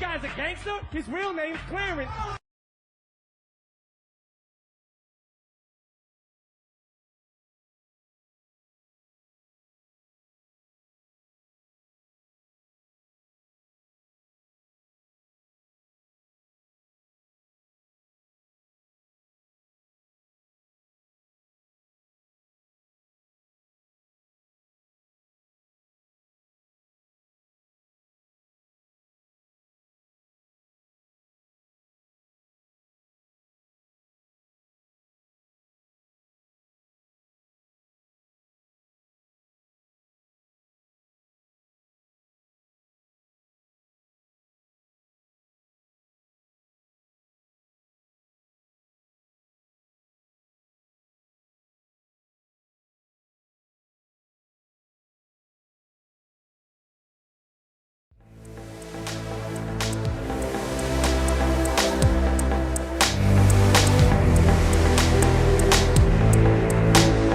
guy's a gangster? His real name's Clarence.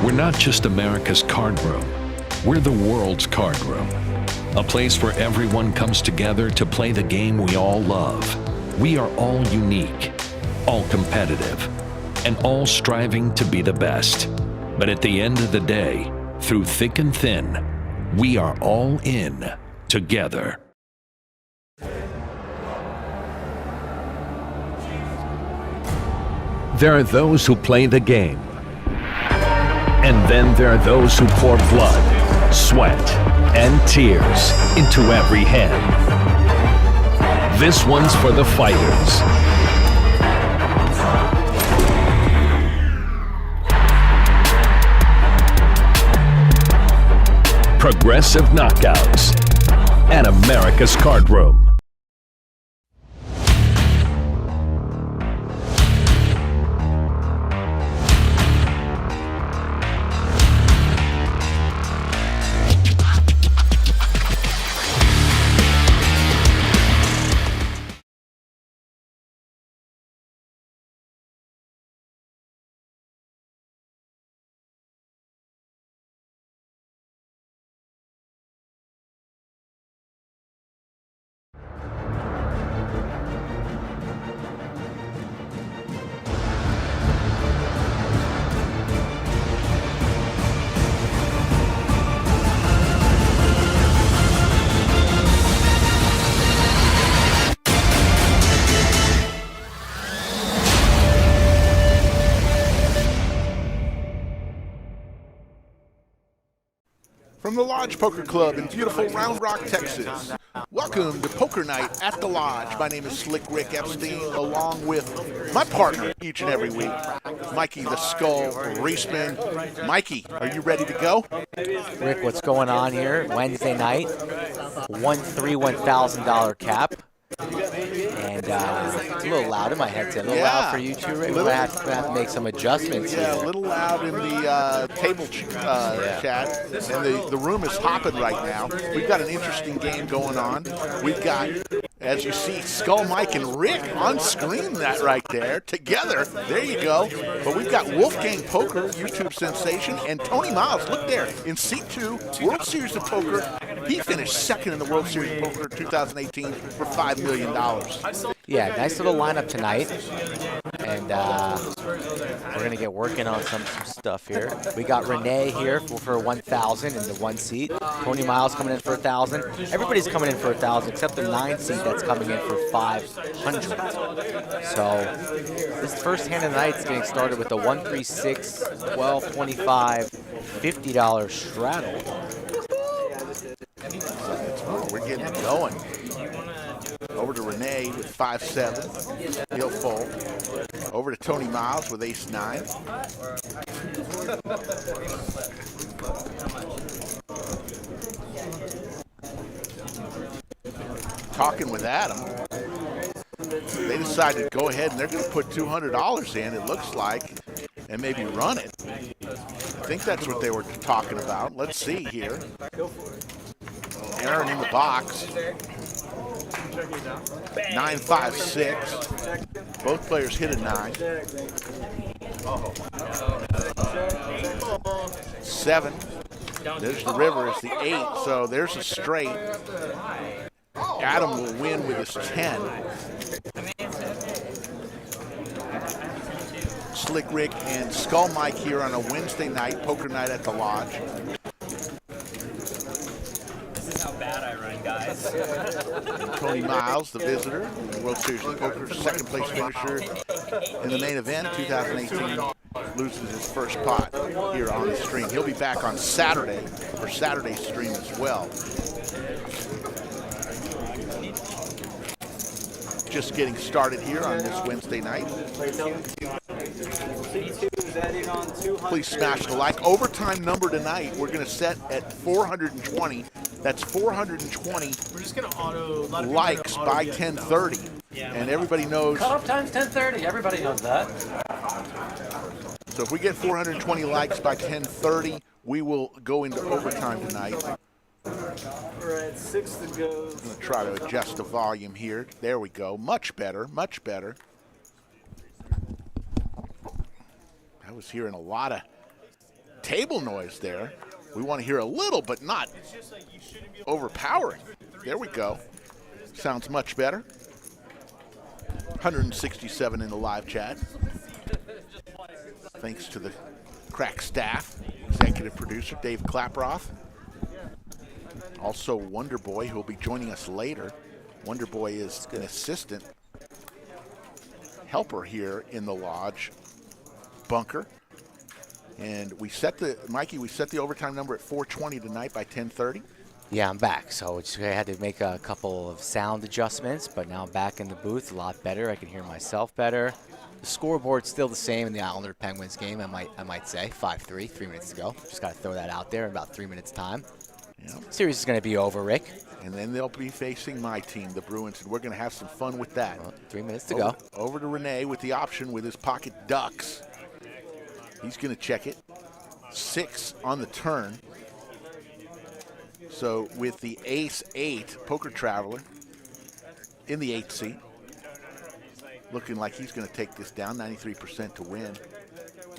We're not just America's card room, we're the world's card room. A place where everyone comes together to play the game we all love. We are all unique, all competitive, and all striving to be the best. But at the end of the day, through thick and thin, we are all in together. There are those who play the game. And then there are those who pour blood, sweat, and tears into every hand. This one's for the fighters. Progressive Knockouts at America's Card Room. From the Lodge Poker Club in beautiful Round Rock, Texas. Welcome to Poker Night at the Lodge. My name is Slick Rick Epstein, along with my partner each and every week, Mikey the Skull Reisman. Mikey, are you ready to go? Rick, what's going on here? Wednesday night, $1,000 cap. And it's a little loud in my headset. A little loud for you too, Rick. We're going to have to make some adjustments here. Yeah, a little loud in the table chat. And the room is hopping right now. We've got an interesting game going on. We've got, as you see, Skull Mike and Rick on screen that right there together. There you go. But we've got Wolfgang Poker, YouTube sensation, and Tony Miles. Look there in seat 2, World Series of Poker. He finished second in the World Series of Poker 2018 for $5 million. Yeah, nice little lineup tonight. And we're going to get working on some stuff here. We got Renee here for 1,000 in the 1 seat. Tony Miles coming in for 1,000. Everybody's coming in for 1,000 except the 9 seat that's coming in for 500. So this first hand of the night is getting started with the 136, 12, 25, $50 straddle. We're getting it going. Over to Renee with 5-7. He'll fold. Over to Tony Miles with ace-9. Talking with Adam. They decided to go ahead and they're going to put $200 in, it looks like, and maybe run it. I think that's what they were talking about. Let's see here. Aaron in the box. 9, 5, 6. Both players hit a 9. 7. There's the river. It's the 8. So there's a straight. Adam will win with his 10. Slick Rick and Skull Mike here on a Wednesday night, poker night at the Lodge. This is how bad I run, guys. And Tony Miles, the visitor, World Series of Poker, second place finisher in the main event, 2018, loses his first pot here on the stream. He'll be back on Saturday for Saturday's stream as well. Just getting started here on this Wednesday night. Please smash the like. Overtime number tonight, we're going to set at 420. That's 420 likes by 10:30. And everybody knows. Cutoff time's 10:30. Everybody knows that. So if we get 420 likes by 10:30, we will go into overtime tonight. We're at 6 to go. I'm going to try to adjust the volume here. There we go. Much better, much better. I was hearing a lot of table noise there. We want to hear a little, but not overpowering. There we go. Sounds much better. 167 in the live chat. Thanks to the crack staff, executive producer Dave Klaproth. Also Wonder Boy, who will be joining us later. Wonder Boy is an assistant helper here in the Lodge bunker. And we set the, Mikey, we set the overtime number at 420 tonight by 10:30. Yeah, I'm back. So I had to make a couple of sound adjustments, but now I'm back in the booth, a lot better. I can hear myself better. The scoreboard's still the same in the Islander Penguins game, I might say. 5-3, 3 minutes to go. Just got to throw that out there in about 3 minutes' time. Yep. Series is going to be over, Rick. And then they'll be facing my team, the Bruins, and we're going to have some fun with that. Well, 3 minutes to go. Over to Renee with the option with his pocket ducks. He's going to check it. 6 on the turn. So with the ace-8, Poker Traveler in the 8th seat. Looking like he's going to take this down, 93% to win.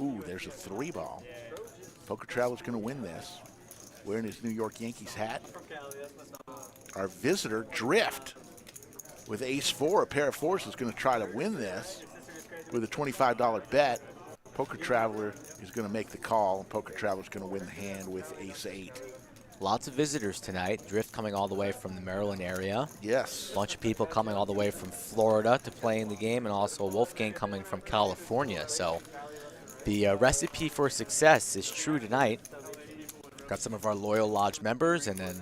Ooh, there's a 3-ball. Poker Traveler's going to win this. Wearing his New York Yankees hat. Our visitor, Drift, with ace-4, a pair of 4s, is going to try to win this with a $25 bet. Poker Traveler is going to make the call, and Poker Traveler's going to win the hand with ace-8. Lots of visitors tonight. Drift coming all the way from the Maryland area. Yes. A bunch of people coming all the way from Florida to play in the game, and also Wolfgang coming from California. So the recipe for success is true tonight. Got some of our loyal Lodge members, and then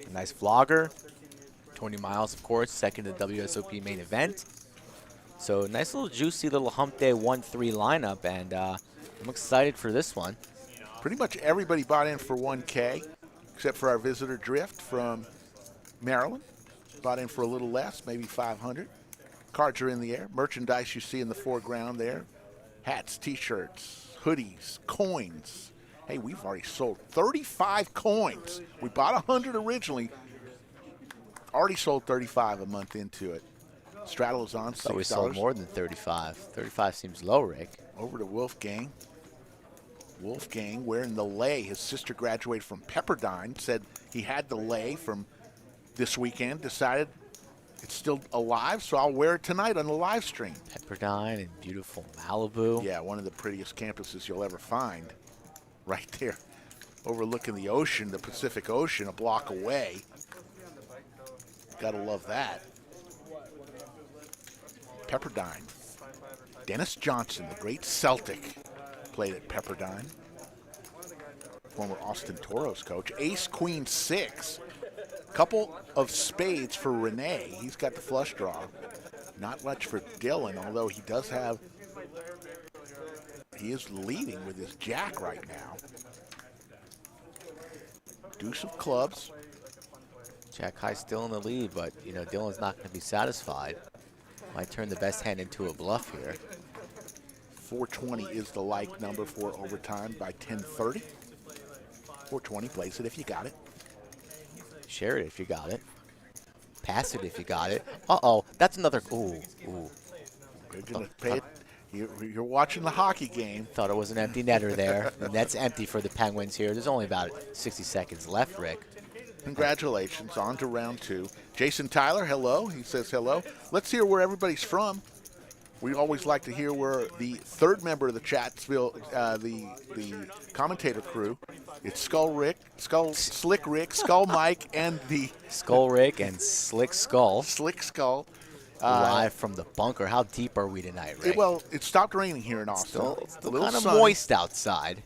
a nice vlogger. Tony Miles, of course, second to the WSOP main event. So nice little juicy little Humpday 1-3 lineup, and I'm excited for this one. Pretty much everybody bought in for 1K, except for our visitor Drift from Maryland. Bought in for a little less, maybe 500. Cards are in the air. Merchandise you see in the foreground there. Hats, T-shirts, hoodies, coins. Hey, we've already sold 35 coins. We bought 100 originally. Already sold 35 a month into it. Straddle is on $6. Thought we sold more than 35. 35 seems low, Rick. Over to Wolfgang. Wolfgang wearing the lei. His sister graduated from Pepperdine, said he had the lei from this weekend, decided it's still alive, so I'll wear it tonight on the live stream. Pepperdine and beautiful Malibu. Yeah, one of the prettiest campuses you'll ever find. Right there, overlooking the ocean, the Pacific Ocean, a block away. Gotta love that. Pepperdine. Dennis Johnson, the great Celtic, played at Pepperdine. Former Austin Toros coach. Ace, Queen, 6. Couple of spades for Renee. He's got the flush draw. Not much for Dylan, although he does have, he is leading with his jack right now. Deuce of clubs. Jack High still in the lead, but you know Dylan's not going to be satisfied. Might turn the best hand into a bluff here. 420 is the like number for overtime by 10:30. 420, place it if you got it. Share it if you got it. Pass it if you got it. Uh-oh, that's another, ooh. You're gonna pay it. You're watching the hockey game. Thought it was an empty netter there. The net's empty for the Penguins here. There's only about 60 seconds left, Rick. Congratulations. On to round 2. Jason Tyler, hello. He says hello. Let's hear where everybody's from. We always like to hear where the third member of the Chatsville, the commentator crew, it's Slick Rick, Skull Mike, and the Skull Rick and Slick Skull. Slick Skull. Live from the bunker. How deep are we tonight, Rick? Well, it stopped raining here in Austin. It's still kind of moist outside.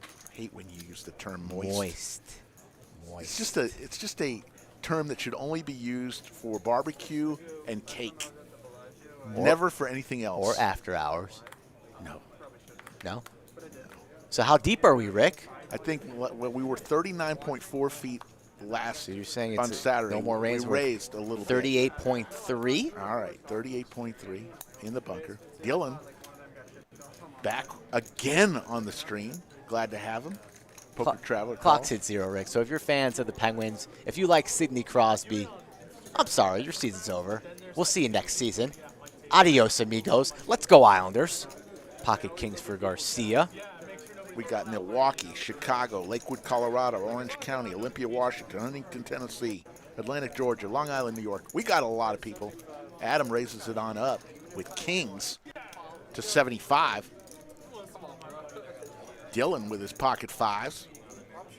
I hate when you use the term moist. Moist. It's just a term that should only be used for barbecue and cake. Never for anything else. Or after hours. No. No? So how deep are we, Rick? I think we were 39.4 feet last So you're saying on it's Saturday. no more rains. We raised a little 38.3? All right, 38.3 in the bunker. Dylan back again on the stream. Glad to have him. Poker Traveler. Clock's hit 0, Rick. So if you're fans of the Penguins, if you like Sidney Crosby, I'm sorry, your season's over. We'll see you next season. Adios, amigos. Let's go, Islanders. Pocket Kings for Garcia. We got Milwaukee, Chicago, Lakewood, Colorado, Orange County, Olympia, Washington, Huntington, Tennessee, Atlantic, Georgia, Long Island, New York. We got a lot of people. Adam raises it on up with Kings to 75. Dylan with his pocket 5s.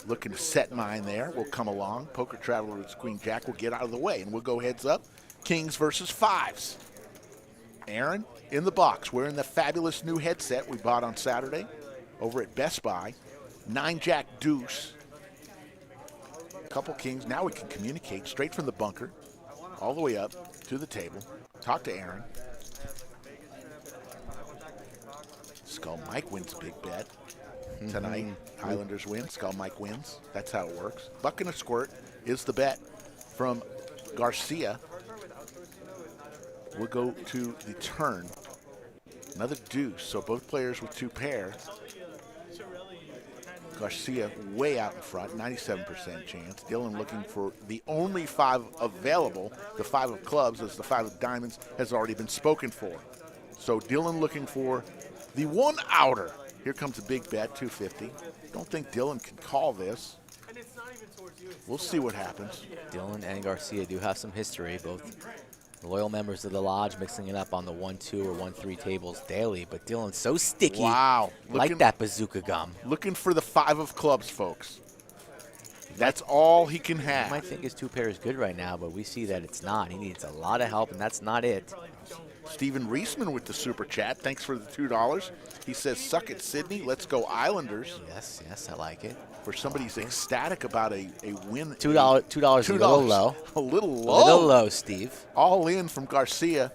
Looking to set mine there. We'll come along. Poker Traveler with Queen Jack will get out of the way, and we'll go heads up. Kings versus 5s. Aaron in the box, wearing the fabulous new headset we bought on Saturday over at Best Buy. 9-Jack deuce. Couple kings. Now we can communicate straight from the bunker all the way up to the table. Talk to Aaron. Skull Mike wins a big bet tonight. Islanders win. Skull Mike wins. That's how it works. Buck and a squirt is the bet from Garcia. We'll go to the turn. Another deuce, so both players with 2 pair. Garcia way out in front, 97% chance. Dylan looking for the only 5 available. The 5 of clubs, as the 5 of diamonds has already been spoken for. So Dylan looking for the 1-outer. Here comes a big bet, 250. Don't think Dylan can call this. We'll see what happens. Dylan and Garcia do have some history, both loyal members of the lodge, mixing it up on the 1-2 or 1-3 tables daily. But Dylan's so sticky. Wow. Like that bazooka gum. Looking for the 5 of clubs, folks. That's all he can have. You might think his 2 pair is good right now, but we see that it's not. He needs a lot of help, and that's not it. Stephen Reisman with the super chat. Thanks for the $2. He says, suck it, Sydney. Let's go Islanders. Yes, I like it. For somebody who's ecstatic about a win. $2 a little low. A little low. A little low, Steve. All in from Garcia.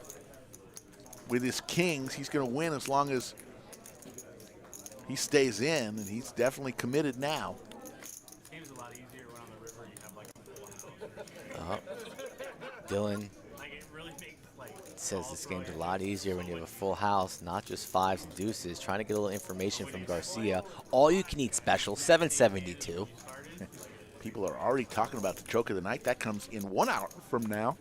With his kings, he's going to win as long as he stays in, and he's definitely committed now. Game's a lot easier when on the river you have like Dylan it really makes says this game's a lot easier when you have a full house, not just 5s and deuces. Trying to get a little information from Garcia. All you can eat special, 772. People are already talking about the joke of the night. That comes in 1 hour from now.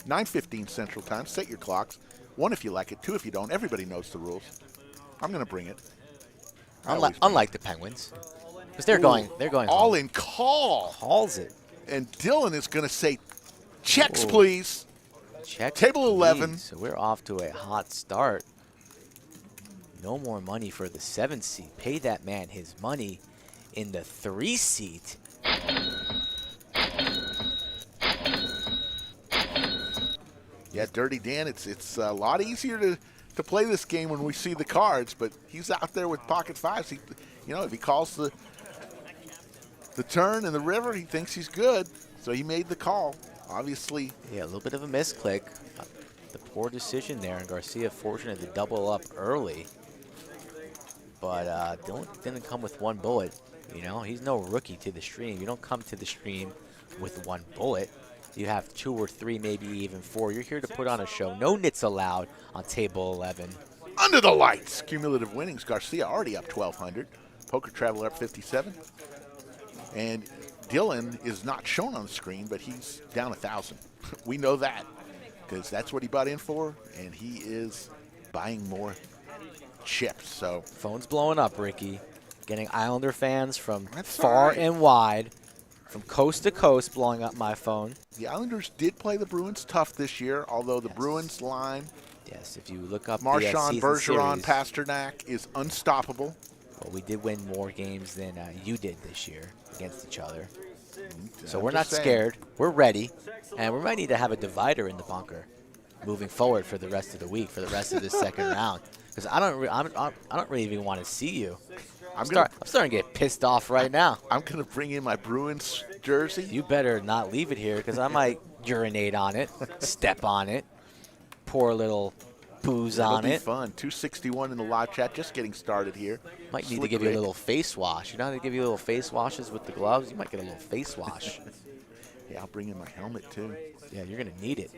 9:15 Central Time. Set your clocks. 1 if you like it, 2 if you don't. Everybody knows the rules. I'm going to bring it. Unlike the Penguins. Because they're going all home. in call. Calls it. And Dylan is going to say, checks, please. Check. Table 11. So we're off to a hot start. No more money for the 7 seat. Pay that man his money in the 3 seat. Yeah, Dirty Dan, it's a lot easier to play this game when we see the cards, but he's out there with pocket 5s. He, if he calls the turn in the river, he thinks he's good. So he made the call. Obviously. Yeah, a little bit of a misclick. The poor decision there, and Garcia fortunate to double up early. But Dylan didn't come with 1 bullet. He's no rookie to the stream. You don't come to the stream with 1 bullet. You have 2 or 3, maybe even 4. You're here to put on a show. No nits allowed on table 11. Under the lights. Cumulative winnings. Garcia already up 1,200. Poker Traveler up 57. And Dylan is not shown on the screen, but he's down 1,000. We know that because that's what he bought in for, and he is buying more chips. So phone's blowing up, Ricky. Getting Islander fans from That's far all right. and wide from coast to coast, blowing up my phone. The Islanders did play the Bruins tough this year, although the Bruins line, Yes, if you look up Marchand, the Bergeron, series, Pasternak, is unstoppable. well, we did win more games than you did this year against each other. So I'm we're not just saying. scared. We're ready, and we might need to have a divider in the bunker moving forward for the rest of the week, for the rest of this second round, because I don't really even want to see you. I'm starting to get pissed off right now. I'm going to bring in my Bruins jersey. You better not leave it here, because I might urinate on it, step on it, pour a little booze on It'll be it. fun. 261 in the live chat, just getting started here. Might need to Slick give you a Rick. little face wash. You know how they give you little face washes with the gloves? You might get a little face wash. Yeah, I'll bring in my helmet, too. Yeah, you're going to need it.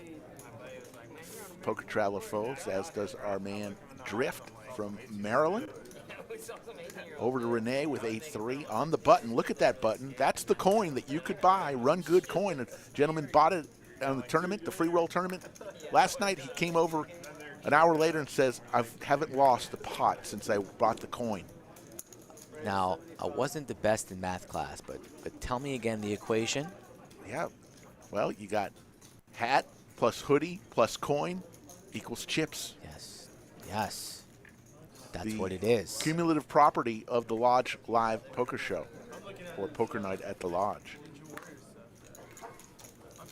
Poker Traveler folks, as does our man Drift from Maryland. Over to Renee with 8-3 on the button. Look at that button. That's the coin that you could buy. Run Good coin. A gentleman bought it on the tournament, the free roll tournament. Last night he came over an hour later and says, I haven't lost the pot since I bought the coin. Now, I wasn't the best in math class, but tell me again the equation. Yeah. Well, you got hat plus hoodie plus coin equals chips. Yes. Yes. That's The what it is. Cumulative property of the Lodge Live Poker Show, or Poker Night at the Lodge.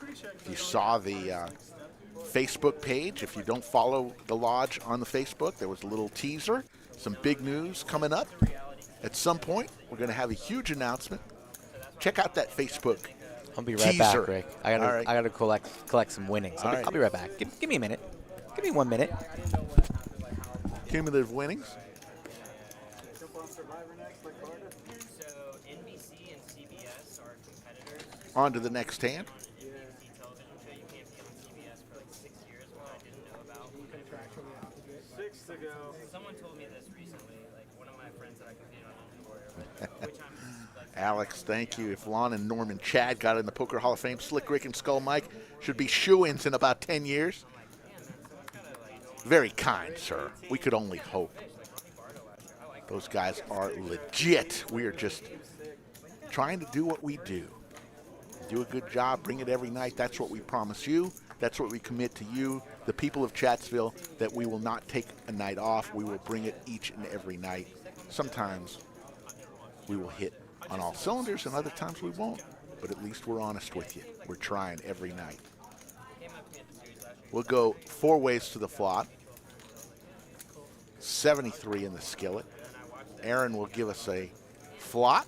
If you saw the Facebook page, if you don't follow the Lodge on the Facebook, there was a little teaser, some big news coming up. At some point, we're going to have a huge announcement. Check out that Facebook I'll be right teaser. back, Rick. I gotta, All right. I gotta collect some winnings. I'll be right back. Give me a minute. Give me 1 minute. Cumulative winnings. So NBC and CBS are competitors. On to the next hand. ABC television show. You can't be on CBS for like 6 years, what I didn't know about. 6 to go. Someone told me this recently, like one of my friends that I competed on Ultimate Warrior, which I'm like, Alex, thank you. If Lon and Norman Chad got in the Poker Hall of Fame, Slick Rick and Skull Mike should be shoo-ins in about 10 years. Very kind, sir. We could only hope. Those guys are legit. We are just trying to do what we do. Do a good job, bring it every night. That's what we promise you. That's what we commit to you, the people of Chatsville, that we will not take a night off. We will bring it each and every night. Sometimes we will hit on all cylinders, and other times we won't. But at least we're honest with you. We're trying every night. We'll go 4 ways to the flop. 73 in the skillet. Aaron will give us a flop.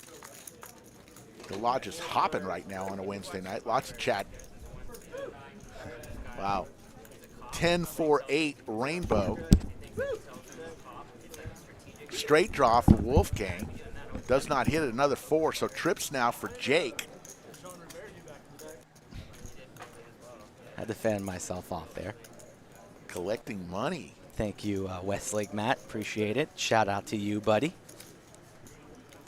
The Lodge is hopping right now on a Wednesday night. Lots of chat. Wow. 10-4-8 rainbow. Straight draw for Wolfgang. Does not hit another 4, so trips now for Jake. Had to fan myself off there. Collecting money. Thank you, Westlake Matt. Appreciate it. Shout out to you, buddy.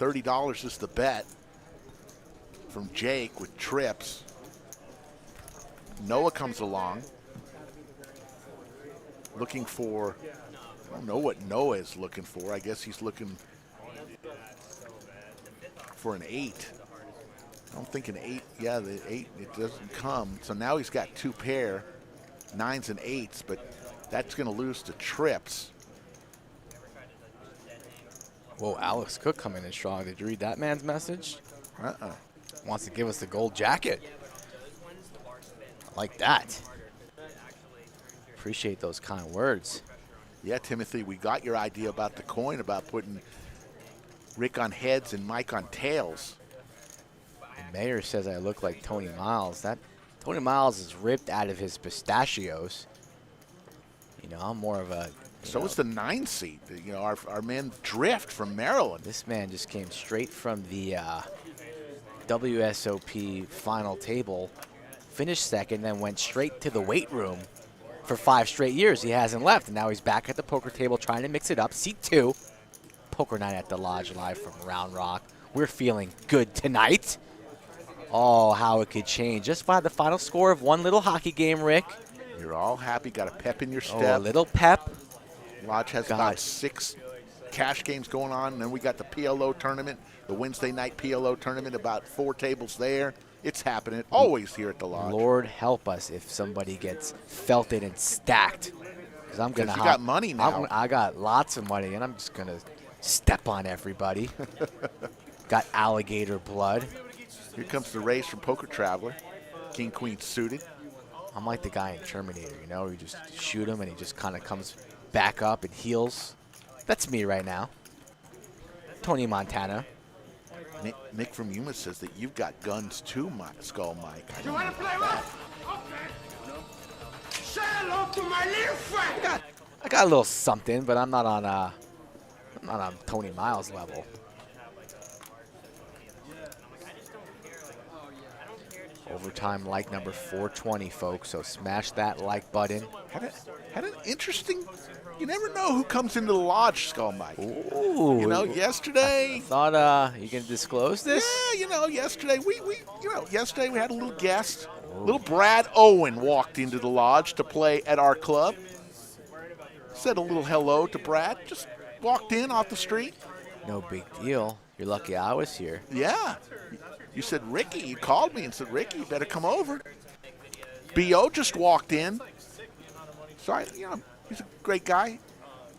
$30 is the bet from Jake with trips. Noah comes along looking for, I don't know what Noah is looking for. I guess he's looking for an 8. I don't think an 8, yeah, the 8, it doesn't come. So now he's got 2 pair, 9s and 8s, but that's going to lose to trips. Whoa, Alex Cook coming in strong. Did you read that man's message? Wants to give us the gold jacket. I like that. Appreciate those kind words. Yeah, Timothy, we got your idea about the coin, about putting Rick on heads and Mike on tails. The mayor says I look like Tony Miles. That Tony Miles is ripped out of his pistachios. You know, I'm more of a... So is the 9 seed. You know, our man Drift from Maryland. This man just came straight from the WSOP final table, finished second, then went straight to the weight room for 5 straight years. He hasn't left, and now he's back at the poker table trying to mix it up. Seat 2, Poker Night at the Lodge live from Round Rock. We're feeling good tonight. Oh, how it could change just by the final score of one little hockey game, Rick. You're all happy, got a pep in your step. Oh, a little pep. Lodge has about 6 cash games going on, and then we got the PLO tournament, the Wednesday night PLO tournament, about 4 tables there. It's happening always here at the Lodge. Lord help us if somebody gets felted and stacked. Because I'm going to you got money now. I got lots of money, and I'm just going to step on everybody. Got alligator blood. Here comes the race from Poker Traveler. King, Queen suited. I'm like the guy in Terminator, you know, you just shoot him and he just kind of comes back up and heals. That's me right now. Tony Montana. Nick from Yuma says that you've got guns too, Skull Mike. You want to play rough? Okay. Say hello to my little friend. I got a little something, but I'm not on Tony Miles level. Overtime like number 420, folks. So smash that like button. Had an interesting. You never know who comes into the Lodge, Skull Mike. Ooh. You know, yesterday. I thought you can disclose this? Yeah, you know, yesterday yesterday we had a little guest. Little Brad Owen walked into the Lodge to play at our club. Said a little hello to Brad. Just walked in off the street. No big deal. You're lucky I was here. Yeah. You said, Ricky, you called me and said, Ricky, you better come over. B.O. just walked in. So, he's a great guy.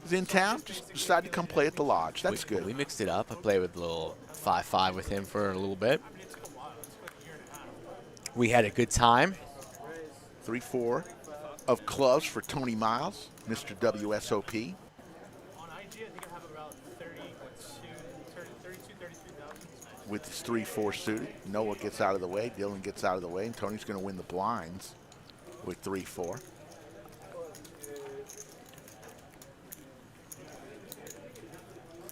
He's in town. Just decided to come play at the Lodge. That's good. We mixed it up. I played with a little 5-5 with him for a little bit. We had a good time. 3-4 of clubs for Tony Miles, Mr. WSOP. With his 3-4 suited. Noah gets out of the way. Dylan gets out of the way. And Tony's going to win the blinds with 3-4.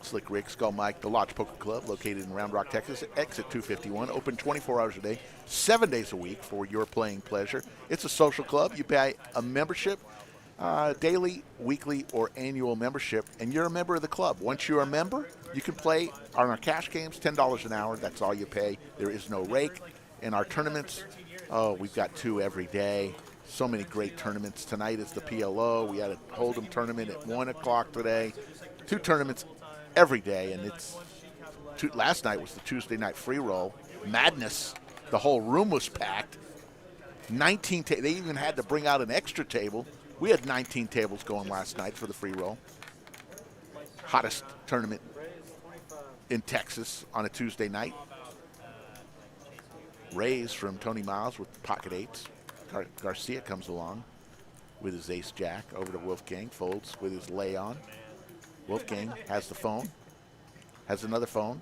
Slick Rick, Skull Mike, the Lodge Poker Club, located in Round Rock, Texas, exit 251, open 24 hours a day, 7 days a week for your playing pleasure. It's a social club. You pay a membership, daily, weekly, or annual membership, and you're a member of the club. Once you're a member, you can play on our cash games, $10 an hour. That's all you pay. There is no rake. In our tournaments, we've got 2 every day. So many great tournaments. Tonight is the PLO. We had a Hold'em tournament at 1 o'clock today. 2 tournaments every day, and last night was the Tuesday night free roll. Madness. The whole room was packed. 19 they even had to bring out an extra table. We had 19 tables going last night for the free roll. Hottest tournament in Texas on a Tuesday night. Raise from Tony Miles with pocket 8s. Garcia comes along with his ace jack over to Wolfgang, folds with his lay on. Wolfgang has the phone, has another phone,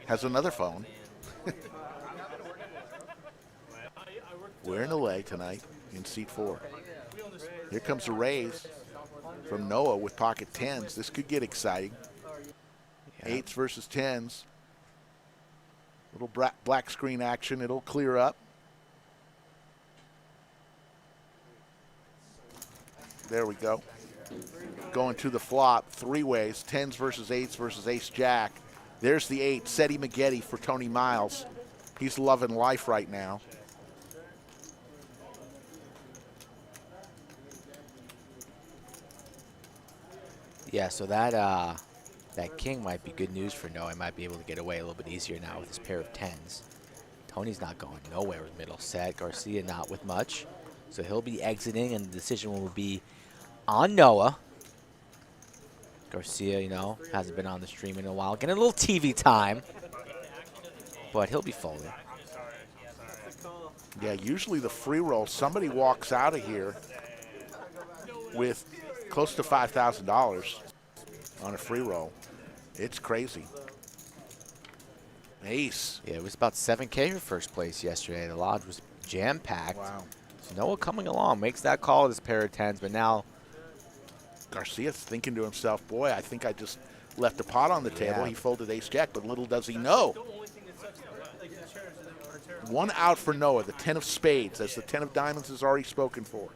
has another phone. We're in the lay tonight in seat 4. Here comes a raise from Noah with pocket 10s. This could get exciting. 8s versus 10s. Little black screen action. It'll clear up. There we go. Going to the flop, 3 ways, 10s versus 8s versus ace-jack. There's the 8, Seti Maggette for Tony Miles. He's loving life right now. Yeah, so that king might be good news for Noah. He might be able to get away a little bit easier now with his pair of 10s. Tony's not going nowhere with middle set. Garcia not with much. So he'll be exiting, and the decision will be on Noah. Garcia, hasn't been on the stream in a while. Getting a little TV time, but he'll be folding. Yeah, usually the free roll, somebody walks out of here with close to $5,000 on a free roll. It's crazy. Ace. Yeah, it was about 7K for first place yesterday. The Lodge was jam-packed. Wow. So Noah coming along, makes that call with his pair of 10s, but now Garcia's thinking to himself, boy, I think I just left a pot on the table. Yeah. He folded ace-jack, but little does he know. 1 out for Noah, the 10 of spades, as the 10 of diamonds is already spoken for.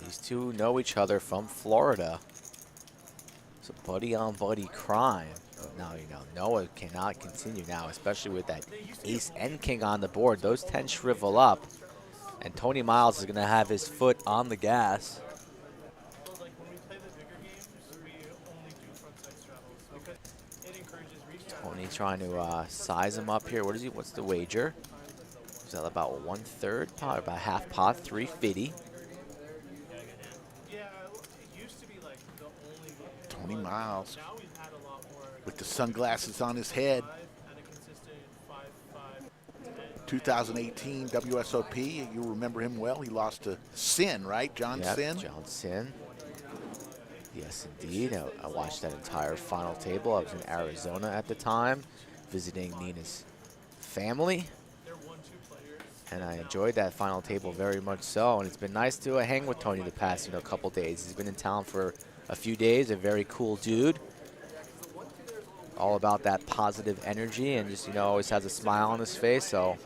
These two know each other from Florida. It's a buddy-on-buddy crime. Now, Noah cannot continue now, especially with that ace and king on the board. Those 10 shrivel up, and Tony Miles is going to have his foot on the gas. Tony trying to size him up here. What's the wager? Is that about 1/3 pot, about half pot, 350. Tony Miles with the sunglasses on his head. 2018 WSOP, you remember him well. He lost to Sin, right? John Sin? John Sin. Yes, indeed. I watched that entire final table. I was in Arizona at the time, visiting Nina's family. And I enjoyed that final table very much so. And it's been nice to hang with Tony the past couple days. He's been in town for a few days, a very cool dude. All about that positive energy and just, always has a smile on his face. So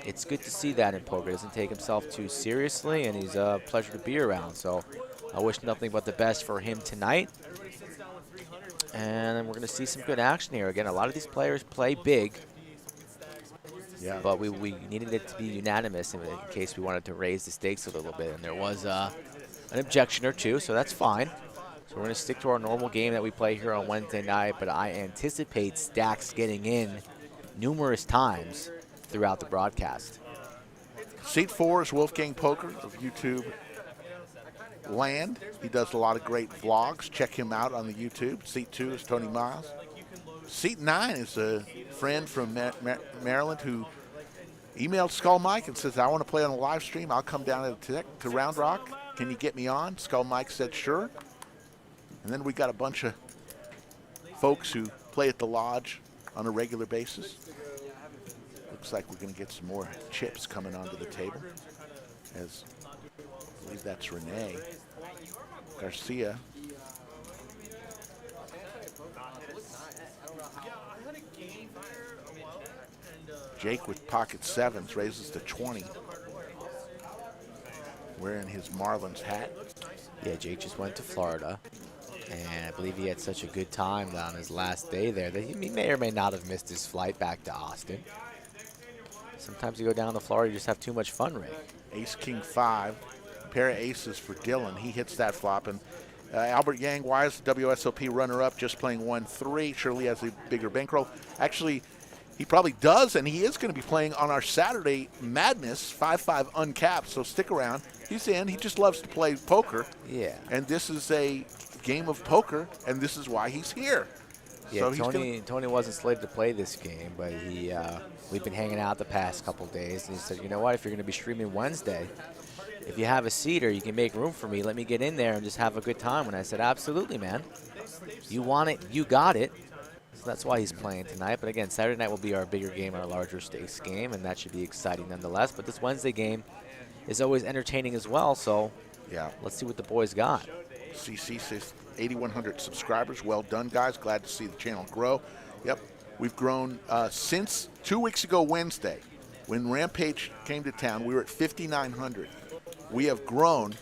it's good to see that in poker. He doesn't take himself too seriously, and he's a pleasure to be around. So I wish nothing but the best for him tonight. And we're going to see some good action here. Again, a lot of these players play big. Yeah. But we needed it to be unanimous in case we wanted to raise the stakes a little bit. And there was an objection or two, so that's fine. So we're going to stick to our normal game that we play here on Wednesday night, but I anticipate stacks getting in numerous times throughout the broadcast. Seat 4 is Wolfgang Poker of YouTube land. He does a lot of great vlogs. Check him out on the YouTube. Seat 2 is Tony Miles. Seat 9 is a friend from Maryland who emailed Skull Mike and says, I want to play on a live stream. I'll come down to Round Rock. Can you get me on? Skull Mike said, sure. And then we got a bunch of folks who play at the lodge on a regular basis. Looks like we're going to get some more chips coming onto the table. As I believe that's Renee Garcia. Jake with pocket sevens raises to 20. Wearing his Marlins hat. Yeah, Jake just went to Florida. And I believe he had such a good time on his last day there that he may or may not have missed his flight back to Austin. Sometimes you go down to Florida, you just have too much fun, Ray. Ace, King, 5. Pair of aces for Dylan. He hits that flop. And Albert Yang, why is the WSOP runner-up just playing 1-3? Surely has a bigger bankroll. Actually, he probably does, and he is going to be playing on our Saturday Madness 5-5 uncapped. So stick around. He's in. He just loves to play poker. Yeah. And this is a game of poker, and this is why he's here. Yeah, so Tony wasn't slated to play this game, but we've been hanging out the past couple days, and he said, you know what, if you're going to be streaming Wednesday, if you have a seat or you can make room for me, let me get in there and just have a good time. And I said, absolutely, man. You want it, you got it. So that's why he's playing tonight. But again, Saturday night will be our bigger game, our larger stakes game, and that should be exciting nonetheless. But this Wednesday game is always entertaining as well, so yeah, let's see what the boys got. CC says 8,100 subscribers. Well done, guys. Glad to see the channel grow. Yep, we've grown since 2 weeks ago Wednesday. When Rampage came to town, we were at 5,900. We have grown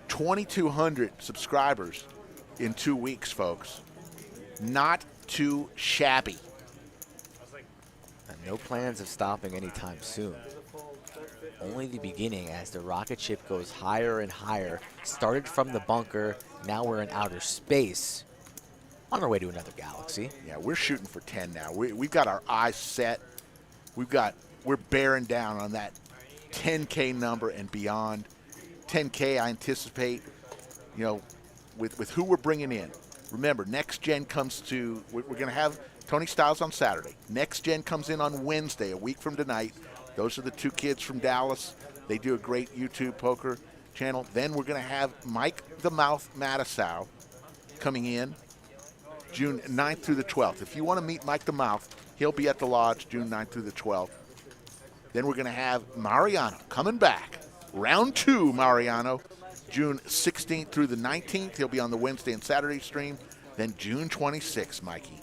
2,200 subscribers in 2 weeks, folks. Not too shabby. And no plans of stopping anytime soon. Only the beginning as the rocket ship goes higher and higher. Started from the bunker, now we're in outer space. On our way to another galaxy. Yeah, we're shooting for 10 now. We've got our eyes set. We're bearing down on that 10K number and beyond. 10K, I anticipate, with who we're bringing in. Remember, Next Gen comes to, we're going to have Tony Styles on Saturday. Next Gen comes in on Wednesday, a week from tonight. Those are the two kids from Dallas. They do a great YouTube poker channel. Then we're going to have Mike the Mouth Matisow coming in June 9th through the 12th. If you want to meet Mike the Mouth, he'll be at the lodge June 9th through the 12th. Then we're going to have Mariano coming back. Round 2, Mariano, June 16th through the 19th. He'll be on the Wednesday and Saturday stream. Then June 26th, Mikey.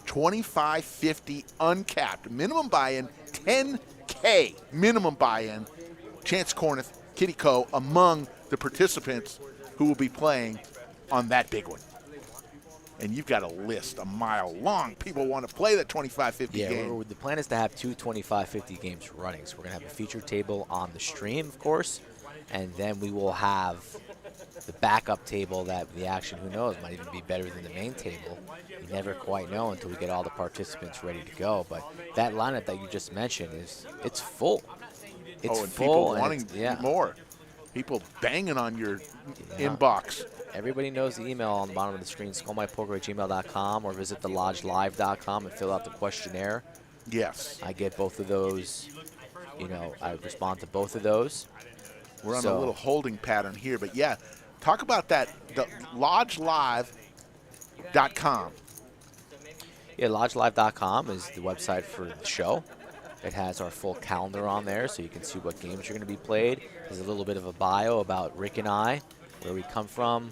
$25.50 uncapped. Minimum buy-in, $10K minimum buy-in. Chance Corneth, Kitty Co. among the participants who will be playing on that big one. And you've got a list a mile long. People want to play that 25-50 game. The plan is to have two 25-50 games running. So we're going to have a feature table on the stream, of course, and then we will have the backup table that the action, who knows, might even be better than the main table. You never quite know until we get all the participants ready to go. But that lineup that you just mentioned it's full. It's and full. people wanting more. People banging on your inbox. Everybody knows the email on the bottom of the screen, skullmikepoker@gmail.com, or visit thelodgelive.com and fill out the questionnaire. Yes. I get both of those. You know, I respond to both of those. We're on a little holding pattern here, but yeah, talk about that, the lodgelive.com. Yeah, lodgelive.com is the website for the show. It has our full calendar on there, so you can see what games are going to be played. There's a little bit of a bio about Rick and I, where we come from,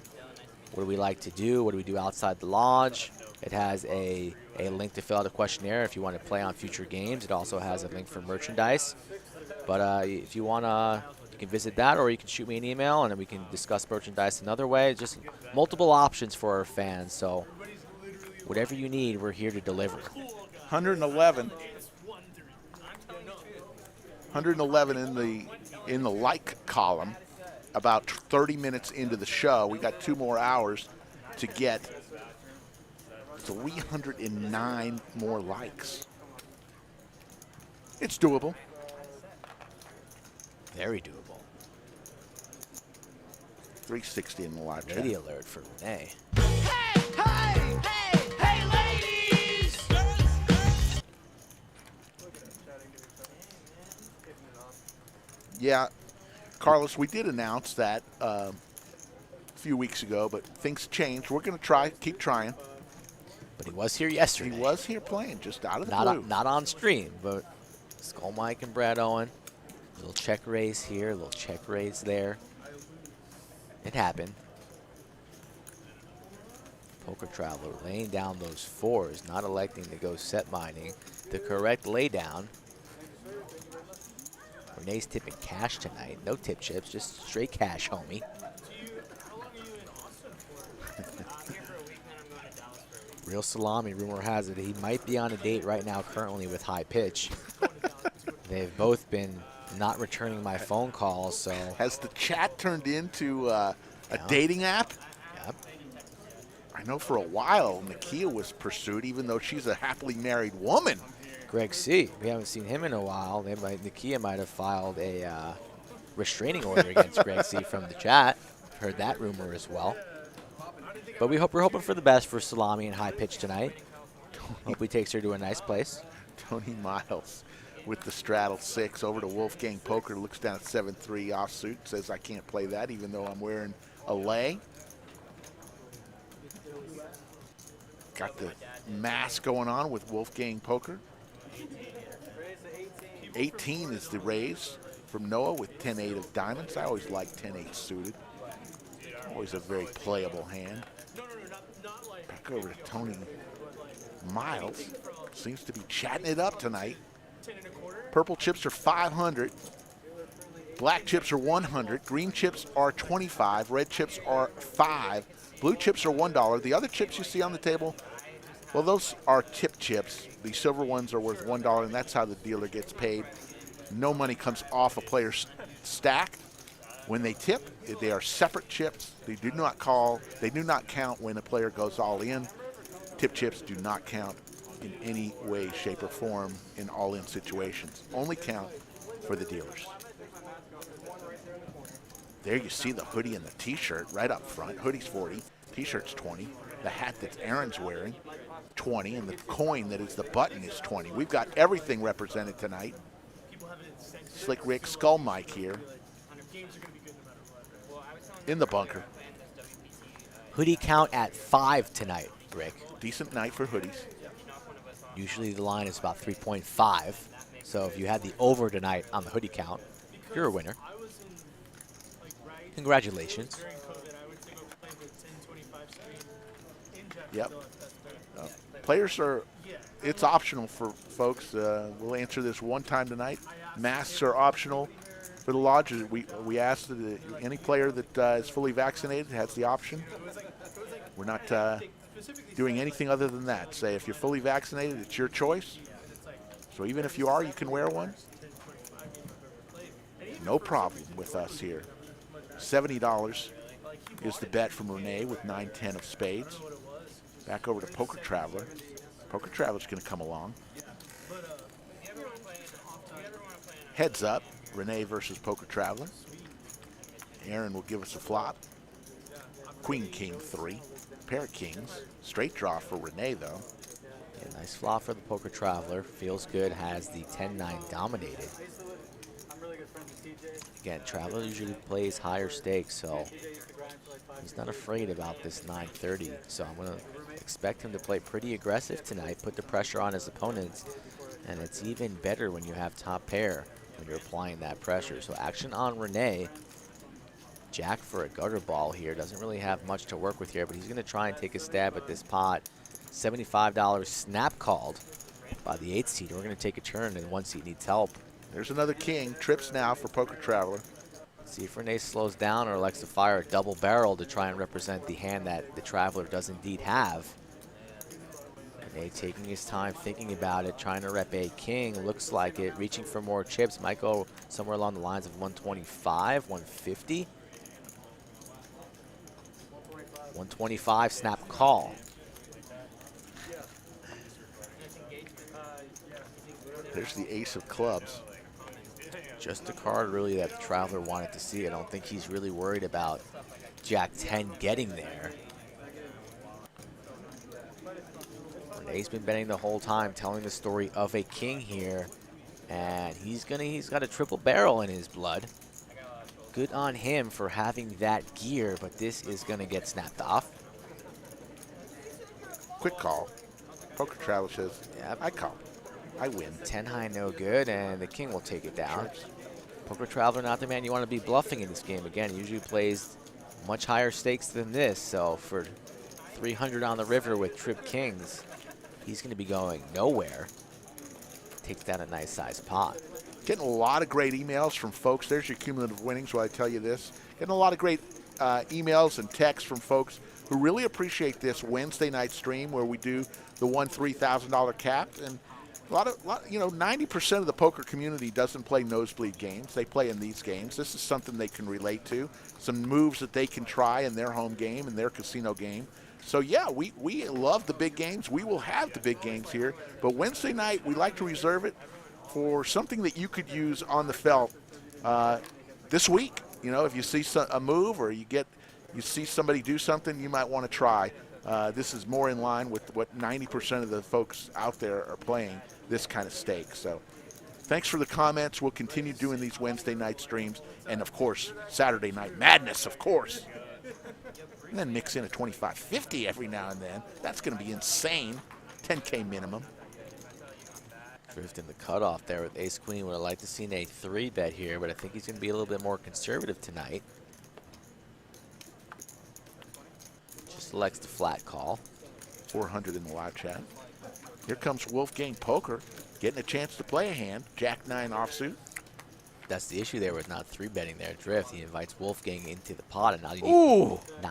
what do we like to do, what do we do outside the lodge. It has a link to fill out a questionnaire if you want to play on future games. It also has a link for merchandise. But if you want to, you can visit that, or you can shoot me an email, and then we can discuss merchandise another way. Just multiple options for our fans. So whatever you need, we're here to deliver. 111 in the like column. About 30 minutes into the show, we got 2 more hours to get 309 more likes. It's doable. Very doable. 360 in the live chat. Lady alert for Renee. Hey, ladies! Yeah, Carlos, we did announce that a few weeks ago, but things changed. We're going to keep trying. But he was here yesterday. He was here playing, just out of the blue. Not on stream, but Skull Mike and Brad Owen. Little check raise here, little check raise there. It happened. Poker Traveler laying down those 4s, not electing to go set mining. The correct laydown. Renee's tipping cash tonight. No tip chips, just straight cash, homie. Real salami, rumor has it he might be on a date right now currently with High Pitch. They've both been not returning my phone calls, so. Has the chat turned into a dating app? Yep. I know for a while Nakia was pursued, even though she's a happily married woman. Greg C. We haven't seen him in a while. Nakia might have filed a restraining order against Greg C. from the chat. Heard that rumor as well. But we're hoping for the best for Salami and High Pitch tonight. Hope he takes her to a nice place. Tony Miles with the straddle 6 over to Wolfgang Poker. Looks down at 7-3 offsuit. Says I can't play that even though I'm wearing a lay. Got the mask going on with Wolfgang Poker. 18 is the raise from Noah with 10-8 of diamonds. I always like 10-8 suited. Always a very playable hand. Back over to Tony Miles. Seems to be chatting it up tonight. Purple chips are 500. Black chips are 100. Green chips are 25. Red chips are 5. Blue chips are $1. The other chips you see on the table, well, those are tip chips. The silver ones are worth $1, and that's how the dealer gets paid. No money comes off a player's stack. When they tip, they are separate chips. They do not count when a player goes all in. Tip chips do not count in any way, shape, or form in all-in situations. Only count for the dealers. There you see the hoodie and the t-shirt right up front. Hoodie's 40, t-shirt's 20. The hat that Aaron's wearing, 20, and the coin that is the button is 20. We've got everything represented tonight. Slick Rick, Skull Mike here in the bunker. Hoodie count at 5 tonight, Rick. Decent night for hoodies. Usually the line is about 3.5. So if you had the over tonight on the hoodie count, you're a winner. Congratulations. Yep. Players are, it's optional for folks. We'll answer this one time tonight. Masks are optional for the lodge. We asked that any player that is fully vaccinated has the option. We're not doing anything other than that. Say if you're fully vaccinated, it's your choice. So even if you are, you can wear one. No problem with us here. $70 is the bet from Renee with 9-10 of spades. Back over to Poker Traveler. Poker Traveler's going to come along. Heads up, Renee versus Poker Traveler. Aaron will give us a flop. Queen, King, 3. Pair of kings. Straight draw for Renee, though. Yeah, nice flop for the Poker Traveler. Feels good, has the 10-9 dominated. Again, Traveler usually plays higher stakes, so he's not afraid about this 930. So I'm going to expect him to play pretty aggressive tonight, put the pressure on his opponents, and it's even better when you have top pair when you're applying that pressure. So action on Renee. Jack for a gutter ball here. Doesn't really have much to work with here, but he's going to try and take a stab at this pot. $75 snap called by the 8th seed. We're going to take a turn, and 1 seed needs help. There's another king. Trips now for Poker Traveler. See if Renee slows down or elects to fire a double barrel to try and represent the hand that the Traveler does indeed have. Renee taking his time, thinking about it, trying to rep a king. Looks like it. Reaching for more chips. Might go somewhere along the lines of 125, 150. 125 snap call. There's the ace of clubs. Just a card really that the Traveler wanted to see. I don't think he's really worried about Jack 10 getting there. Renee's been betting the whole time, telling the story of a king here, and he's got a triple barrel in his blood. Good on him for having that gear, but this is gonna get snapped off. Quick call. Poker Traveler says, Yep. I call. I win. 10 high, no good, and the king will take it down. Poker Traveler, not the man you want to be bluffing in this game. Again, he usually plays much higher stakes than this, so for 300 on the river with trip kings, he's going to be going nowhere. Takes down a nice sized pot. Getting a lot of great emails from folks. There's your cumulative winnings while I tell you this. Getting a lot of great emails and texts from folks who really appreciate this Wednesday night stream where we do the $3,000 cap. And a lot, you know, 90% of the poker community doesn't play nosebleed games. They play in these games. This is something they can relate to. Some moves that they can try in their home game, in their casino game. So, yeah, we love the big games. We will have the big games here. But Wednesday night, we like to reserve it for something that you could use on the felt this week. You know, if you see a move or you see somebody do something you might want to try. This is more in line with what 90% of the folks out there are playing, this kind of stake. So thanks for the comments. We'll continue doing these Wednesday night streams. And, of course, Saturday Night Madness, of course. And then mix in a 25-50 every now and then. That's going to be insane. 10K minimum. Drifting the cutoff there with ace-queen. Would have liked to see a 3-bet here, but I think he's going to be a little bit more conservative tonight. Just elects the flat call. 400 in the live chat. Here comes Wolfgang Poker, getting a chance to play a hand. Jack-9 offsuit. That's the issue there with not 3-betting there. Drift. He invites Wolfgang into the pot, and now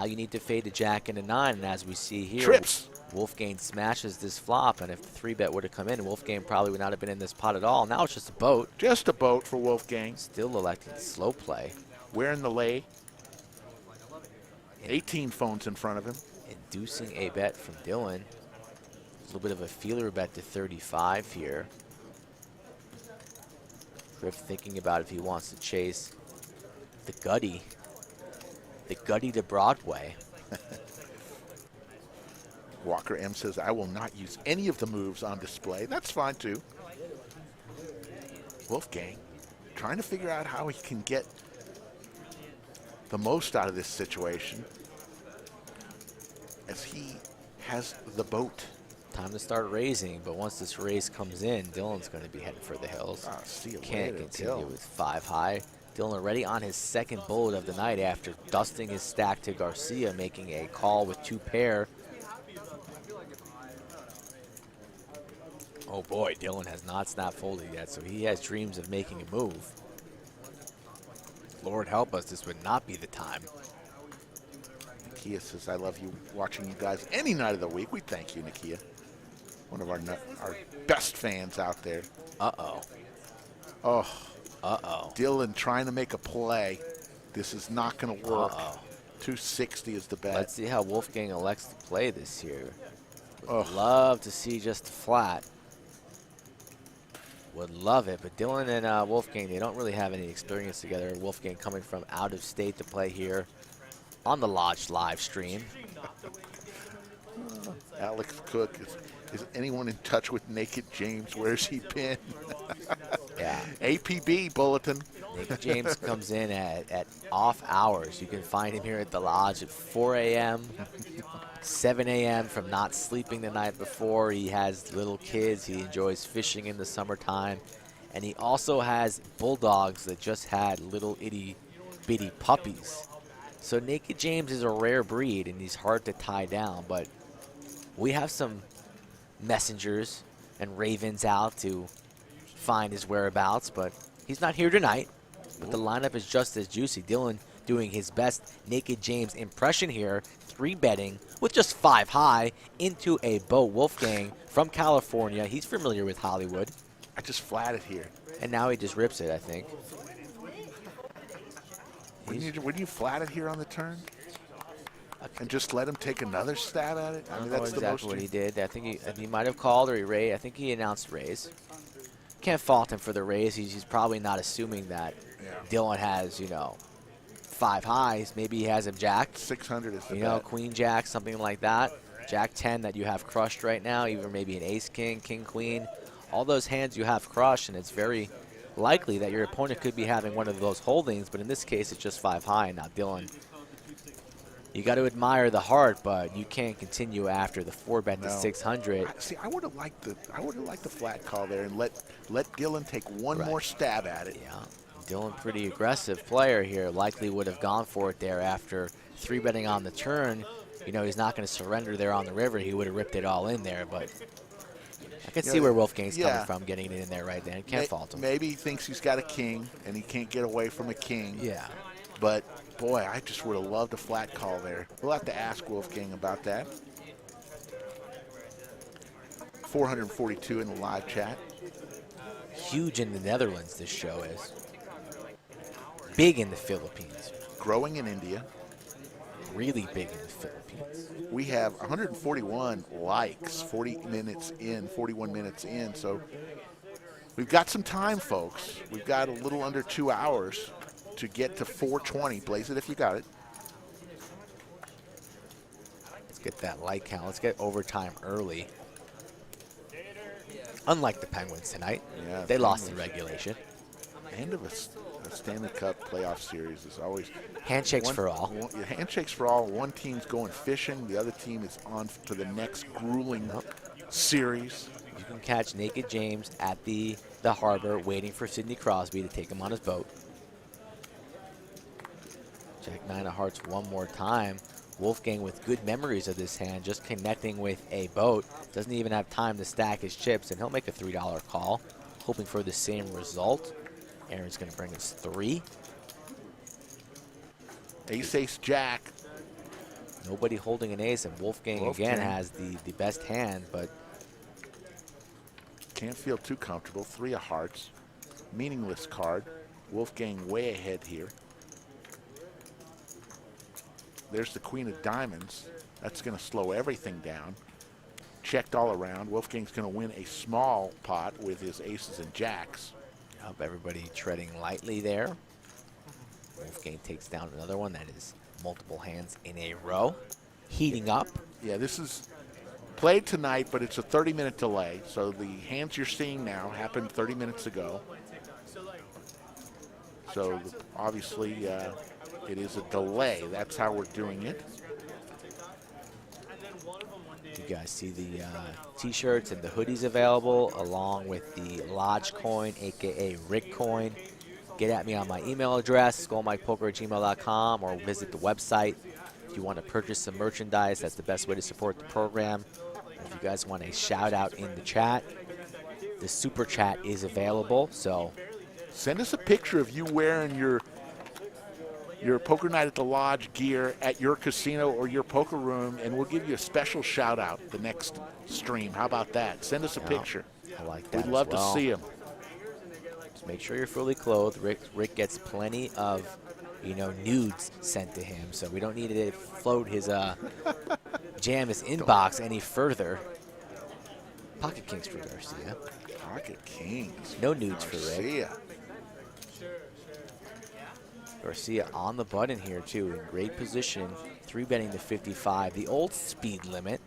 you need to fade the Jack and a 9. And as we see here, Trips. Wolfgang smashes this flop, and if the 3-bet would have come in, Wolfgang probably would not have been in this pot at all. Now it's just a boat. Just a boat for Wolfgang. Still electing slow play. Wearing the lay. 18 phones in front of him. Inducing a bet from Dylan. A little bit of a feeler bet to 35 here. Griff thinking about if he wants to chase the gutty to Broadway. Walker M says, I will not use any of the moves on display. That's fine, too. Wolfgang trying to figure out how he can get the most out of this situation as he has the boat. Time to start raising, but once this raise comes in, Dylan's going to be heading for the hills. See you Can't later, continue Dylan. with 5 high. Dylan already on his second bullet of the night after dusting his stack to Garcia, making a call with 2 pair. Oh boy, Dylan has not snap folded yet, so he has dreams of making a move. Lord help us, this would not be the time. Nakia says, I love you, watching you guys any night of the week. We thank you, Nakia. One of our best fans out there. Uh-oh. Oh. Uh-oh. Dylan trying to make a play. This is not going to work. Uh-oh. 260 is the bet. Let's see how Wolfgang elects to play this year. Would Oh. love to see just flat. Would love it, but Dylan and Wolfgang, they don't really have any experience together. Wolfgang coming from out of state to play here on the Lodge live stream. Alex Cook, is anyone in touch with Naked James? Where's he been? Yeah. APB bulletin. Nick James comes in at off hours. You can find him here at the Lodge at 4 a.m., 7 a.m. from not sleeping the night before. He has little kids. He enjoys fishing in the summertime. And he also has bulldogs that just had little itty-bitty puppies. So Naked James is a rare breed, and he's hard to tie down. But we have some messengers and ravens out to find his whereabouts, but he's not here tonight. But the lineup is just as juicy. Dylan doing his best Naked James impression here, 3-betting with just 5 high into a Bo Wolfgang from California. He's familiar with Hollywood. I just flatted here. And now he just rips it, I think. Wouldn't you flat it here on the turn? And just let him take another stab at it? I don't know exactly what he did. I think he might have called or he raised. I think he announced raise. Can't fault him for the raise. He's probably not assuming that Dylan has, 5 highs. Maybe he has him jack. 600 is the bet. Queen jack, something like that. Jack 10 that you have crushed right now, even maybe an ace king, king queen. All those hands you have crushed, and it's very likely that your opponent could be having one of those holdings, but in this case it's just 5 high. Now Dylan, you got to admire the heart, but you can't continue after the 4-bet to 600. See, I would have liked the flat call there and let Dylan take one more stab at it. Yeah, Dylan, pretty aggressive player here. Likely would have gone for it there after 3-betting on the turn. He's not going to surrender there on the river. He would have ripped it all in there, but I can see where Wolfgang's coming from, getting it in there right there. Can't fault him. Maybe he thinks he's got a king and he can't get away from a king. Yeah. But boy, I just would have loved a flat call there. We'll have to ask Wolfgang about that. 442 in the live chat. Huge in the Netherlands, this show is. Big in the Philippines. Growing in India. Really big in the Philippines. We have 141 likes, 41 minutes in. So we've got some time, folks. We've got a little under 2 hours to get to 420. Blaze it if you got it. Let's get that like count. Let's get overtime early. Unlike the Penguins tonight. Yeah, they lost in regulation. End of a Stanley Cup playoff series is always handshakes for all. Handshakes for all. One team's going fishing. The other team is on to the next grueling series. You can catch Naked James at the harbor waiting for Sidney Crosby to take him on his boat. Jack 9 of hearts one more time. Wolfgang with good memories of this hand, just connecting with a boat. Doesn't even have time to stack his chips, and he'll make a $3 call, hoping for the same result. Aaron's going to bring us 3. Ace, ace, jack. Nobody holding an ace, and Wolfgang again has the best hand, but can't feel too comfortable. 3 of hearts. Meaningless card. Wolfgang way ahead here. There's the queen of diamonds. That's going to slow everything down. Checked all around. Wolfgang's going to win a small pot with his aces and jacks. Yep, everybody treading lightly there. Wolfgang takes down another one that is multiple hands in a row. Heating up. Yeah, this is played tonight, but it's a 30-minute delay. So the hands you're seeing now happened 30 minutes ago. So obviously it is a delay. That's how we're doing it. You guys see the t-shirts and the hoodies available along with the Lodge coin, aka Rick coin. Get at me on my email address, skullmikepoker@gmail.com, or visit the website. If you want to purchase some merchandise, that's the best way to support the program. If you guys want a shout out in the chat, the super chat is available. So send us a picture of you wearing your Poker Night at the Lodge gear at your casino or your poker room, and we'll give you a special shout out the next stream. How about that? Send us a picture. I like that. We'd love to see them. Just make sure you're fully clothed. Rick gets plenty of you know, nudes sent to him. So we don't need to float his jam his inbox any further. Pocket kings for Garcia. Pocket kings. No nudes for Rick. Garcia. Garcia on the button here too, in great position. 3-betting to 55. The old speed limit.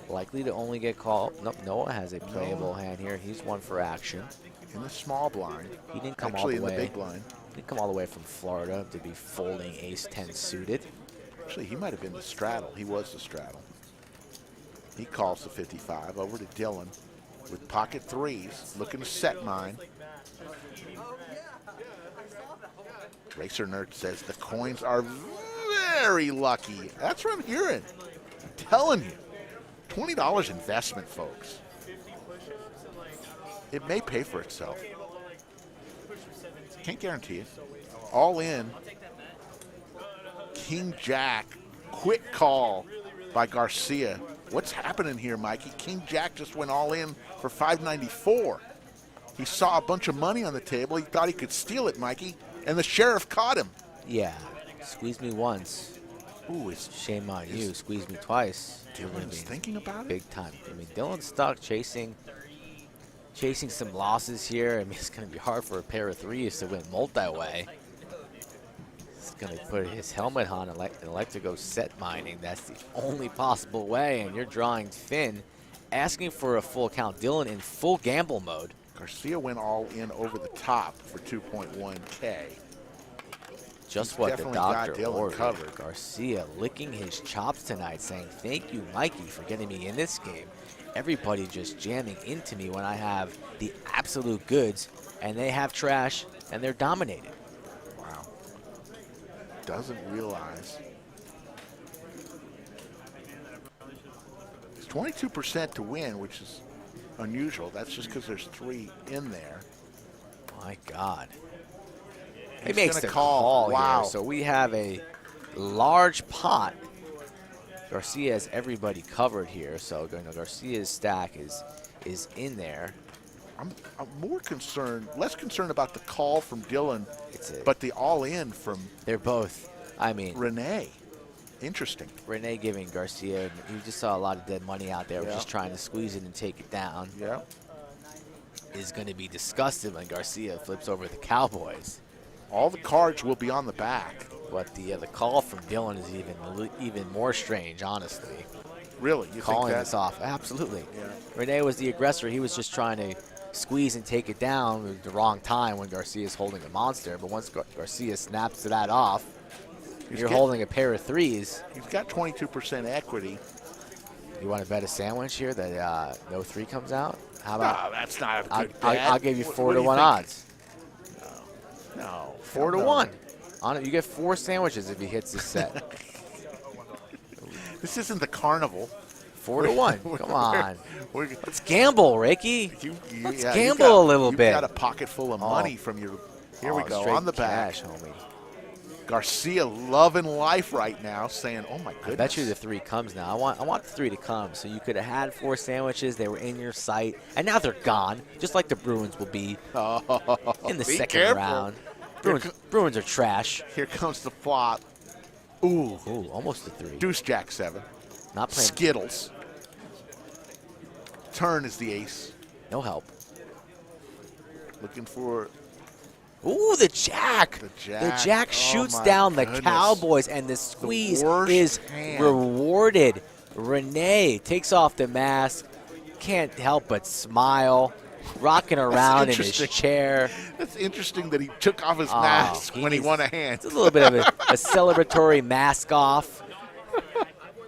Likely to only get called. Nope, Noah has a playable hand here. He's one for action. In the small blind. He didn't come Actually, all the way. in the big blind. He didn't come all the way from Florida to be folding ace-10 suited. Actually, he might have been the straddle. He was the straddle. He calls the 55 over to Dylan with pocket threes, looking to set mine. Racer Nerd says the coins are very lucky. That's what I'm hearing. I'm telling you. $20 investment, folks. It may pay for itself. Can't guarantee it. All in. King Jack. Quick call by Garcia. What's happening here, Mikey? King Jack just went all in for $594. He saw a bunch of money on the table. He thought he could steal it, Mikey, and the sheriff caught him. Yeah, squeeze me once. Ooh, shame on you. Squeeze me twice. Dylan's thinking about it? Big time. I mean, Dylan's stuck chasing some losses here. I mean, it's going to be hard for a pair of threes to win multi-way. He's going to put his helmet on and like to go set mining. That's the only possible way, and you're drawing thin, asking for a full count. Dylan in full gamble mode. Garcia went all in over the top for 2.1K. Just what the doctor ordered. Covered. Garcia licking his chops tonight, saying, thank you, Mikey, for getting me in this game. Everybody just jamming into me when I have the absolute goods, and they have trash, and they're dominated. Wow. Doesn't realize. It's 22% to win, which is unusual. That's just because there's 3 in there. My God. He's It makes the call here. So we have a large pot. Garcia has everybody covered here. So Garcia's stack is in there. I'm more concerned, less concerned about the call from Dylan, but the all-in from they're both. I mean, Renee. Interesting. Renee giving Garcia. You just saw a lot of dead money out there. Yeah. Just trying to squeeze it and take it down. Yeah. Is going to be disgusted when Garcia flips over the Cowboys. All the cards will be on the back. But the call from Dylan is even more strange, honestly. Really? You calling think that? this off? Absolutely. Yeah. Renee was the aggressor. He was just trying to squeeze and take it down at the wrong time when Garcia's holding a monster. But once Garcia snaps that off, you're holding a pair of threes. He's got 22% equity. You want to bet a sandwich here that no 3 comes out? How about? No, that's not a good bet. I'll give you 4 What to do you 1 think? odds. No. 4 to 1. On it, you get 4 sandwiches if he hits this set. This isn't the carnival. 4 to 1. Come on. We're, Let's gamble, Ricky. Let's yeah, gamble a little bit. You've got a pocket full of money from your. Here we go on the back. Cash, homie. Garcia loving life right now, saying, "Oh my goodness." I bet you the 3 comes now. I want the 3 to come. So you could have had 4 sandwiches. They were in your sight, and now they're gone. Just like the Bruins will be in the second round. Bruins are trash. Here comes the flop. Ooh, almost a 3. Deuce Jack 7. Not playing. Skittles. Turn is the ace. No help. Looking for. Ooh, the jack. The jack. The jack shoots down the Cowboys, and the squeeze is hand. rewarded. Renee takes off the mask. Can't help but smile. Rocking around in his chair. That's interesting that he took off his mask when he won a hand. It's a little bit of a celebratory mask off.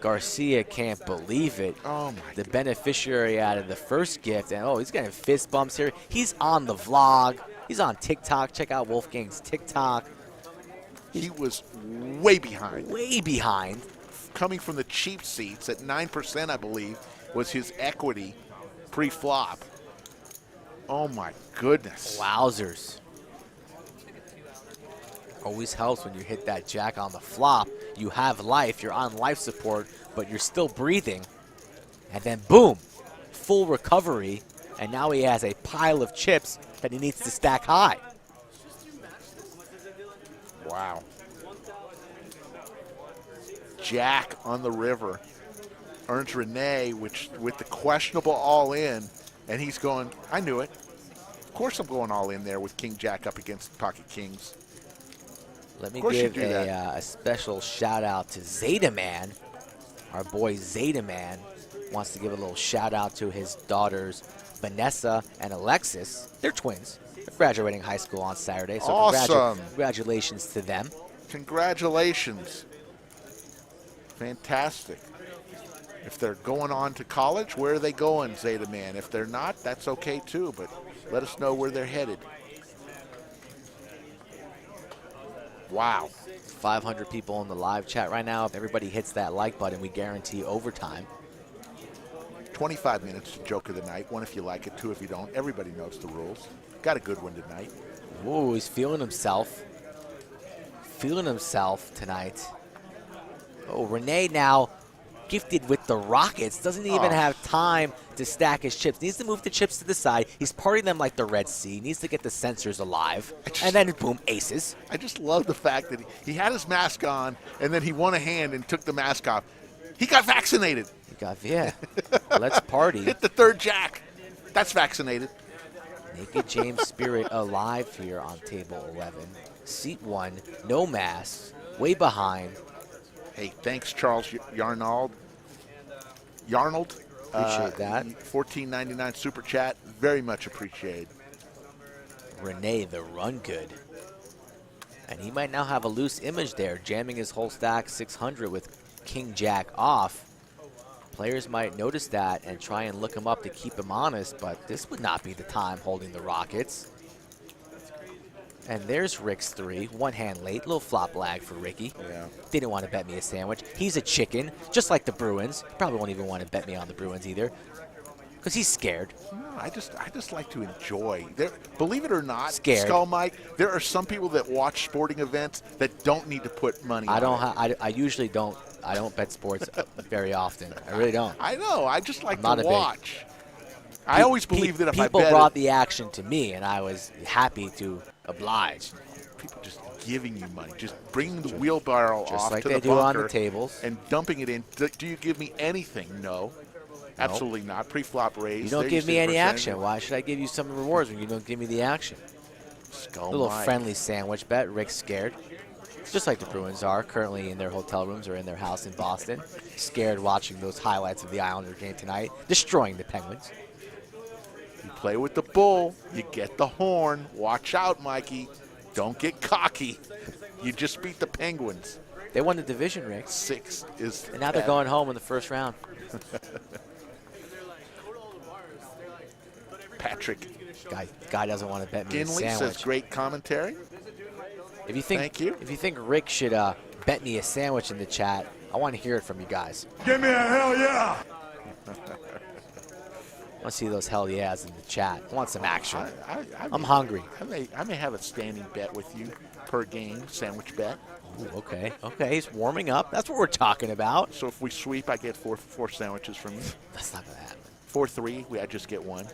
Garcia can't believe it. Oh, my The beneficiary out of the first gift. And, he's getting fist bumps here. He's on the vlog. He's on TikTok. Check out Wolfgang's TikTok. He was way behind. Way behind. Coming from the cheap seats at 9%, I believe, was his equity pre-flop. Oh, my goodness. Wowzers. Always helps when you hit that jack on the flop. You have life. You're on life support, but you're still breathing. And then, boom, full recovery. And now he has a pile of chips that he needs to stack high. Wow. Jack on the river earns Renee, which with the questionable all in, and he's going, I knew it. Of course I'm going all in there with King Jack up against pocket kings. Let me give a special shout out to Zeta Man. Our boy Zeta Man wants to give a little shout out to his daughters, Vanessa and Alexis. They're twins. They're graduating high school on Saturday, so awesome. Congratulations to them. Congratulations. Fantastic. If they're going on to college, where are they going, Zeta Man? If they're not, that's okay too, but let us know where they're headed. Wow. 500 people in the live chat right now. If everybody hits that like button, we guarantee overtime. 25 minutes to joke of the night. One if you like it, two if you don't. Everybody knows the rules. Got a good one tonight. Whoa, he's feeling himself. Feeling himself tonight. Oh, Renee now gifted with the Rockets. Doesn't even have time to stack his chips. Needs to move the chips to the side. He's partying them like the Red Sea. Needs to get the sensors alive. And then, boom, aces. I just love the fact that he had his mask on, and then he won a hand and took the mask off. He got vaccinated. He got, yeah. Let's party. Hit the third jack. That's vaccinated. Naked James Spirit alive here on table 11. Seat 1, no masks, way behind. Hey, thanks, Charles Yarnold. Appreciate that. $14.99 super chat. Very much appreciated. Renee, the run good. And he might now have a loose image there, jamming his whole stack 600 with King Jack off. Players might notice that and try and look him up to keep him honest, but this would not be the time holding the Rockets. And there's Rick's 3, one hand late, little flop lag for Ricky. Yeah. Didn't want to bet me a sandwich. He's a chicken, just like the Bruins. Probably won't even want to bet me on the Bruins either, because he's scared. No, I just like to enjoy. Believe it or not, Scared. Skull Mike, there are some people that watch sporting events that don't need to put money on it. I usually don't. I don't bet sports very often. I really don't. I know. I just like I'm to not a watch. I always believe that if I bet people brought the action to me, and I was happy to oblige. People just giving you money, just bringing the wheelbarrow Just off like to they the do on bunker the tables. and dumping it in. Do you give me anything? No. Absolutely not. Pre-flop raise. You don't There's give me your any percentage. action. Why should I give you some rewards when you don't give me the action? Skull A little Mike. friendly sandwich bet. Rick's scared. Just like the Bruins are currently in their hotel rooms or in their house in Boston. Scared watching those highlights of the Islander game tonight. Destroying the Penguins. You play with the bull, you get the horn. Watch out, Mikey. Don't get cocky. You just beat the Penguins. They won the division, Rick. 6 is. And now they're going home in the first round. Patrick Guy doesn't want to bet me a Ginley sandwich. says great commentary. If you think, Thank you. If you think Rick should bet me a sandwich in the chat, I want to hear it from you guys. Give me a hell yeah! I want to see those hell yeahs in the chat. I want some action. I'm may- hungry. I may have a standing bet with you per game, sandwich bet. Ooh, okay, he's warming up. That's what we're talking about. So if we sweep, I get four sandwiches from you. That's not going to happen. 4-3, I just get one.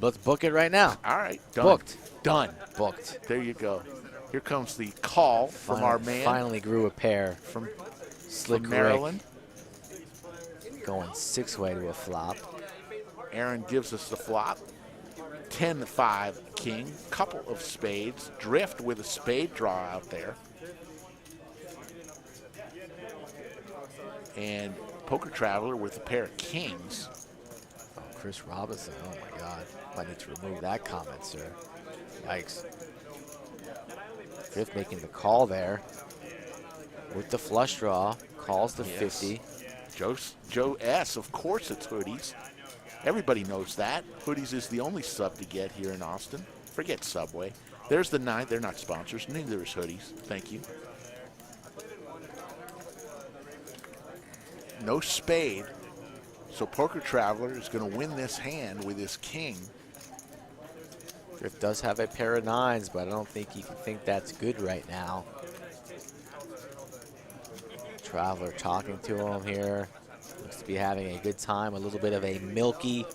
Let's book it right now. All right, done. Booked. Done. Booked. There you go. Here comes the call from our man Finally grew a pair. from Slick Maryland. Rick going 6-way to a flop. Aaron gives us the flop. 10-5 king, couple of spades, drift with a spade draw out there. And Poker Traveler with a pair of kings. Oh, Chris Robinson. Oh, my God. Might need to remove that comment, sir. Yikes. Drift making the call there. With the flush draw. Calls the 50. Joe S., of course it's hoodies. Everybody knows that. Hoodies is the only sub to get here in Austin. Forget Subway. There's the 9. They're not sponsors. Neither is hoodies. Thank you. No spade. So Poker Traveler is going to win this hand with his king. Drift does have a pair of 9s, but I don't think you can think that's good right now. Traveler talking to him here. Looks to be having a good time. A little bit of a milky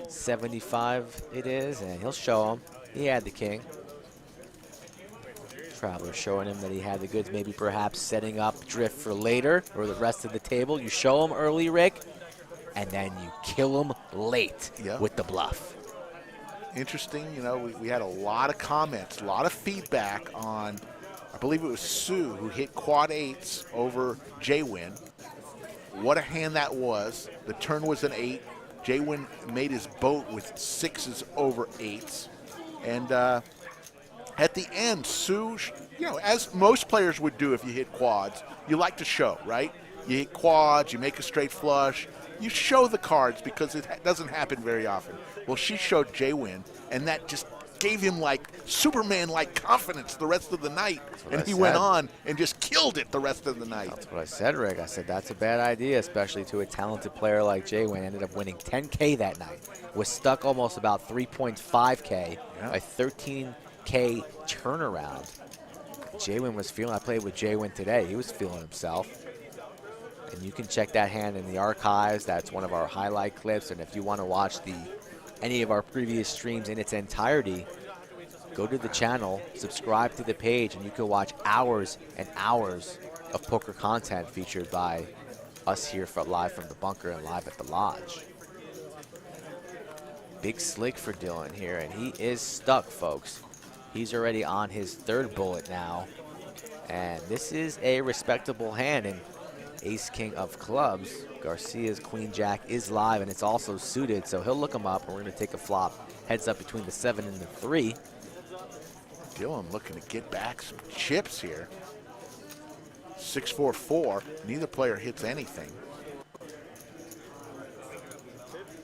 75 it is, and he'll show him. He had the king. Traveler showing him that he had the goods, maybe perhaps setting up drift for later or the rest of the table. You show him early, Rick, and then you kill him late with the bluff. Interesting, you know, we had a lot of comments, a lot of feedback on, I believe it was Sue who hit quad eights over J-Win. What a hand that was. The turn was an 8. J-Win made his boat with 6s over 8s. And at the end, Sue, you know, as most players would do if you hit quads, you like to show, right? You hit quads, you make a straight flush, you show the cards because it doesn't happen very often. Well, she showed J-Win, and that just gave him like Superman-like confidence the rest of the night, and he went on and just killed it the rest of the night. That's what I said, Rick. I said that's a bad idea, especially to a talented player like J-Win. Ended up winning 10K that night. Was stuck almost about 3.5K, a 13K turnaround. J-Win was feeling. I played with J-Win today. He was feeling himself. And you can check that hand in the archives. That's one of our highlight clips. And if you want to watch any of our previous streams in its entirety, go to the channel, subscribe to the page, and you can watch hours and hours of poker content featured by us here for live from the bunker and live at the lodge. Big slick for Dylan here, and he is stuck, folks. He's already on his 3rd bullet now, and this is a respectable hand. And Ace-King of clubs, Garcia's Queen-Jack is live, and it's also suited, so he'll look him up, and we're going to take a flop. Heads up between the 7 and the 3. Dylan looking to get back some chips here. 6-4-4. Neither player hits anything.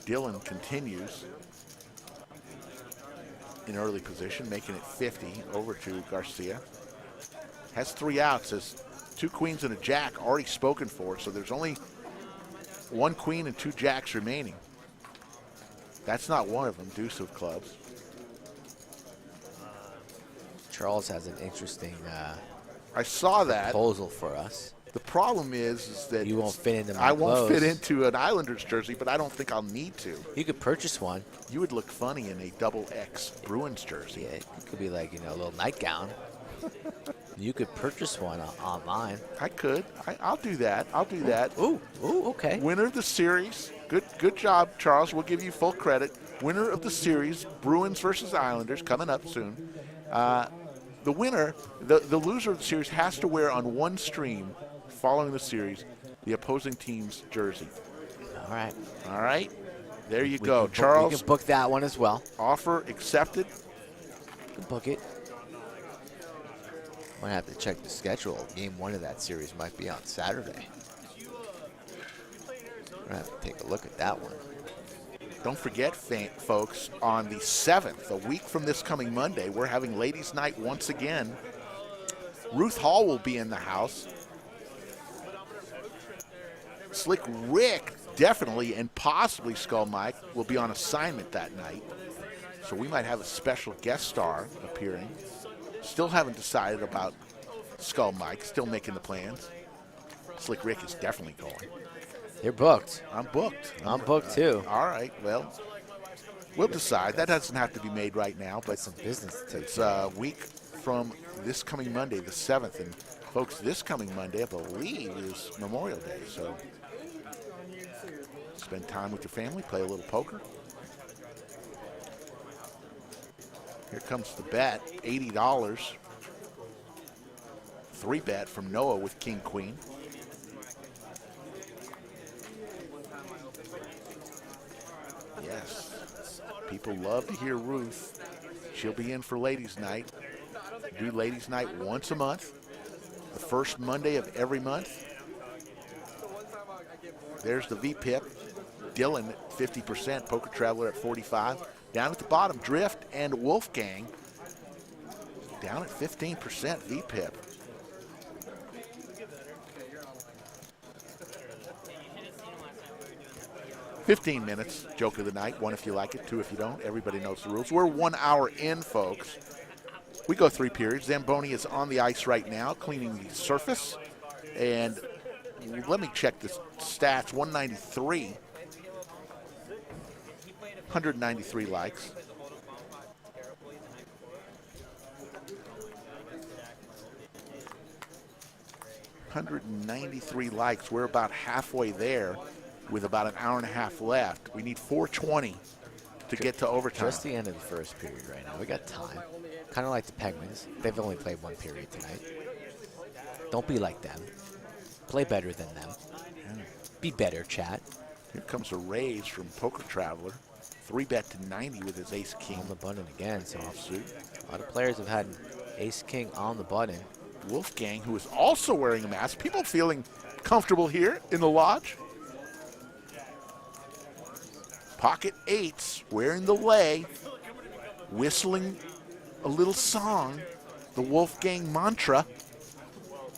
Dylan continues in early position, making it 50 over to Garcia. Has 3 outs. Has 2 queens and a jack already spoken for, so there's only 1 queen and 2 jacks remaining. That's not one of them, deuce of clubs. Charles has an interesting I saw that proposal for us. The problem is that you won't fit into my I won't clothes. fit into an Islanders jersey, but I don't think I'll need to. You could purchase one. You would look funny in a XX Bruins jersey. Yeah, it could be like, you know, a little nightgown. You could purchase one online. I could. I'll do that. I'll do that. Ooh, okay. Winner of the series. Good job, Charles. We'll give you full credit. Winner of the series, Bruins versus Islanders, coming up soon. The winner, the loser of the series has to wear on one stream following the series the opposing team's jersey. All right. All right. There you go, Charles. We can book that one as well. Offer accepted. You can book it. Might have to check the schedule. Game 1 of that series might be on Saturday. We're gonna have to take a look at that one. Don't forget, folks, on the 7th, a week from this coming Monday, we're having Ladies' Night once again. Ruth Hall will be in the house. Slick Rick, definitely, and possibly Skull Mike, will be on assignment that night. So we might have a special guest star appearing. Still haven't decided about Skull Mike, still making the plans. Slick Rick is definitely going. You're booked. I'm booked. I'm booked too. All right, well, we'll decide. That doesn't have to be made right now, but some business to take. It's a week from this coming Monday, the 7th. And folks, this coming Monday, I believe, is Memorial Day. So spend time with your family, play a little poker. Here comes the bet, $80. 3-bet from Noah with King Queen. Yes, people love to hear Ruth. She'll be in for Ladies' Night. Do Ladies' Night once a month, the first Monday of every month. There's the VPIP. Dylan at 50%, Poker Traveler at 45%. Down at the bottom, Drift and Wolfgang down at 15% VPIP. $15 minutes, joke of the night. 1 if you like it, 2 if you don't. Everybody knows the rules. We're 1 hour in, folks. We go 3 periods. Zamboni is on the ice right now, cleaning the surface. And let me check the stats. 193. 193 likes. 393 likes. We're about halfway there with about an hour and a half left. We need 420 to get to overtime. Just the end of the first period right now. We got time. Kind of like the Penguins. They've only played one period tonight. Don't be like them. Play better than them. Yeah. Be better, chat. Here comes a raise from Poker Traveler. 3-bet to 90 with his ace-king. On the button again. So offsuit. A lot of players have had ace-king on the button. Wolfgang, who is also wearing a mask. People feeling comfortable here in the lodge. Pocket eights, wearing the lei, whistling a little song, the Wolfgang mantra,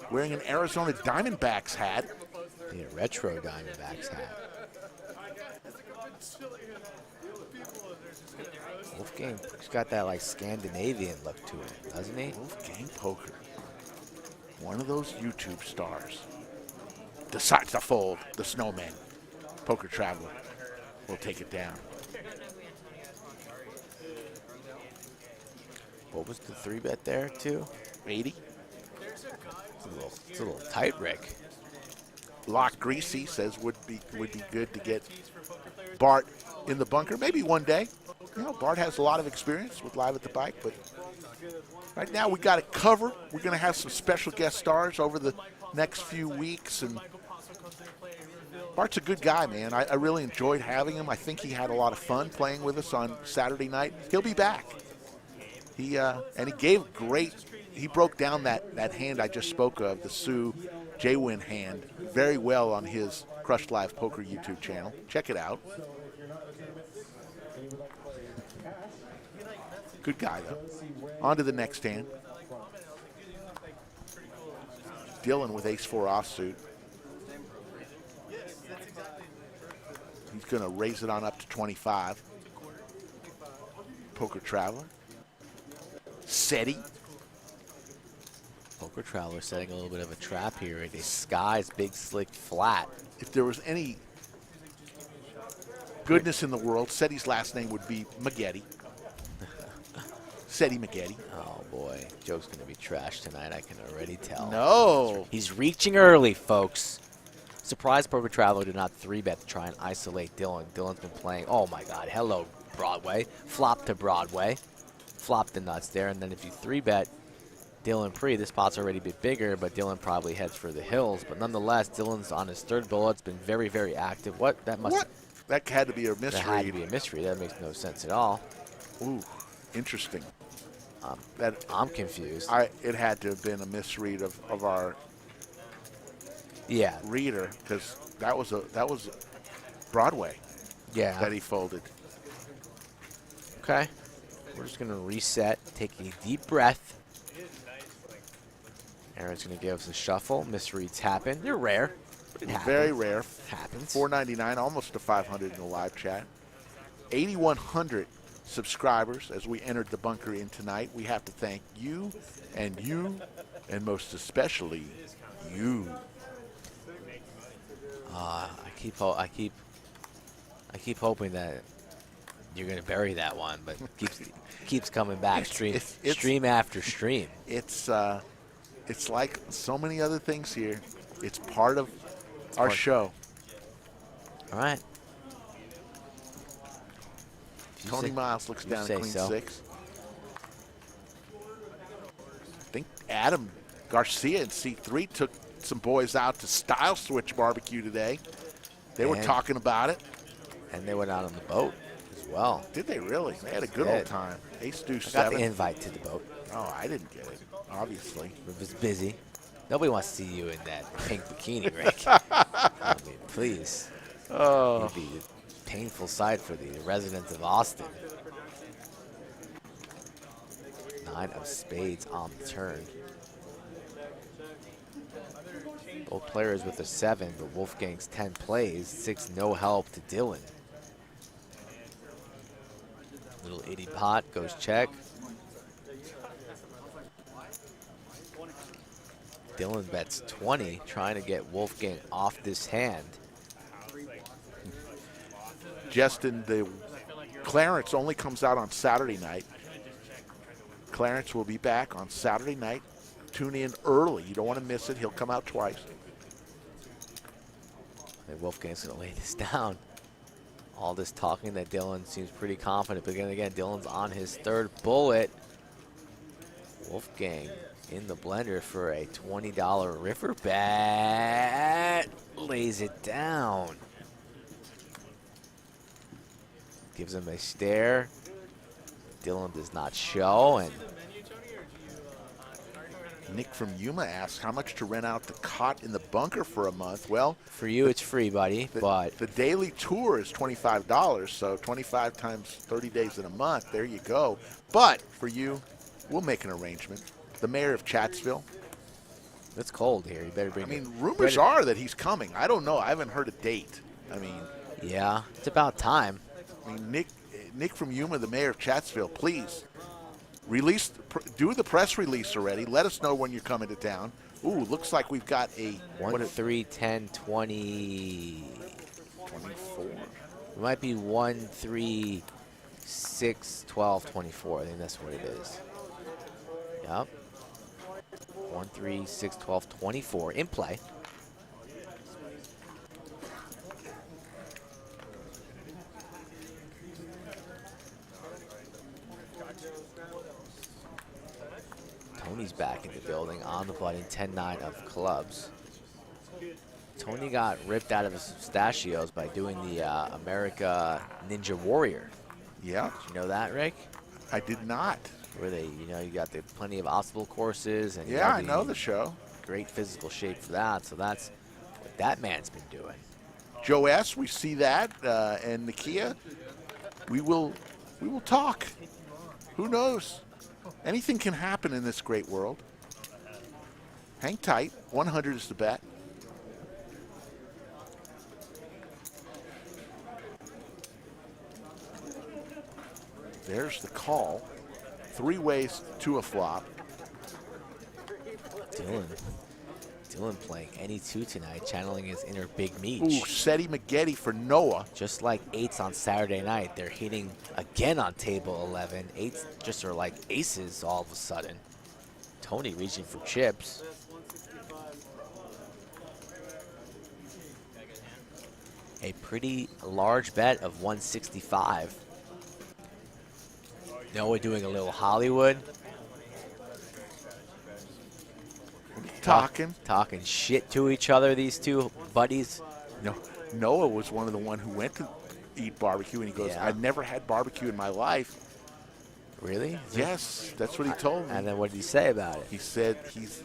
wearing an Arizona Diamondbacks hat. Yeah, retro Diamondbacks hat. Wolfgang's got that like Scandinavian look to it, doesn't he? Wolfgang Poker, one of those YouTube stars, decides to fold the snowman. Poker Traveler will take it down. What was the 3-bet there, too? 80. It's a little tight, Rick. Lock Greasy says would be good to get Bart in the bunker. Maybe one day. You know, Bart has a lot of experience with Live at the Bike, but right now we got it covered. We're going to have some special guest stars over the next few weeks, and Bart's a good guy, man. I really enjoyed having him. I think he had a lot of fun playing with us on Saturday night. He'll be back. He gave great. He broke down that hand I just spoke of, the Sue J-Win hand, very well on his Crushed Live Poker YouTube channel. Check it out. Good guy, though. On to the next hand. Dylan with ace-4 offsuit. He's going to raise it on up to 25. Poker Traveler. SETI. Poker Traveler setting a little bit of a trap here. It skies big slick flat. If there was any goodness in the world, SETI's last name would be Maggette. SETI Maggette. Oh boy, Joe's gonna be trashed tonight. I can already tell. No. He's reaching early, folks. Surprised Poker Traveler did not 3-bet to try and isolate Dylan. Dylan's been playing. Oh my God! Hello, Broadway. Flop to Broadway. Flop the nuts there, and then if you 3-bet Dylan pre, this pot's already a bit bigger, but Dylan probably heads for the hills. But nonetheless, Dylan's on his third bullet. It's been very, very active. What? That must. What? That had to be a misread. That had to be a misread. That makes no sense at all. Ooh, interesting. I'm confused. It had to have been a misread of our reader, because that was Broadway. Yeah. That he folded. Okay. We're just gonna reset, take a deep breath. Aaron's gonna give us a shuffle. Misreads happen. They're rare. But it happens. Very rare. Happens. 499, almost to 500 in the live chat. 8,100 subscribers as we entered the bunker in tonight. We have to thank you, and most especially you. I keep hoping that you're gonna bury that one, but keeps coming back stream after stream. It's like so many other things here. It's part of our show. All right. Tony Miles looks down at queen 6. I think Adam Garcia and C3 took some boys out to Style Switch Barbecue today. They were talking about it. And they went out on the boat as well. Did they really? They had a good old time. Ace Deuce 7. I got the invite to the boat. Oh, I didn't get it, obviously. It was busy. Nobody wants to see you in that pink bikini, Rick. I mean, please. Oh. It'd be a painful sight for the residents of Austin. 9 of spades on the turn. Both players with a 7, but Wolfgang's 10 plays. 6 no help to Dylan. Little 80 pot goes check. Dylan bets 20, trying to get Wolfgang off this hand. Justin, the Clarence only comes out on Saturday night. Clarence will be back on Saturday night, tune in early. You don't want to miss it. He'll come out twice. I think Wolfgang's going to lay this down. All this talking that Dylan seems pretty confident, but again, Dylan's on his third bullet. Wolfgang in the blender for a $20 river bet. Lays it down. Gives him a stare. Dylan does not show, and Nick from Yuma asks, how much to rent out the cot in the bunker for a month? Well, for you, it's free, buddy, but the daily tour is $25, so 25 times 30 days in a month, there you go. But for you, we'll make an arrangement. The mayor of Chatsville. It's cold here. You better bring I mean, rumors are that he's coming. I don't know. I haven't heard a date. I mean, yeah, it's about time. I mean, Nick from Yuma, the mayor of Chatsville, please do the press release already. Let us know when you're coming to town. Ooh, looks like we've got a 1, 3, 10, 20, 24. It might be 1, 3, 6, 12, 24. I think that's what it is. Yep. 1, 3, 6, 12, 24 in play. Tony's back in the building on the button, 10-9 of clubs. Tony got ripped out of his pistachios by doing the America Ninja Warrior. Yeah. Did you know that, Rick? I did not. Where they, you got the plenty of obstacle courses. And yeah, I know the show. Great physical shape for that. So that's what that man's been doing. Joe S., we see that, and Nakia, we will talk. Who knows? Anything can happen in this great world. Hang tight. 100 is the bet. There's the call. 3 ways to a flop. Dylan playing any 2 tonight, channeling his inner Big Meech. Ooh, Seti McGetty for Noah. Just like 8s on Saturday night, they're hitting again on table 11. 8s just are like aces all of a sudden. Tony reaching for chips. A pretty large bet of 165. Noah doing a little Hollywood. Talking shit to each other, these two buddies. No, Noah was one of the one who went to eat barbecue, and he goes, I've never had barbecue in my life. Really? Yes, that's what he told me. And then what did he say about it? He said he's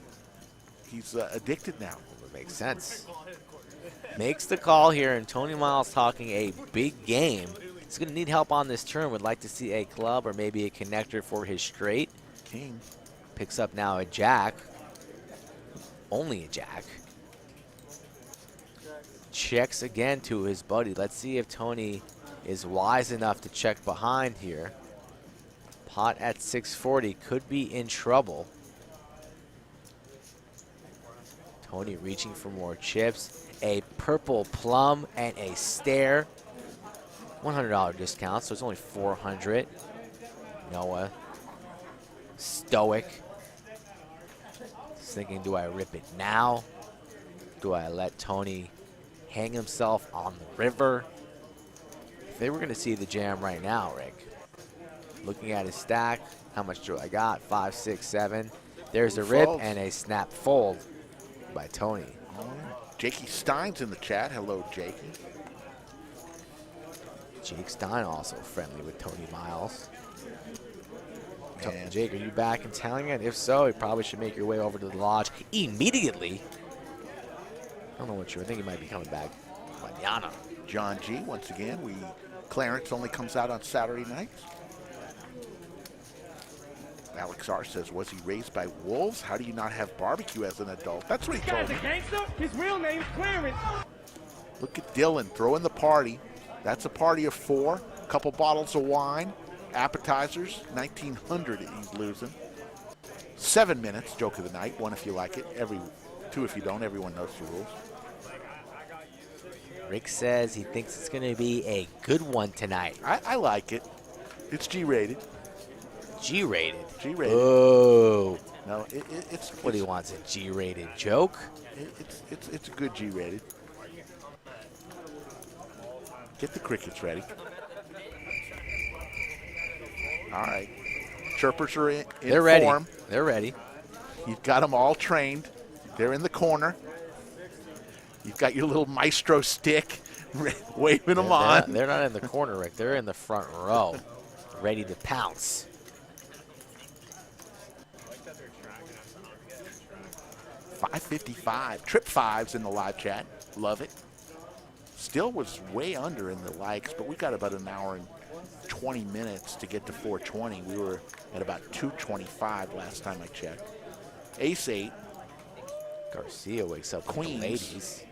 addicted now. Well, it makes sense. Makes the call here, and Tony Miles talking a big game. He's going to need help on this turn. Would like to see a club or maybe a connector for his straight. King. Picks up now a jack. Only a jack. Checks again to his buddy. Let's see if Tony is wise enough to check behind here. Pot at 640 could be in trouble. Tony reaching for more chips. A purple plum and a stare. $100 discount, so it's only $400. Noah, stoic. Thinking, do I rip it now? Do I let Tony hang himself on the river? If they were going to see the jam right now, Rick, looking at his stack, how much do I got? 5, 6, 7. There's a rip and a snap fold by Tony. Oh, Jakey Stein's in the chat. Hello, Jakey. Jake Stein also friendly with Tony Miles. Jake, are you back in town yet? If so, you probably should make your way over to the lodge immediately. I don't know what I think you might be coming back mañana. John G, once again, Clarence only comes out on Saturday nights. Alex R says, was he raised by wolves? How do you not have barbecue as an adult? That's what he told me. Guy's a gangster. His real name's Clarence. Look at Dylan throwing the party. That's a party of 4. A couple bottles of wine. Appetizers, 1,900 he's losing. 7 minutes, joke of the night. 1 if you like it, 2 if you don't. Everyone knows the rules. Rick says he thinks it's going to be a good one tonight. I like it. It's G-rated. G-rated. G-rated. Oh. No, it's What he wants, a G-rated joke? It's a good G-rated. Get the crickets ready. All right. Chirpers are in They're ready. form. They're ready. You've got them all trained. They're in the corner. You've got your little maestro stick waving them on. They're not in the corner, Rick. They're in the front row, ready to pounce. 5:55. Trip fives in the live chat. Love it. Still was way under in the likes, but we got about an hour and 20 minutes to get to 420. We were at about 225 last time I checked. Ace 8. Garcia wakes up with Queens. the ladies.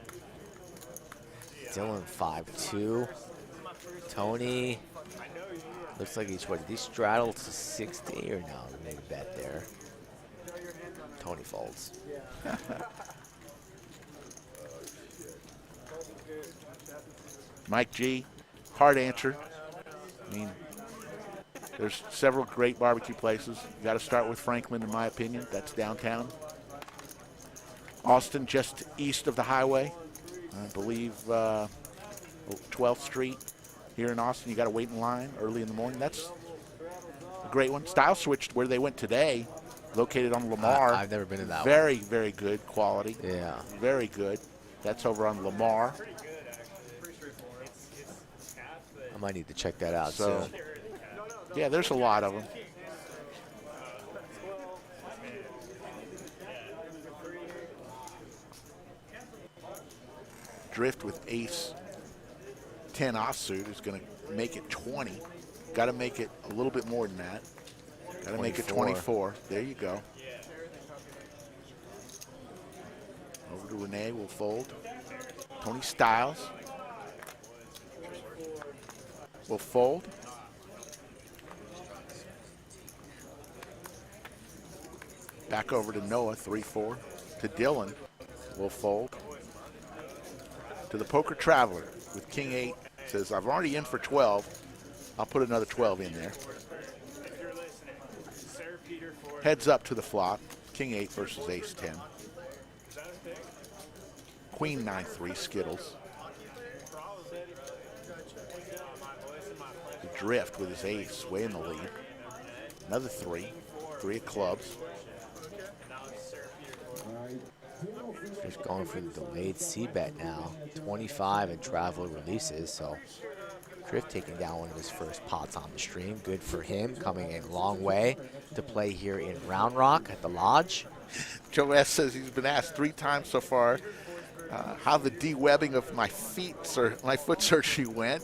Dylan 5-2. Tony looks like he's, what, did he straddle to 60 or no? He made a bet there. Tony folds. Mike G, hard answer. I mean, there's several great barbecue places. You got to start with Franklin, in my opinion. That's downtown. Austin, just east of the highway. I believe 12th Street here in Austin. You got to wait in line early in the morning. That's a great one. Style switched where they went today, located on Lamar. I've never been to that Very, very good quality. Yeah. Very good. That's over on Lamar. I might need to check that out So, soon. yeah, there's a lot of them. Drift with ace 10 offsuit is going to make it 20. Got to make it a little bit more than that. Got to make it 24. There you go. Over to Renee, will fold. Tony Styles will fold. Back over to Noah, 3-4. To Dylan, will fold. To the Poker Traveler with King 8, says, I've already in for 12. I'll put another 12 in there. Heads up to the flop. King 8 versus Ace 10. Queen 9-3, Skittles. The Drift with his ace way in the lead. Another 3. 3 of clubs. Just going for the delayed C-bet now. 25 and Traveler releases, so Drift taking down one of his first pots on the stream. Good for him, coming a long way to play here in Round Rock at the Lodge. Joe S. says he's been asked 3 times so far how the de-webbing of my foot surgery went.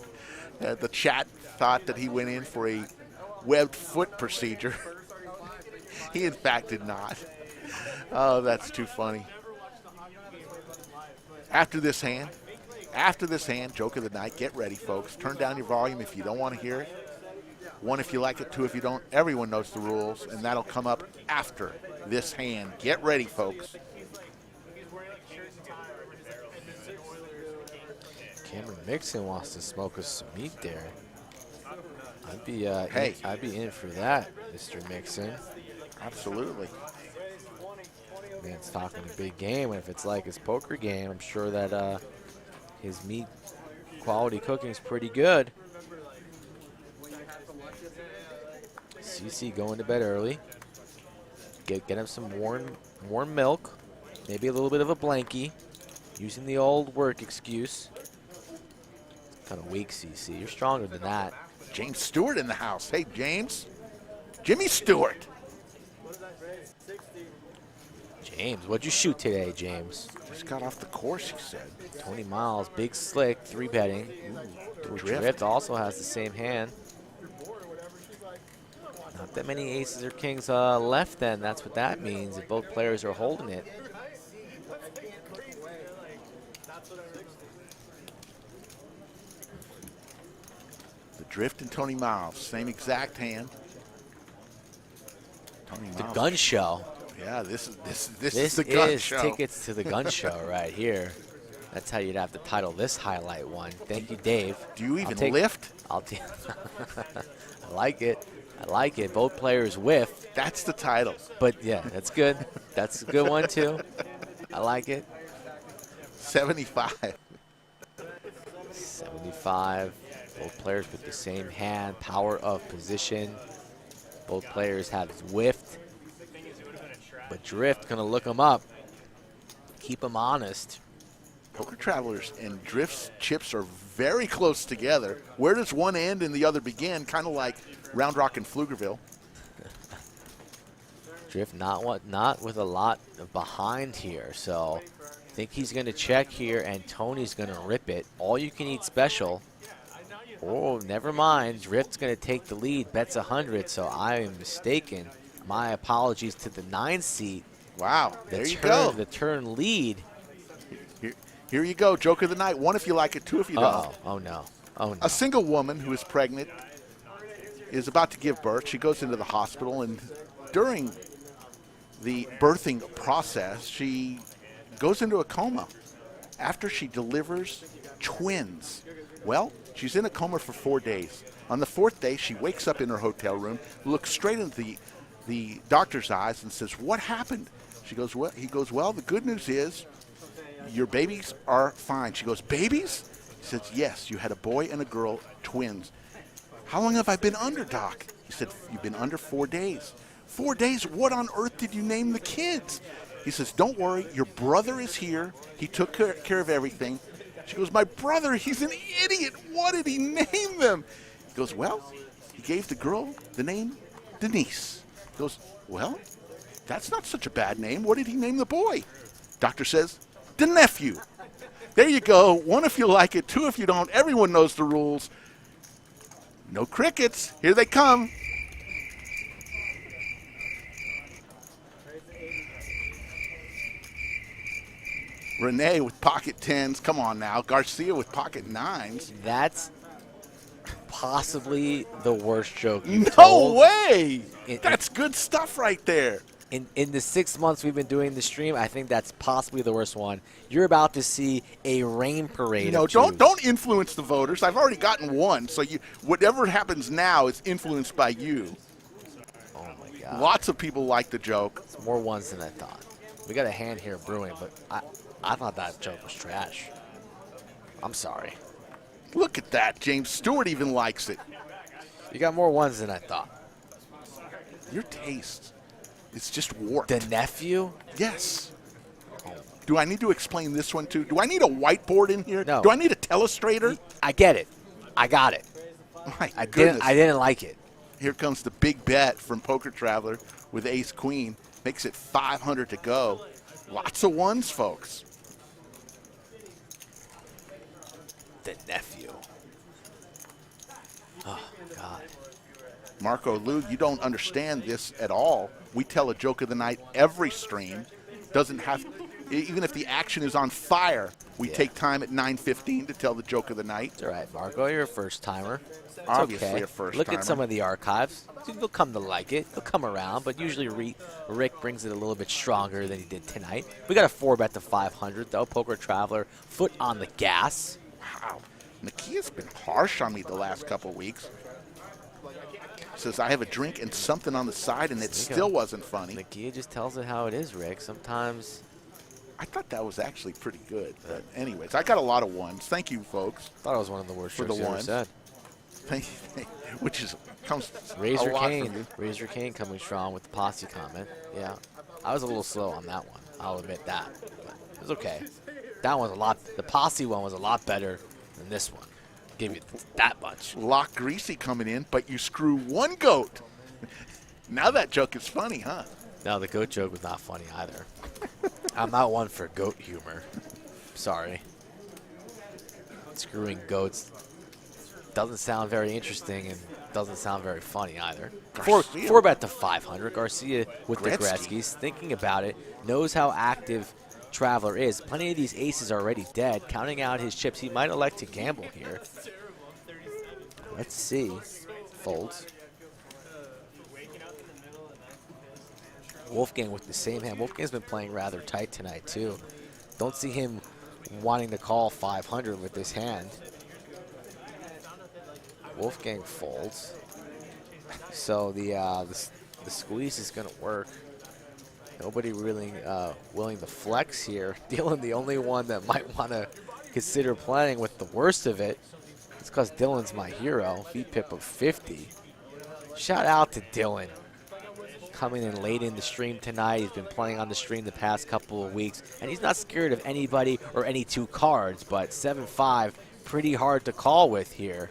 The chat thought that he went in for a webbed foot procedure. He in fact did not. Oh, that's too funny. After this hand, joke of the night, get ready, folks. Turn down your volume if you don't want to hear it. 1 if you like it, 2 if you don't. Everyone knows the rules, and that'll come up after this hand. Get ready, folks. Cameron Mixon wants to smoke us some meat there. I'd be in for that, Mr. Mixon. Absolutely. Man's talking a big game, and if it's like his poker game, I'm sure that his meat quality cooking is pretty good. CC going to bed early. Get him some warm milk, maybe a little bit of a blankie, using the old work excuse. Kind of weak, CC. You're stronger than that. James Stewart in the house. Hey, James. Jimmy Stewart. James, what'd you shoot today, James? Just got off the course, he said. 20 miles, big slick, 3-betting. The Drift also has the same hand. Not that many aces or kings left then. That's what that means if both players are holding it. The Drift and Tony Miles, same exact hand. Tony Miles. The gun show. Yeah, this is the gun show. Tickets to the gun show right here. That's how you'd have to title this highlight one. Thank you, Dave. Do you even lift? I like it. I like it. Both players whiff. That's the title. But, yeah, that's good. That's a good one, too. I like it. 75. 75. Both players with the same hand. Power of position. Both players have whiffed. But Drift going to look them up. Keep them honest. Poker Travelers and Drift's chips are very close together. Where does one end and the other begin? Kind of like Round Rock and Pflugerville. Drift not with a lot behind here, so I think he's going to check here, and Tony's going to rip it. All you can eat special. Oh, never mind. Drift's going to take the lead. Bets 100, so I am mistaken. My apologies to the 9 seat. Wow, there you go. The turn lead. Here you go, joke of the night. 1 if you like it, 2 if you don't. Oh, no. Oh, no. A single woman who is pregnant is about to give birth. She goes into the hospital, and during the birthing process, she goes into a coma after she delivers twins. Well, she's in a coma for 4 days. On the 4th day, she wakes up in her hotel room, looks straight into the doctor's eyes and says, "What happened?" She goes, "Well," he goes, "Well, the good news is your babies are fine." She goes, "Babies?" He says, "Yes, you had a boy and a girl, twins." "How long have I been under, Doc?" He said, "You've been under 4 days." 4 days? What on earth did you name the kids? He says, "Don't worry, your brother is here. He took care of everything." She goes, "My brother, he's an idiot. What did he name them?" He goes, "Well, he gave the girl the name Denise." He goes, "Well, that's not such a bad name. What did he name the boy?" Doctor says, "The nephew." There you go. 1 if you like it, 2 if you don't. Everyone knows the rules. No crickets. Here they come. Renee with pocket 10s. Come on now. Garcia with pocket 9s. That's possibly the worst joke you've No told. way. That's good stuff right there. In the 6 months we've been doing the stream, I think that's possibly the worst one. You're about to see a rain parade. No, of don't influence the voters. I've already gotten one, so whatever happens now is influenced by you. Oh my God! Lots of people like the joke. It's more ones than I thought. We got a hand here brewing, but I thought that joke was trash. I'm sorry. Look at that. James Stewart even likes it. You got more ones than I thought. Your taste is just warped. The nephew? Yes. Do I need to explain this one too? Do I need a whiteboard in here? No. Do I need a telestrator? I get it. I got it. My I goodness. didn't like it. Here comes the big bet from Poker Traveler with Ace Queen. Makes it 500 to go. Lots of ones, folks. The nephew. Oh, God. Marco Lou, you don't understand this at all. We tell a joke of the night every stream. Doesn't have, even if the action is on fire, we take time at 9:15 to tell the joke of the night. It's all right, Marco. You're a first timer. Obviously okay. a first Look timer. at some of the archives. They'll come to like it. They'll come around, but usually Rick brings it a little bit stronger than he did tonight. We got a 4-bet to 500, though. Poker Traveler, foot on the gas. Wow. Nakia's been harsh on me the last couple weeks. Says I have a drink and something on the side, and it still wasn't funny. Nakia just tells it how it is, Rick. Sometimes. I thought that was actually pretty good. But anyways, I got a lot of ones. Thank you, folks. Thought it was one of the worst for jokes the you ever ones. said. Which comes Razor a lot from Kane. you. Razor Kane coming strong with the posse comment. Yeah. I was a little slow on that one. I'll admit that. But it was okay. That one's the posse one was a lot better than this one. Give you that much. Lock Greasy coming in, but you screw one goat. Now that joke is funny, huh? No, the goat joke was not funny either. I'm not one for goat humor. Sorry. Screwing goats doesn't sound very interesting and doesn't sound very funny either. Four bet to 500. Garcia with the Gretzky's. Thinking about it, knows how active Traveler is. Plenty of these aces are already dead. Counting out his chips, he might elect to gamble here. Let's see. Folds. Wolfgang with the same hand. Wolfgang's been playing rather tight tonight, too. Don't see him wanting to call 500 with this hand. Wolfgang folds. So the squeeze is going to work. Nobody really willing to flex here. Dylan, the only one that might want to consider playing with the worst of it. It's because Dylan's my hero. VPIP of 50. Shout out to Dylan. Coming in late in the stream tonight. He's been playing on the stream the past couple of weeks. And he's not scared of anybody or any two cards. But 7-5, pretty hard to call with here.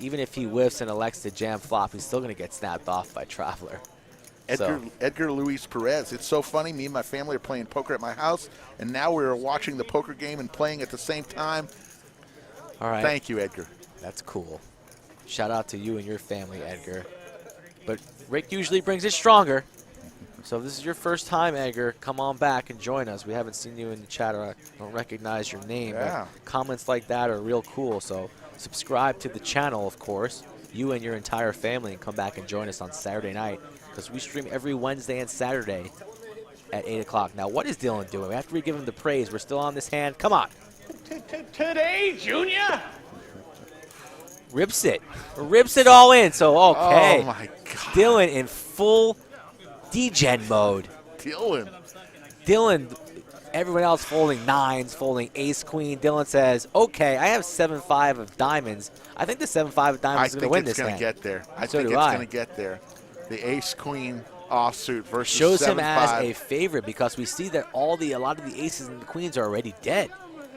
Even if he whiffs and elects to jam flop, he's still going to get snapped off by Traveler. Edgar Luis Perez. It's so funny. Me and my family are playing poker at my house, and now we're watching the poker game and playing at the same time. All right. Thank you, Edgar. That's cool. Shout out to you and your family, Edgar. But Rick usually brings it stronger. So if this is your first time, Edgar, come on back and join us. We haven't seen you in the chat, or I don't recognize your name. Yeah. But comments like that are real cool. So subscribe to the channel, of course, you and your entire family, and come back and join us on Saturday night, because we stream every Wednesday and Saturday at 8 o'clock. Now, what is Dylan doing? After we give him the praise, we're still on this hand. Come on. Today, Junior. Rips it. Rips it all in. So, okay. Oh, my God. Dylan in full degen mode. Dylan, everyone else folding nines, folding ace, queen. Dylan says, okay, I have 7-5 of diamonds. I think the 7-5 of diamonds is going to win this hand. I think it's going to get there. I So think do it's I. going to get there. The ace-queen offsuit versus 7-5. Shows him as a favorite because we see that a lot of the aces and the queens are already dead.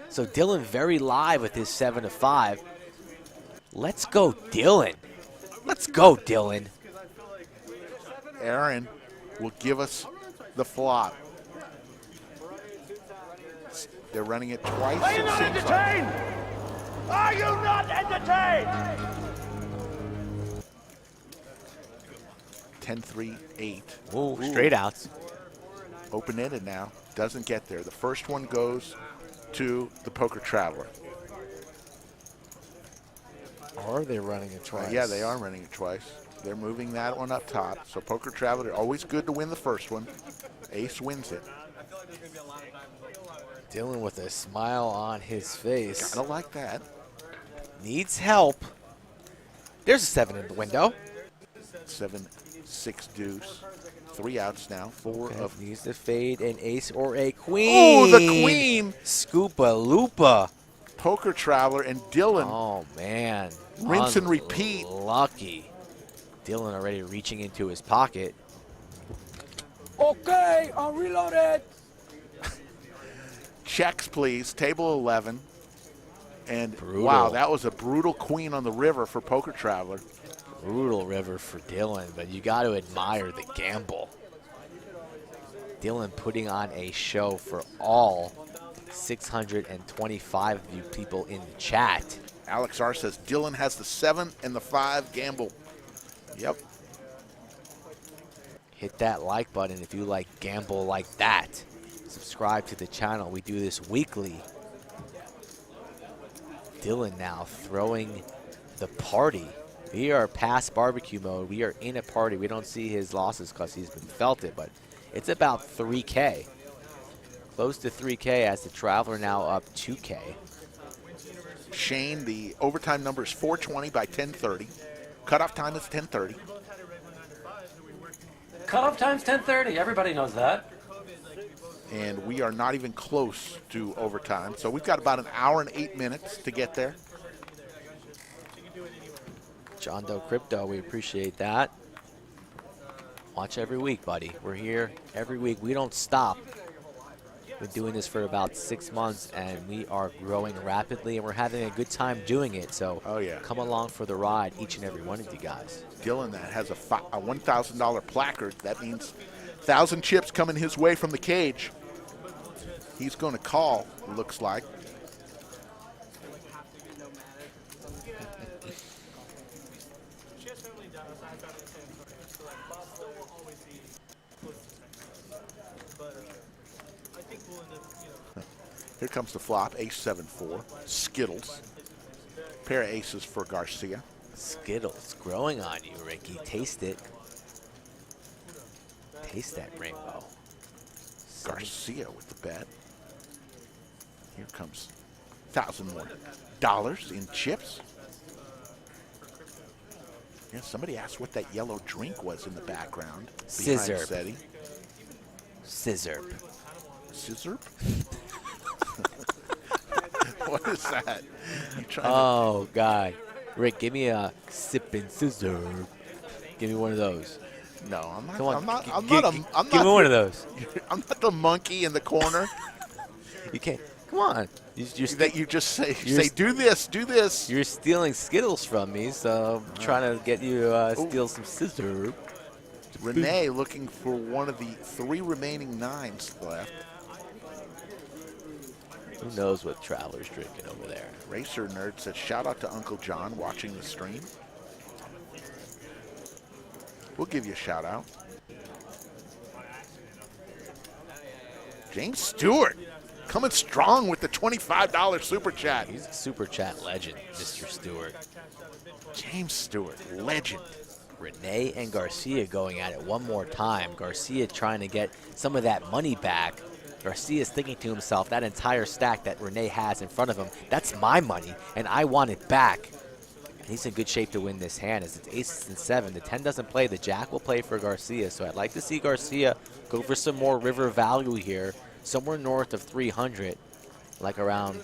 So Dylan very live with his 7-5. Let's go, Dylan. Let's go, Dylan. Aaron will give us the flop. They're running it twice. Are you not entertained? Are you not entertained? 10-3-8. Ooh, straight outs. Open-ended now. Doesn't get there. The first one goes to the Poker Traveler. Or are they running it twice? Yeah, they are running it twice. They're moving that one up top. So Poker Traveler, always good to win the first one. Ace wins it. Dylan with a smile on his face. Gotta like that. Needs help. There's a 7 in the window. 7-6 deuce. 3 outs now. 4 Okay, of. needs to fade an ace or a queen. Oh, the queen! Scoopa Loopa. Poker Traveler and Dylan. Oh, man. Rinse and repeat. Lucky. Dylan already reaching into his pocket. Okay, I'm reloaded. Checks, please. Table 11. And Brutal. wow, that was a brutal queen on the river for Poker Traveler. Brutal river for Dylan, but you got to admire the gamble. Dylan putting on a show for all 625 of you people in the chat. Alex R says Dylan has the 7 and the 5 gamble. Yep. Hit that like button if you like gamble like that. Subscribe to the channel. We do this weekly. Dylan now throwing the party. We are past barbecue mode. We are in a party. We don't see his losses because he's been felted, but it's about 3K. Close to 3K as the Traveler now up 2K. Shane, the overtime number is 420 by 10:30. Cutoff time is 10:30. Cutoff time's 10:30. Everybody knows that. And we are not even close to overtime. So we've got about an hour and 8 minutes to get there. John Doe Crypto, we appreciate that. Watch every week, buddy. We're here every week. We don't stop. Been doing this for about 6 months, and we are growing rapidly, and we're having a good time doing it. So come along for the ride, each and every one of you guys. Dylan, that has a $1,000 placard. That means 1,000 chips coming his way from the cage. He's going to call, looks like. Here comes the flop, ace 7-4, Skittles. Pair of aces for Garcia. Skittles growing on you, Ricky. Taste it. Taste that rainbow. Garcia with the bet. Here comes $1,000 more in chips. Yeah, somebody asked what that yellow drink was in the background. Scissor. Behind Scissor. Scissor? What is that? You trying Oh, God. Rick, give me a sipping scissor. Give me one of those. to, no, I'm not. Come on. I'm not. I'm Give not. I'm me not one of those. I'm not the monkey in the corner You can't. Come on. that you just say do this, do this. You're stealing Skittles from me, so I'm trying to get you to steal some scissor. Renee looking for one of the 3 remaining 9s left. Who knows what Traveler's drinking over there? Racer Nerd says, shout out to Uncle John watching the stream. We'll give you a shout out. James Stewart coming strong with the $25 super chat. He's a super chat legend, Mr. Stewart. James Stewart, legend. Renee and Garcia going at it one more time. Garcia trying to get some of that money back. Garcia's thinking to himself, that entire stack that Renee has in front of him, that's my money, and I want it back. And he's in good shape to win this hand as it's aces and 7. The 10 doesn't play. The jack will play for Garcia. So I'd like to see Garcia go for some more river value here, somewhere north of 300, like around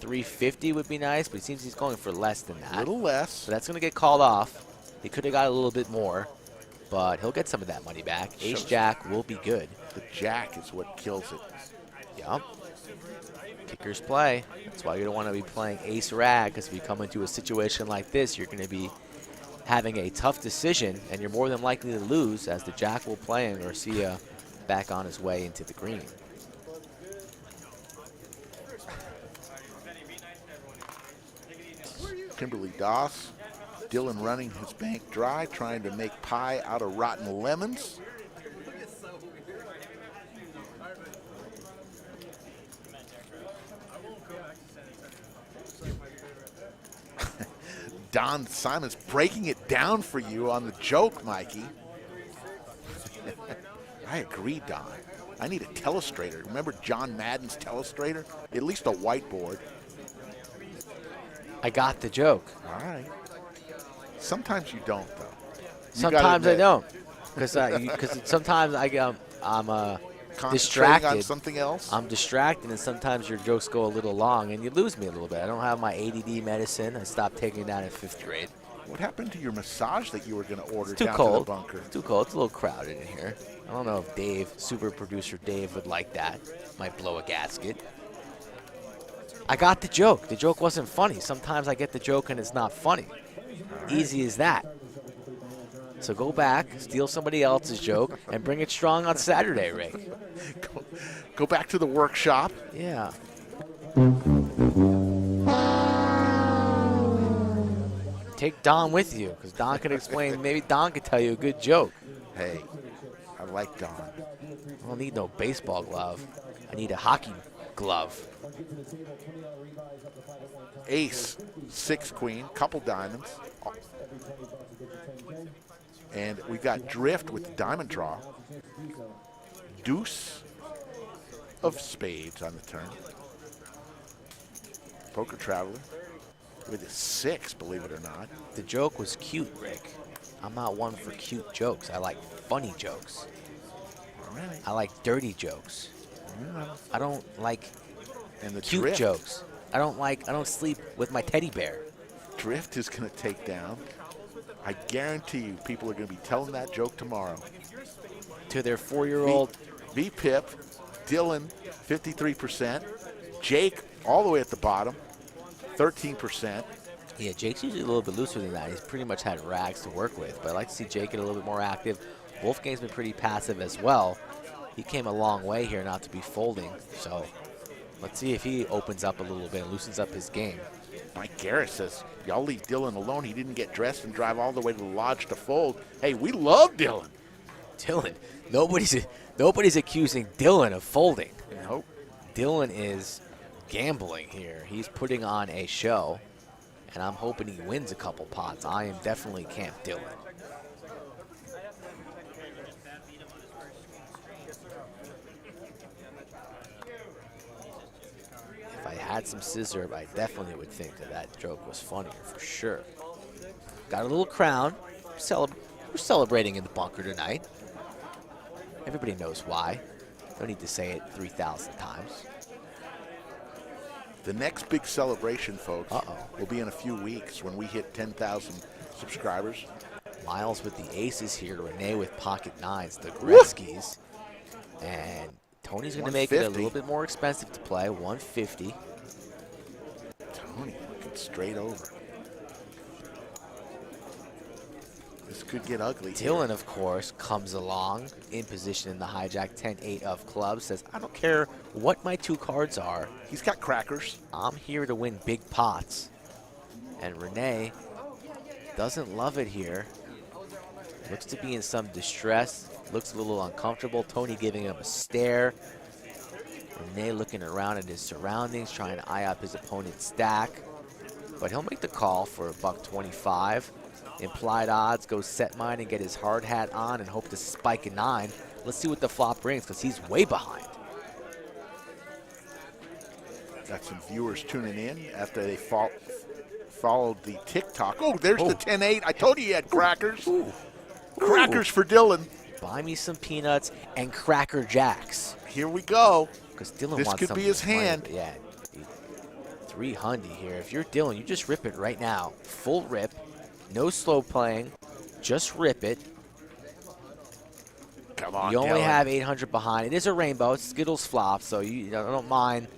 350 would be nice, but it seems he's going for less than that. A little less. So that's going to get called off. He could have got a little bit more, but he'll get some of that money back. Ace jack will be good. The jack is what kills it. Yup. Kickers play. That's why you don't want to be playing ace rag, because if you come into a situation like this, you're going to be having a tough decision, and you're more than likely to lose, as the jack will play and Garcia back on his way into the green. Kimberly Doss, Dylan running his bank dry, trying to make pie out of rotten lemons. Don Simon's breaking it down for you on the joke, Mikey. I agree, Don. I need a telestrator. Remember John Madden's telestrator? At least a whiteboard. I got the joke. All right. Sometimes you don't, though. Sometimes I don't, because sometimes I'm Concentrating distracted on something else. I'm distracted, and sometimes your jokes go a little long, and you lose me a little bit. I don't have my ADD medicine. I stopped taking it down in 5th grade. What happened to your massage that you were going to order It's too down cold. to the bunker? It's too cold. It's a little crowded in here. I don't know if Dave, super producer Dave, would like that. Might blow a gasket. I got the joke. The joke wasn't funny. Sometimes I get the joke and it's not funny. Easy as that. So go back, steal somebody else's joke, and bring it strong on Saturday, Rick. Go back to the workshop. Yeah. Take Don with you, because Don can explain. Maybe Don could tell you a good joke. Hey, I like Don. I don't need no baseball glove. I need a hockey glove. Ace, 6 queen, couple diamonds. And we got drift with the diamond draw. Deuce of spades on the turn. Poker Traveler with a 6, believe it or not. The joke was cute, Rick. I'm not one for cute jokes. I like funny jokes. All right. I like dirty jokes. I don't like And the cute drift. jokes. I don't sleep with my teddy bear. Drift is going to take down. I guarantee you people are going to be telling that joke tomorrow. To their 4-year-old. V-Pip, Dylan, 53%. Jake, all the way at the bottom, 13%. Yeah, Jake's usually a little bit looser than that. He's pretty much had rags to work with, but I like to see Jake get a little bit more active. Wolfgang's been pretty passive as well. He came a long way here not to be folding, so let's see if he opens up a little bit and loosens up his game. Mike Garrett says, y'all leave Dylan alone. He didn't get dressed and drive all the way to the lodge to fold. Hey, we love Dylan. Dylan, nobody's accusing Dylan of folding. Nope. Dylan is gambling here. He's putting on a show, and I'm hoping he wins a couple pots. I am definitely Camp Dylan. If I had some scissor, I definitely would think that that joke was funnier for sure. got a little crown. We're celebrating in the bunker tonight. Everybody knows why. Don't need to say it 3,000 times. The next big celebration, folks, will be in a few weeks when we hit 10,000 subscribers. Miles with the aces here. Renee with pocket nines. The Gretzkys. And Tony's going to make it a little bit more expensive to play. 150. Tony looking straight over. This could get ugly. Dylan, of course, comes along in position in the hijack. 10-8 of clubs. Says, I don't care what my 2 cards are. He's got crackers. I'm here to win big pots. And Renee doesn't love it here. Looks to be in some distress. Looks a little uncomfortable. Tony giving him a stare. Renee looking around at his surroundings, trying to eye up his opponent's stack. But he'll make the call for $1.25. Implied odds, go set mine and get his hard hat on and hope to spike a 9. Let's see what the flop brings, because he's way behind. Got some viewers tuning in after they followed the TikTok. Oh, there's the 10-8. I told you he had crackers. Crackers for Dylan. Buy me some peanuts and Cracker Jacks. Here we go. Because Dylan this wants could be his hand. Yeah. 300 here. If you're Dylan, you just rip it right now. Full rip. No slow playing. Just rip it. Come on, you only Dylan. have 800 behind. It is a rainbow. It's Skittles flop, so you don't mind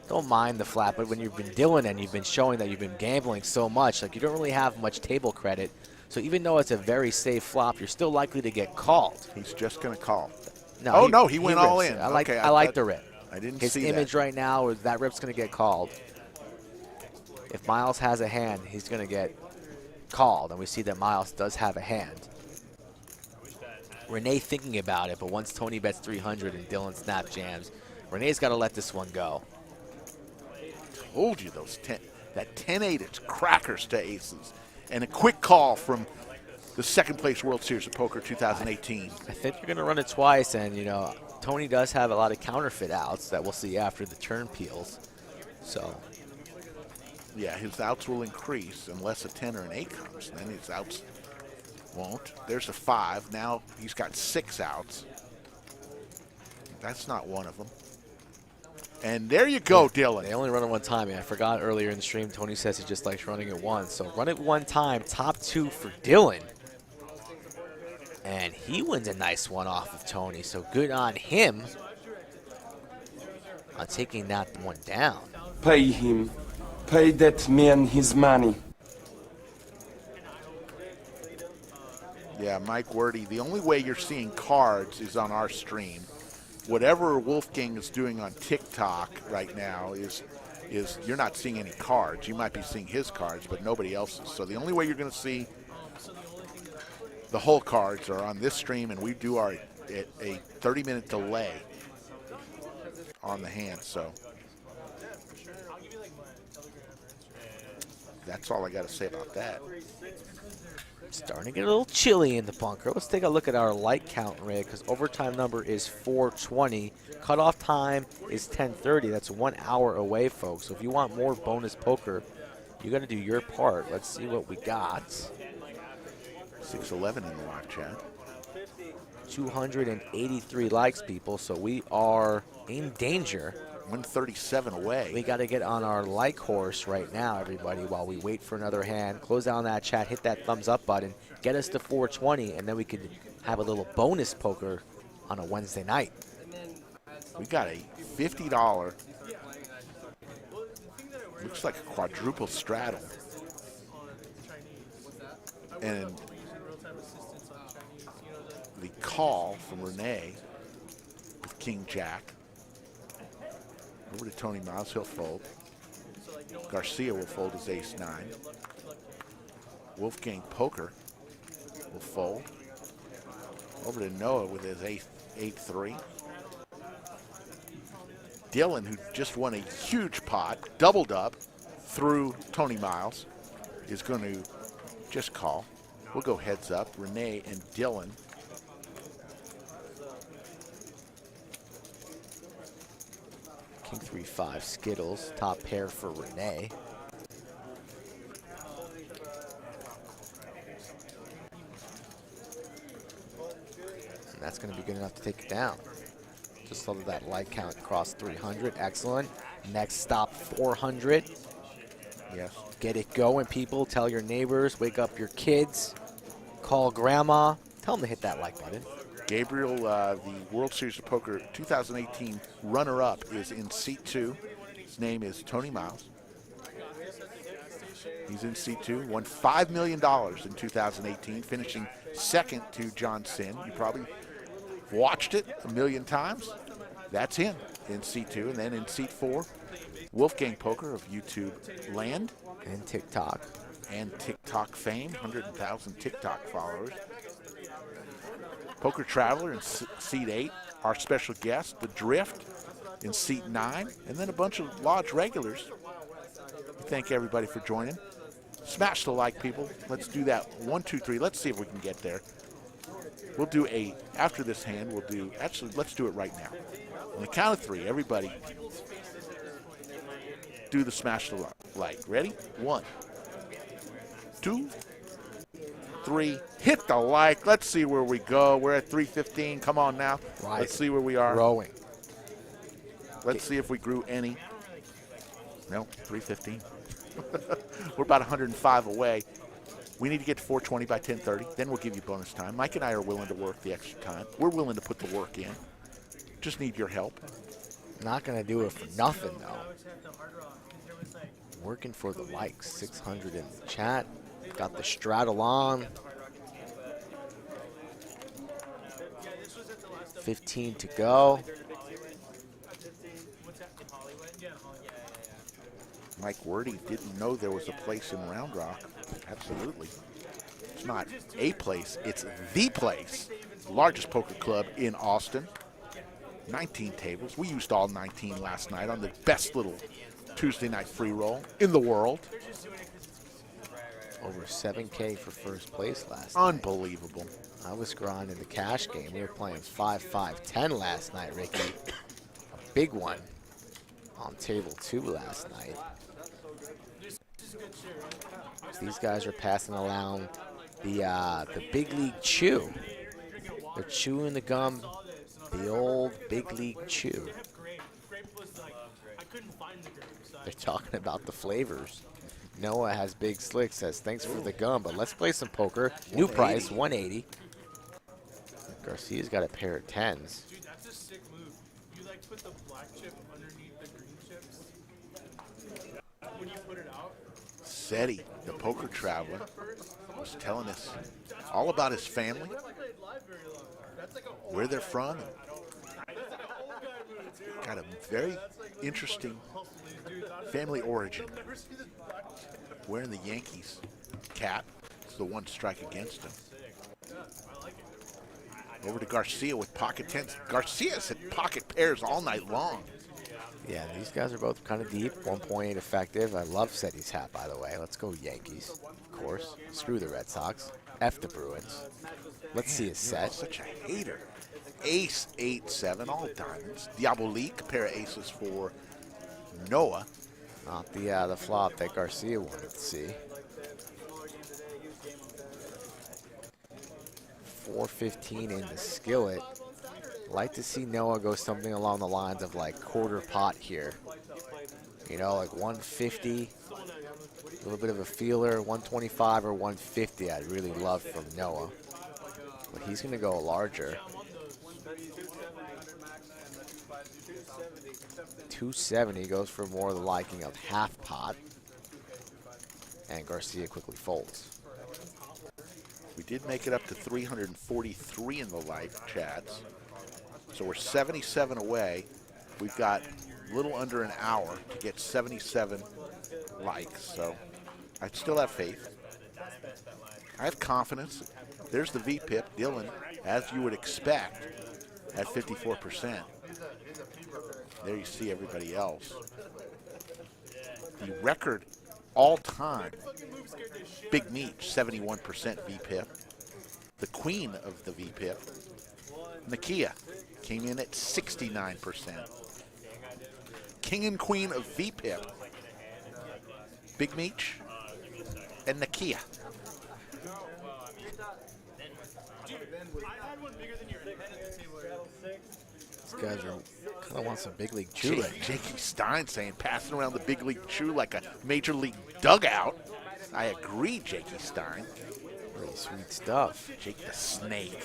the flat. But when you've been Dylan and you've been showing that you've been gambling so much, like you don't really have much table credit. So even though it's a very safe flop, you're still likely to get called. He's just going to call. No, he went all in. I like the rip. I didn't His see image right now is that rip's going to get called. If Miles has a hand, he's going to get called, and we see that Miles does have a hand. Renee thinking about it, but once Tony bets 300 and Dylan snap jams, Renee's got to let this one go. Told you that 10-8, it's crackers to aces. And a quick call from the second place World Series of Poker 2018. I think you're going to run it twice, and Tony does have a lot of counterfeit outs that we'll see after the turn peels. So yeah, his outs will increase unless a 10 or an 8 comes. Then his outs won't. There's a 5. Now he's got 6 outs. That's not one of them. And there you go, Dylan. They only run it one time. I forgot earlier in the stream, Tony says he just likes running it once. So run it one time, top 2 for Dylan. And he wins a nice one off of Tony. So good on him on taking that one down. Pay him. Pay that man his money. Yeah, Mike Wordy, the only way you're seeing cards is on our stream. Whatever Wolfgang is doing on TikTok right now is you're not seeing any cards. You might be seeing his cards, but nobody else's. So the only way you're going to see the whole cards are on this stream, and we do a 30-minute delay on the hand. So that's all I got to say about that. Starting to get a little chilly in the bunker. Let's take a look at our light count rig, because overtime number is 420. Cutoff time is 10:30. That's 1 hour away, folks. So if you want more bonus poker, you got to do your part. Let's see what we got. 611 in the live chat. 283 likes, people. So we are in danger. 137 away. We got to get on our like horse right now, everybody, while we wait for another hand. Close down that chat, hit that thumbs up button, get us to 420, and then we could have a little bonus poker on a Wednesday night. We got a $50, looks like a quadruple straddle. And the call from Renee with King Jack. Over to Tony Miles, he'll fold. Garcia will fold his ace-9. Wolfgang Poker will fold. Over to Noah with his 8-3. Dylan, who just won a huge pot, doubled up through Tony Miles, is going to just call. We'll go heads up. Renee and Dylan. King 3-5 Skittles, top pair for Renee. That's going to be good enough to take it down. Just so that light count crossed 300. Excellent. Next stop, 400. Yes. Get it going, people. Tell your neighbors. Wake up your kids. Call grandma. Tell them to hit that like button. Gabriel, the World Series of Poker 2018 runner-up, is in seat 2. His name is Tony Miles. He's in seat 2. Won $5 million in 2018, finishing second to John Sin. You probably watched it a million times. That's him in seat 2. And then in seat 4, Wolfgang Poker of YouTube Land. And TikTok. And TikTok fame, 100,000 TikTok followers. Poker Traveler in seat 8. Our special guest, The Drift, in seat 9. And then a bunch of Lodge regulars. We thank everybody for joining. Smash the like, people. Let's do that. 1, 2, 3. Let's see if we can get there. We'll do after this hand, actually, let's do it right now. On the count of 3, everybody do the smash the like. Ready? 1, 2, 3. Hit the like. Let's see where we go. We're at 315. Come on now. Right. Let's see where we are. Growing. Let's see if we grew any. No, 315. We're about 105 away. We need to get to 420 by 10:30. Then we'll give you bonus time. Mike and I are willing to work the extra time. We're willing to put the work in. Just need your help. Not going to do it for nothing, though. Working for the likes. 600 in the chat. Got the straddle on. 15 to go. Mike Wordy didn't know there was a place in Round Rock. Absolutely. It's not a place, it's the place. Largest poker club in Austin. 19 tables. We used all 19 last night on the best little Tuesday night free roll in the world. Over 7K for first place last night. Unbelievable. I was grinding the cash game. We were playing 5-5-10 last night, Ricky. A big one on table 2 last night. These guys are passing around the Big League Chew. They're chewing the gum, the old Big League Chew. They're talking about the flavors. Noah has Big Slick, says, thanks for the gum, but let's play some poker. New price, 180. Garcia's got a pair of 10s. Dude, that's a sick move. You like put the black chip underneath the green chips when you put it out. Seti, the poker traveler, was telling us all about his family, where they're from. Got a very interesting family origin. Wearing the Yankees cap. It's the one strike against him. Over to Garcia with pocket tens. Garcia's hit pocket pairs all night long. Yeah, these guys are both kind of deep. 1.8 effective. I love Seti's hat, by the way. Let's go Yankees, of course. Screw the Red Sox. F the Bruins. Let's see his set. Such a hater. Ace, 8-7, all diamonds. Diabolique, pair of aces for Noah. Not the flop that Garcia wanted to see. 415 in the skillet. Like to see Noah go something along the lines of like quarter pot here. You know, like 150, a little bit of a feeler, 125 or 150 I'd really love from Noah. But he's going to go larger. 270 goes for more of the liking of half pot. And Garcia quickly folds. We did make it up to 343 in the live chats. So we're 77 away. We've got a little under an hour to get 77 likes. So I still have faith. I have confidence. There's the VPIP, Dylan, as you would expect, at 54%. There you see everybody else. The record all-time Big Meech, 71% VPIP. The queen of the VPIP, Nakia, came in at 69%. King and queen of VPIP, Big Meech and Nakia. I had one bigger than your head at the table. These guys are kind of want some big league chew right now. Jakey Stein saying passing around the big league chew like a major league dugout. I agree, Jakey Stein. Really sweet stuff. Jake the Snake.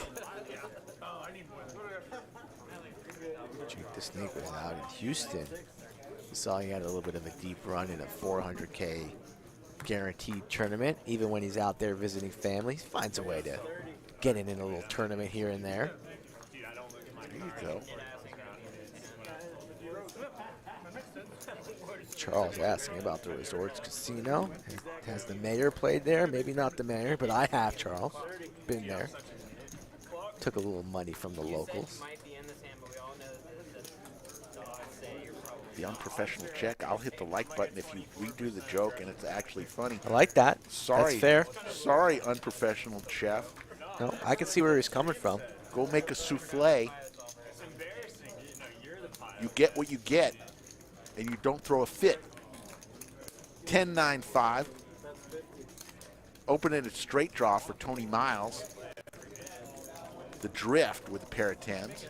Jake the Snake was out in Houston. We saw he had a little bit of a deep run in a 400K guaranteed tournament. Even when he's out there visiting family, he finds a way to get in a little tournament here and there. There you go. Charles asking about the Resorts Casino. Has the mayor played there? Maybe not the mayor, but I have, Charles. Been there. Took a little money from the locals. The unprofessional check. I'll hit the like button if you redo the joke and it's actually funny. I like that. Sorry. That's fair. Sorry, unprofessional chef. No, I can see where he's coming from. Go make a souffle. You get what you get, and you don't throw a fit. 10-9-5. Open-ended straight draw for Tony Miles. The drift with a pair of 10s.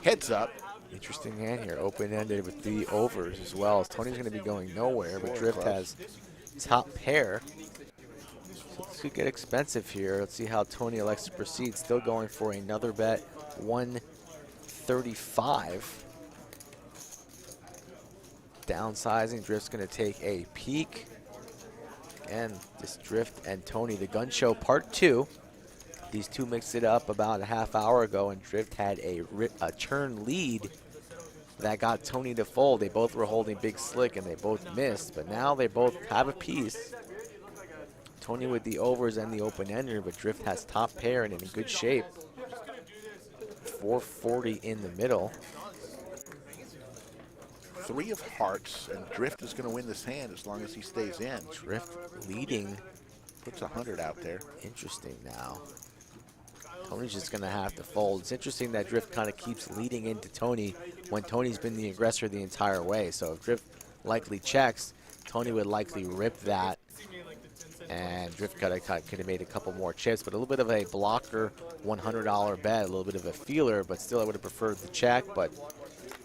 Heads up. Interesting hand here, open-ended with the overs as well. Tony's going to be going nowhere, but Drift has top pair. So this could get expensive here. Let's see how Tony elects to proceed. Still going for another bet, 135. Downsizing, Drift's going to take a peek. And this Drift and Tony, the gun show part 2. These two mixed it up about a half hour ago, and Drift had a turn lead that got Tony to fold. They both were holding big slick, and they both missed, but now they both have a piece. Tony with the overs and the open-ender, but Drift has top pair and in good shape. 440 in the middle. 3 of hearts, and Drift is going to win this hand as long as he stays in. Drift leading. Puts 100 out there. Interesting now. Tony's just going to have to fold. It's interesting that Drift kind of keeps leading into Tony when Tony's been the aggressor the entire way. So if Drift likely checks, Tony would likely rip that. And Drift could have made a couple more chips, but a little bit of a blocker $100 bet, a little bit of a feeler, but still I would have preferred the check. But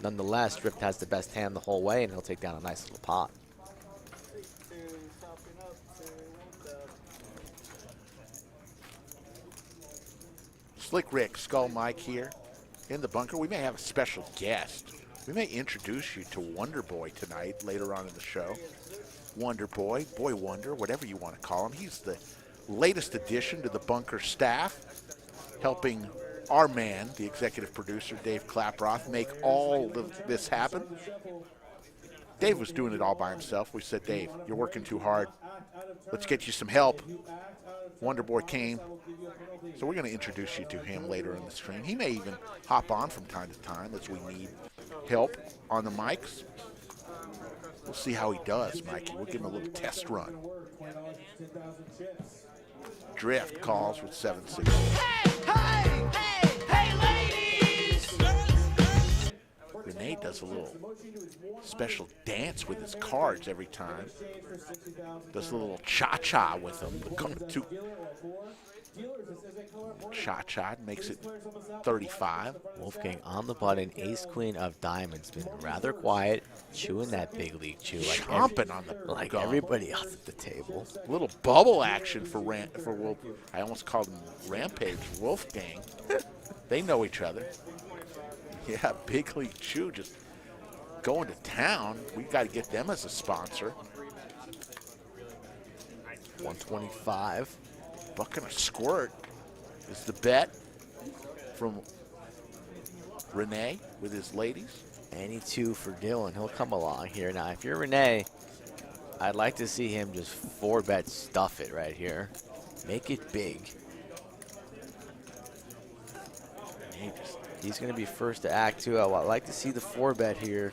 nonetheless, Drift has the best hand the whole way, and he'll take down a nice little pot. Slick Rick, Skull Mike here in the bunker. We may have a special guest. We may introduce you to Wonder Boy tonight, later on in the show. Wonder Boy, Boy Wonder, whatever you want to call him. He's the latest addition to the bunker staff, helping our man, the executive producer, Dave Klaproth, make all of this happen. Dave was doing it all by himself. We said, Dave, you're working too hard. Let's get you some help. Wonder Boy came. So we're going to introduce you to him later in the stream. He may even hop on from time to time as we need help on the mics. We'll see how he does, Mikey. We'll give him a little test run. Drift calls with 7-6. Hey, ladies! Renee does a little special dance with his cards every time. Does a little cha-cha with them. Cha-cha makes it 35. Wolfgang on the button, ace-queen of diamonds. Been rather quiet, chewing that big league chew. Chomping on the like gum. everybody else at the table. A little bubble action for Wolf. I almost called him Rampage Wolfgang. They know each other. Yeah, Big League Chew just going to town. We got to get them as a sponsor. 125. Buck and a squirt is the bet from Renee with his ladies. Any two for Dylan. He'll come along here. Now, if you're Renee, I'd like to see him just 4-bet stuff it right here. Make it big. He's going to be first to act, too. I'd like to see the 4-bet here.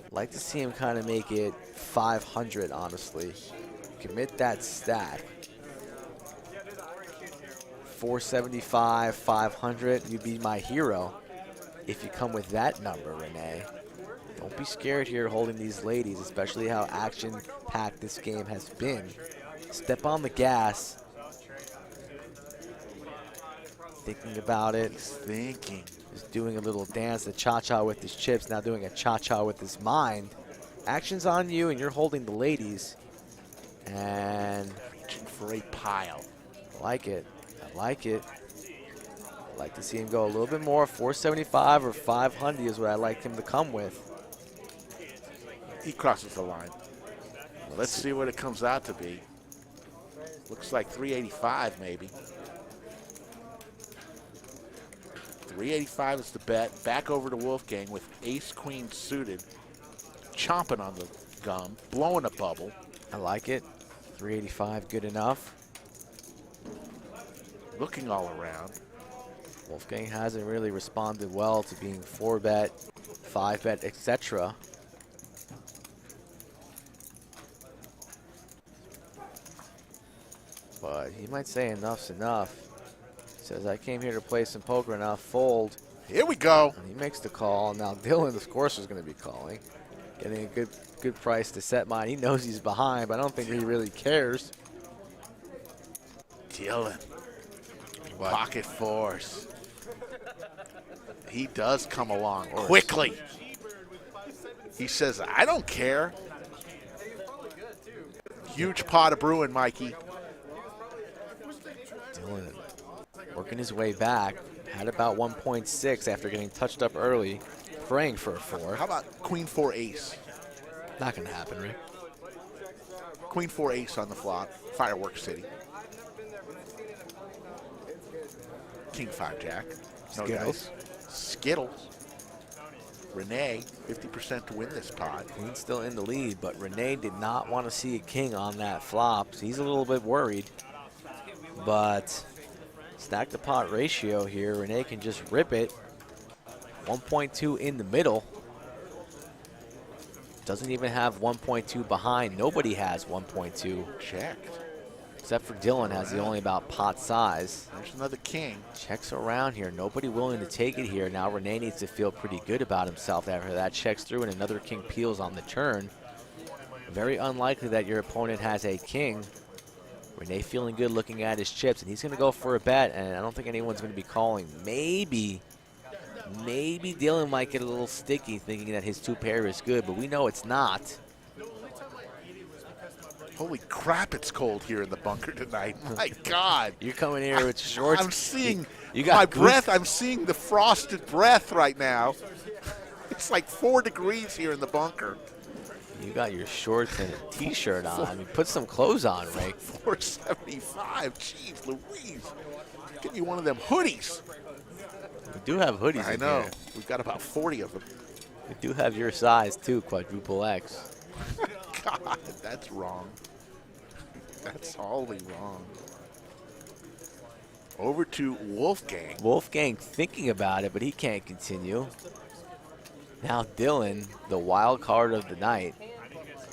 I'd like to see him kind of make it 500, honestly. Commit that stack. 475, 500. You'd be my hero if you come with that number, Renee. Don't be scared here holding these ladies, especially how action-packed this game has been. Step on the gas thinking about it. He's thinking. He's doing a little dance, a cha-cha with his chips, now doing a cha-cha with his mind. Action's on you, and you're holding the ladies. And Reaching for a pile. I like it. I like it. I'd like to see him go a little bit more. 475 or 500 is what I'd like him to come with. He crosses the line. Well, let's see what it comes out to be. Looks like 385 maybe. 385 is the bet. Back over to Wolfgang with ace-queen suited. Chomping on the gum, blowing a bubble. I like it. 385, good enough. Looking all around. Wolfgang hasn't really responded well to being 4-bet, 5-bet, etc. But he might say enough's enough. He says, I came here to play some poker, now fold. Here we go. And he makes the call. Now Dylan, of course, is going to be calling. Getting a good price to set mine. He knows he's behind, but I don't think he really cares. Dylan. Pocket fours. He does come along quickly. He says, I don't care. Huge pot of brewing, Mikey. Dylan working his way back. Had about 1.6 after getting touched up early. Praying for a 4. How about queen 4 ace? Not going to happen, Rick. Queen 4 ace on the flop. Fireworks City. King 5 jack. No Skittles. dice. Skittles. Renee, 50% to win this pot. Queen's still in the lead, but Renee did not want to see a king on that flop. So he's a little bit worried. But stack the pot ratio here. Renee can just rip it. 1.2 in the middle. Doesn't even have 1.2 behind. Nobody has 1.2. Checked. Except for Dylan has the only about pot size. There's another king. Checks around here. Nobody willing to take it here. Now Renee needs to feel pretty good about himself after that checks through and another king peels on the turn. Very unlikely that your opponent has a king. Renee feeling good looking at his chips, and he's going to go for a bet, and I don't think anyone's going to be calling. Maybe Dylan might get a little sticky thinking that his 2-pair is good, but we know it's not. Holy crap, it's cold here in the bunker tonight. My God. You're coming here with shorts. I'm seeing you got my breath. I'm seeing the frosted breath right now. It's like 4 degrees here in the bunker. You got your shorts and a T-shirt on. I mean, put some clothes on, Ray. 475. Jeez Louise. Give you one of them hoodies. We do have hoodies. I know. We've got about 40 of them. We do have your size, too, quadruple X. God, that's wrong. That's wholly wrong. Over to Wolfgang. Wolfgang thinking about it, but he can't continue. Now Dylan, the wild card of the night,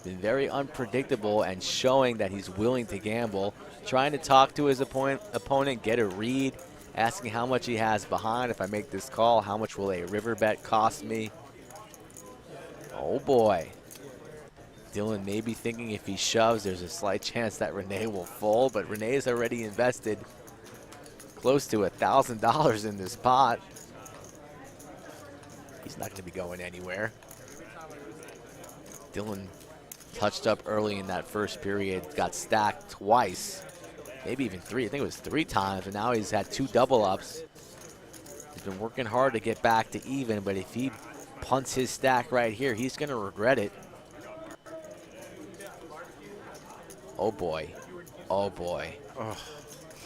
been very unpredictable and showing that he's willing to gamble. Trying to talk to his opponent, get a read, asking how much he has behind. If I make this call, how much will a river bet cost me? Oh boy. Dylan may be thinking if he shoves, there's a slight chance that Renee will fold, but Renee's already invested close to $1,000 in this pot. He's not going to be going anywhere. Dylan touched up early in that first period, got stacked twice, maybe even 3. I think it was 3 times, and now he's had 2 double ups. He's been working hard to get back to even, but if he punts his stack right here, he's going to regret it. Oh boy. Oh boy. Oh.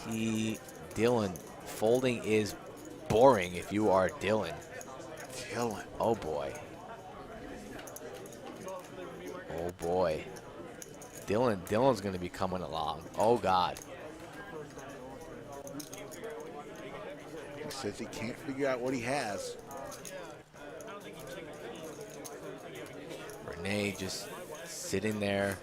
Dylan, folding is boring if you are Dylan. Dylan. Oh boy. Oh boy. Dylan's gonna be coming along. Oh God. He says he can't figure out what he has. Renee just sitting there.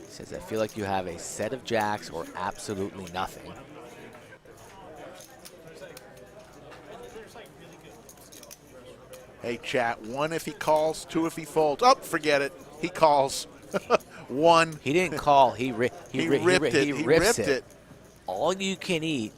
Says, I feel like you have a set of jacks or absolutely nothing. Hey, chat. 1 if he calls, 2 if he folds. Oh, forget it. He calls. 1. He didn't call. He ripped He ripped it. All you can eat.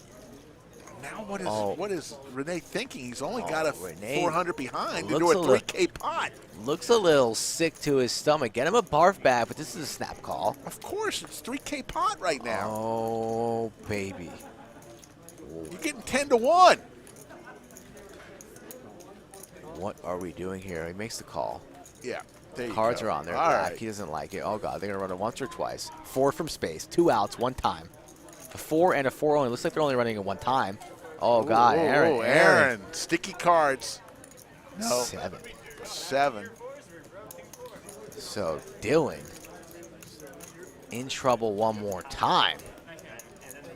Now what is Renee thinking? He's only got a Renee 400 behind to looks do a a little- 3K pot. Looks a little sick to his stomach. Get him a barf bag, but this is a snap call. Of course, it's 3K pot right now. Oh, baby. You're getting 10 to 1. What are we doing here? He makes the call. Yeah. There you Cards go. are on there. All Black. right. He doesn't like it. Oh, God. They're going to run it once or twice. 4 from space. 2 outs, 1 time. A 4 and a 4 only. Looks like they're only running it 1 time. Oh, God. Aaron. Aaron. Sticky cards. No. 7. 7. So, Dylan in trouble one more time.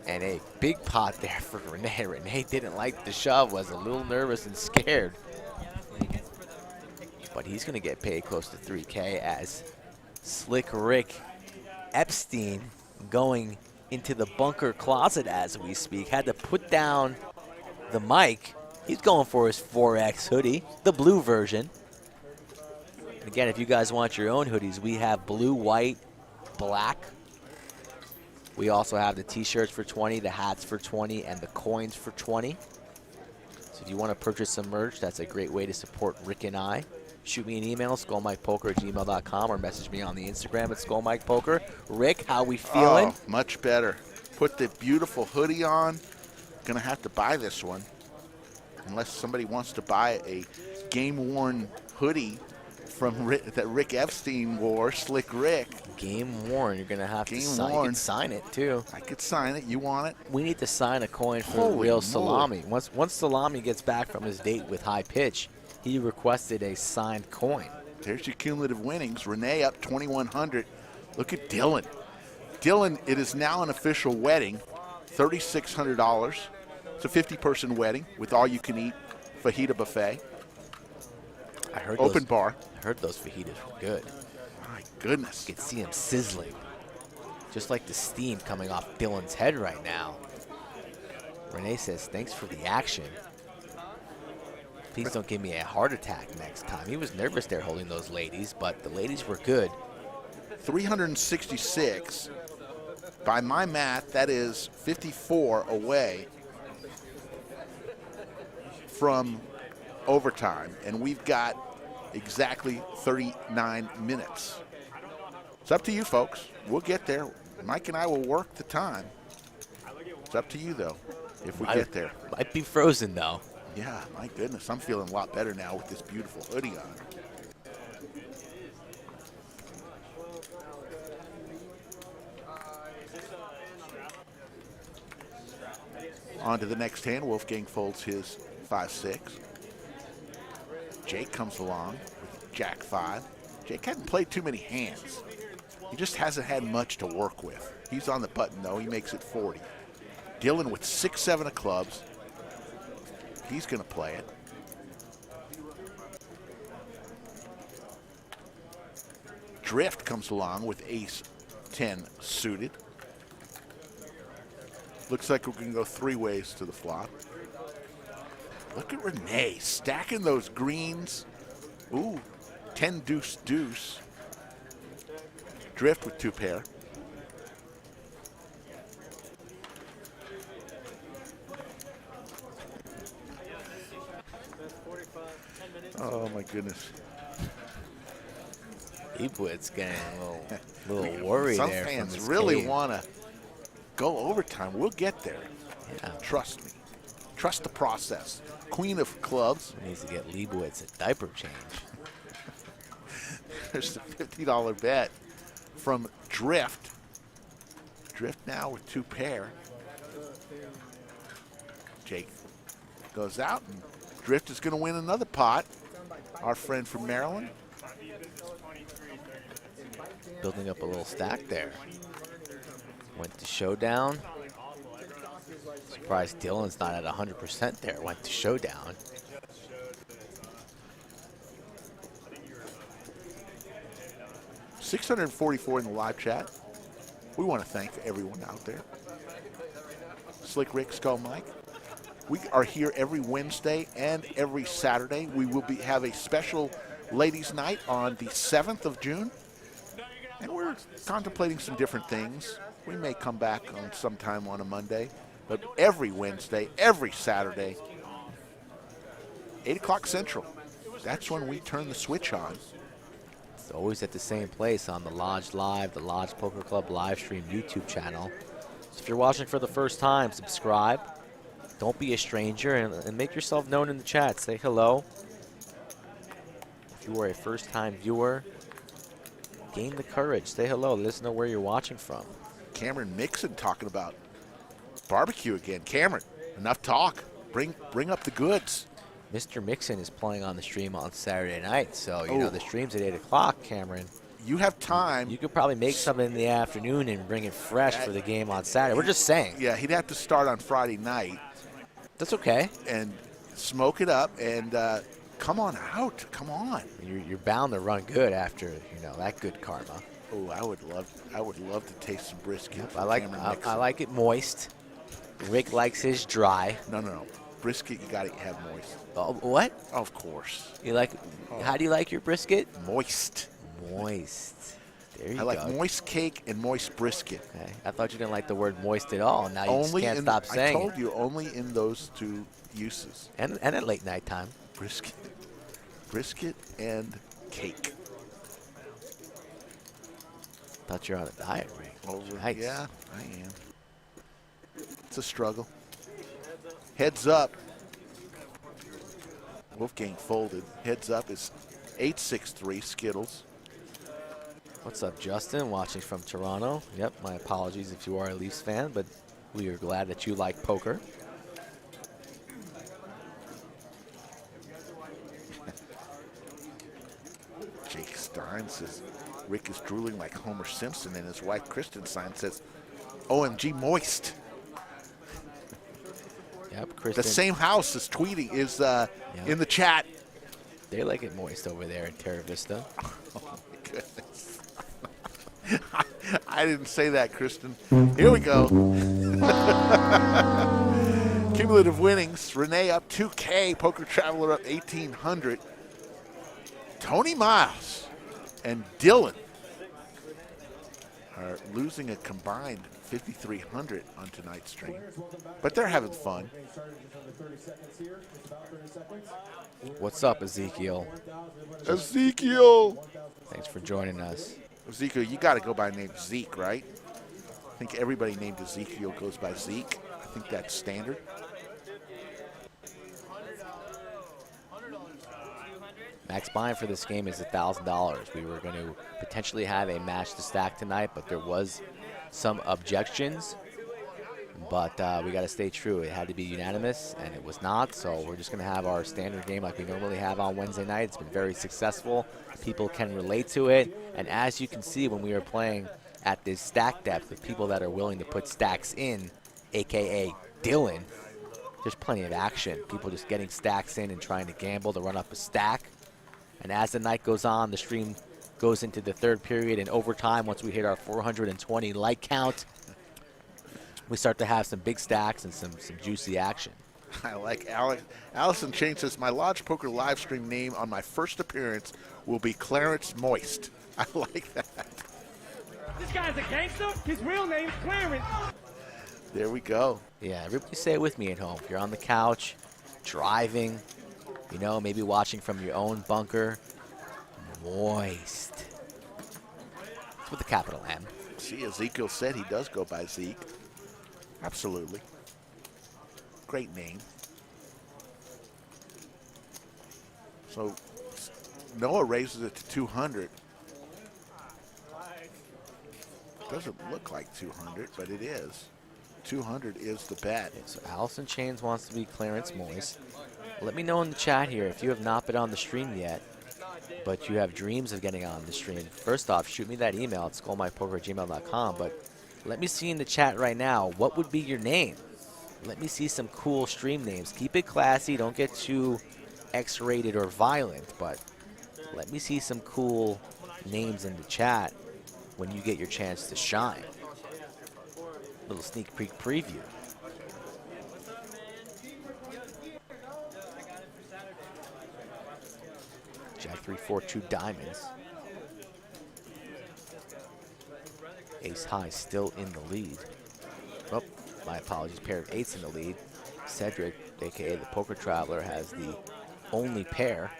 And a big pot there for Renee. Renee didn't like the shove, was a little nervous and scared. But he's going to get paid close to 3K as Slick Rick Epstein going into the bunker closet as we speak. Had to put down the mic. He's going for his 4X hoodie, the blue version. Again, if you guys want your own hoodies, we have blue, white, black. We also have the t-shirts for 20, the hats for 20, and the coins for 20. So if you want to purchase some merch, that's a great way to support Rick and I. Shoot me an email, skullmikepoker@gmail.com, or message me on the Instagram at skullmikepoker. Rick, how we feeling? Oh, much better. Put the beautiful hoodie on. Gonna have to buy this one. Unless somebody wants to buy a game-worn hoodie from that Rick Epstein wore, Slick Rick. Game worn. You're going to have to sign, you can sign it, too. I could sign it. You want it? We need to sign a coin for Holy real moly. Salami. Once Salami gets back from his date with High Pitch, he requested a signed coin. There's your cumulative winnings. Renee up 2,100. Look at Dylan. Dylan, it is now an official wedding. $3,600. It's a 50-person wedding with all-you-can-eat fajita buffet. I heard Open bar. I heard those fajitas were good. My goodness. You can see them sizzling. Just like the steam coming off Dylan's head right now. Renee says, thanks for the action. Please don't give me a heart attack next time. He was nervous there holding those ladies, but the ladies were good. 366. By my math, that is 54 away from overtime, and we've got exactly 39 minutes. It's up to you, folks. We'll get there. Mike and I will work the time. It's up to you, though, if we get there. Might be frozen, though. Yeah, my goodness. I'm feeling a lot better now with this beautiful hoodie on. On to the next hand. Wolfgang folds his 5-6. Jake comes along with Jack 5. Jake hadn't played too many hands. He just hasn't had much to work with. He's on the button, though. He makes it 40. Dylan with 6-7 of clubs. He's going to play it. Drift comes along with ace-10 suited. Looks like we're going to go 3 ways to the flop. Look at Renee stacking those greens. Ooh, 10 deuce deuce. Drift with 2 pair. Oh my goodness. Ebwood's getting a little worried Some there. fans from his really cave. want to go overtime. We'll get there. Yeah. Trust me. Trust the process. Queen of clubs. He needs to get Leibowitz a diaper change. There's the $50 bet from Drift. Drift now with 2 pair. Jake goes out, and Drift is going to win another pot. Our friend from Maryland. Building up a little stack there. Went to showdown. Surprised Dylan's not at 100% there. Went to showdown. $644 in the live chat. We want to thank everyone out there. Slick Rick, Skull Mike. We are here every Wednesday and every Saturday. We will have a special ladies' night on the 7th of June. And we're contemplating some different things. We may come back on sometime on a Monday, but every Wednesday, every Saturday, 8 o'clock Central. That's when we turn the switch on. It's always at the same place on the Lodge Live, the Lodge Poker Club live stream YouTube channel. So if you're watching for the first time, subscribe. Don't be a stranger and make yourself known in the chat. Say hello. If you are a first-time viewer, gain the courage. Say hello. Let us know where you're watching from. Cameron Mixon talking about barbecue again. Cameron, enough talk. Bring up the goods. Mr. Mixon is playing on the stream on Saturday night, so you know the stream's at 8 o'clock, Cameron. You have time. You could probably make some in the afternoon and bring it fresh for the game on Saturday. We're just saying. Yeah, he'd have to start on Friday night. That's okay. And smoke it up and come on out. Come on. You're bound to run good after that good karma. Oh, I would love to taste some brisket. Yep, I like it moist. Rick likes his dry. No. Brisket, you gotta have moist. Oh, what? Of course. You like? How do you like your brisket? Moist. Moist. There you go. I like moist cake and moist brisket. Okay. I thought you didn't like the word moist at all. Now you Only just can't stop saying it. I told you, only in those two uses. And at late night time. Brisket and cake. Thought you're on a diet, Rick. Nice. Yeah, I am. It's a struggle. Heads up. Wolfgang folded. Heads up is 863 Skittles. What's up, Justin? Watching from Toronto. Yep, my apologies if you are a Leafs fan, but we are glad that you like poker. Jake Stein says Rick is drooling like Homer Simpson, and his wife Kristen Stein says, OMG moist. Yep, Kristen. The same house is tweeting, is in the chat. They like it moist over there in Terra Vista. Oh, my goodness. I didn't say that, Kristen. Here we go. Cumulative winnings. Renee up 2K. Poker Traveler up 1,800. Tony Miles and Dylan are losing a combined 5,300 on tonight's stream. But they're having fun. What's up, Ezekiel? Ezekiel! Thanks for joining us. Ezekiel, you got to go by the name Zeke, right? I think everybody named Ezekiel goes by Zeke. I think that's standard. Max buy-in for this game is $1,000. We were going to potentially have a match to stack tonight, but there was some objections. But we got to stay true. It had to be unanimous, and it was not. So we're just going to have our standard game like we normally have on Wednesday night. It's been very successful. People can relate to it. And as you can see, when we are playing at this stack depth with people that are willing to put stacks in, a.k.a. Dylan, there's plenty of action. People just getting stacks in and trying to gamble to run up a stack. And as the night goes on, the stream goes into the third period and overtime. Once we hit our 420 like count, we start to have some big stacks and some juicy action. I like Alex. Allison Chain says, my Lodge Poker live stream name on my first appearance will be Clarence Moist. I like that. This guy's a gangster. His real name's Clarence. There we go. Yeah, everybody say it with me at home. If you're on the couch, driving, maybe watching from your own bunker, Moist. It's with a capital M. See, Ezekiel said he does go by Zeke. Absolutely. Great name. So Noah raises it to 200. Doesn't look like 200, but it is. 200 is the bet. Okay, so Allison Chains wants to be Clarence Moist. Let me know in the chat here if you have not been on the stream yet, but you have dreams of getting on the stream. First off, shoot me that email at skullmypoker@gmail.com, but let me see in the chat right now, what would be your name? Let me see some cool stream names. Keep it classy. Don't get too X-rated or violent, but let me see some cool names in the chat when you get your chance to shine. Little sneak peek preview. Jack 3, 4, 2 diamonds. Ace high still in the lead. Oh, my apologies, pair of 8s in the lead. Cedric, aka the Poker Traveler, has the only pair.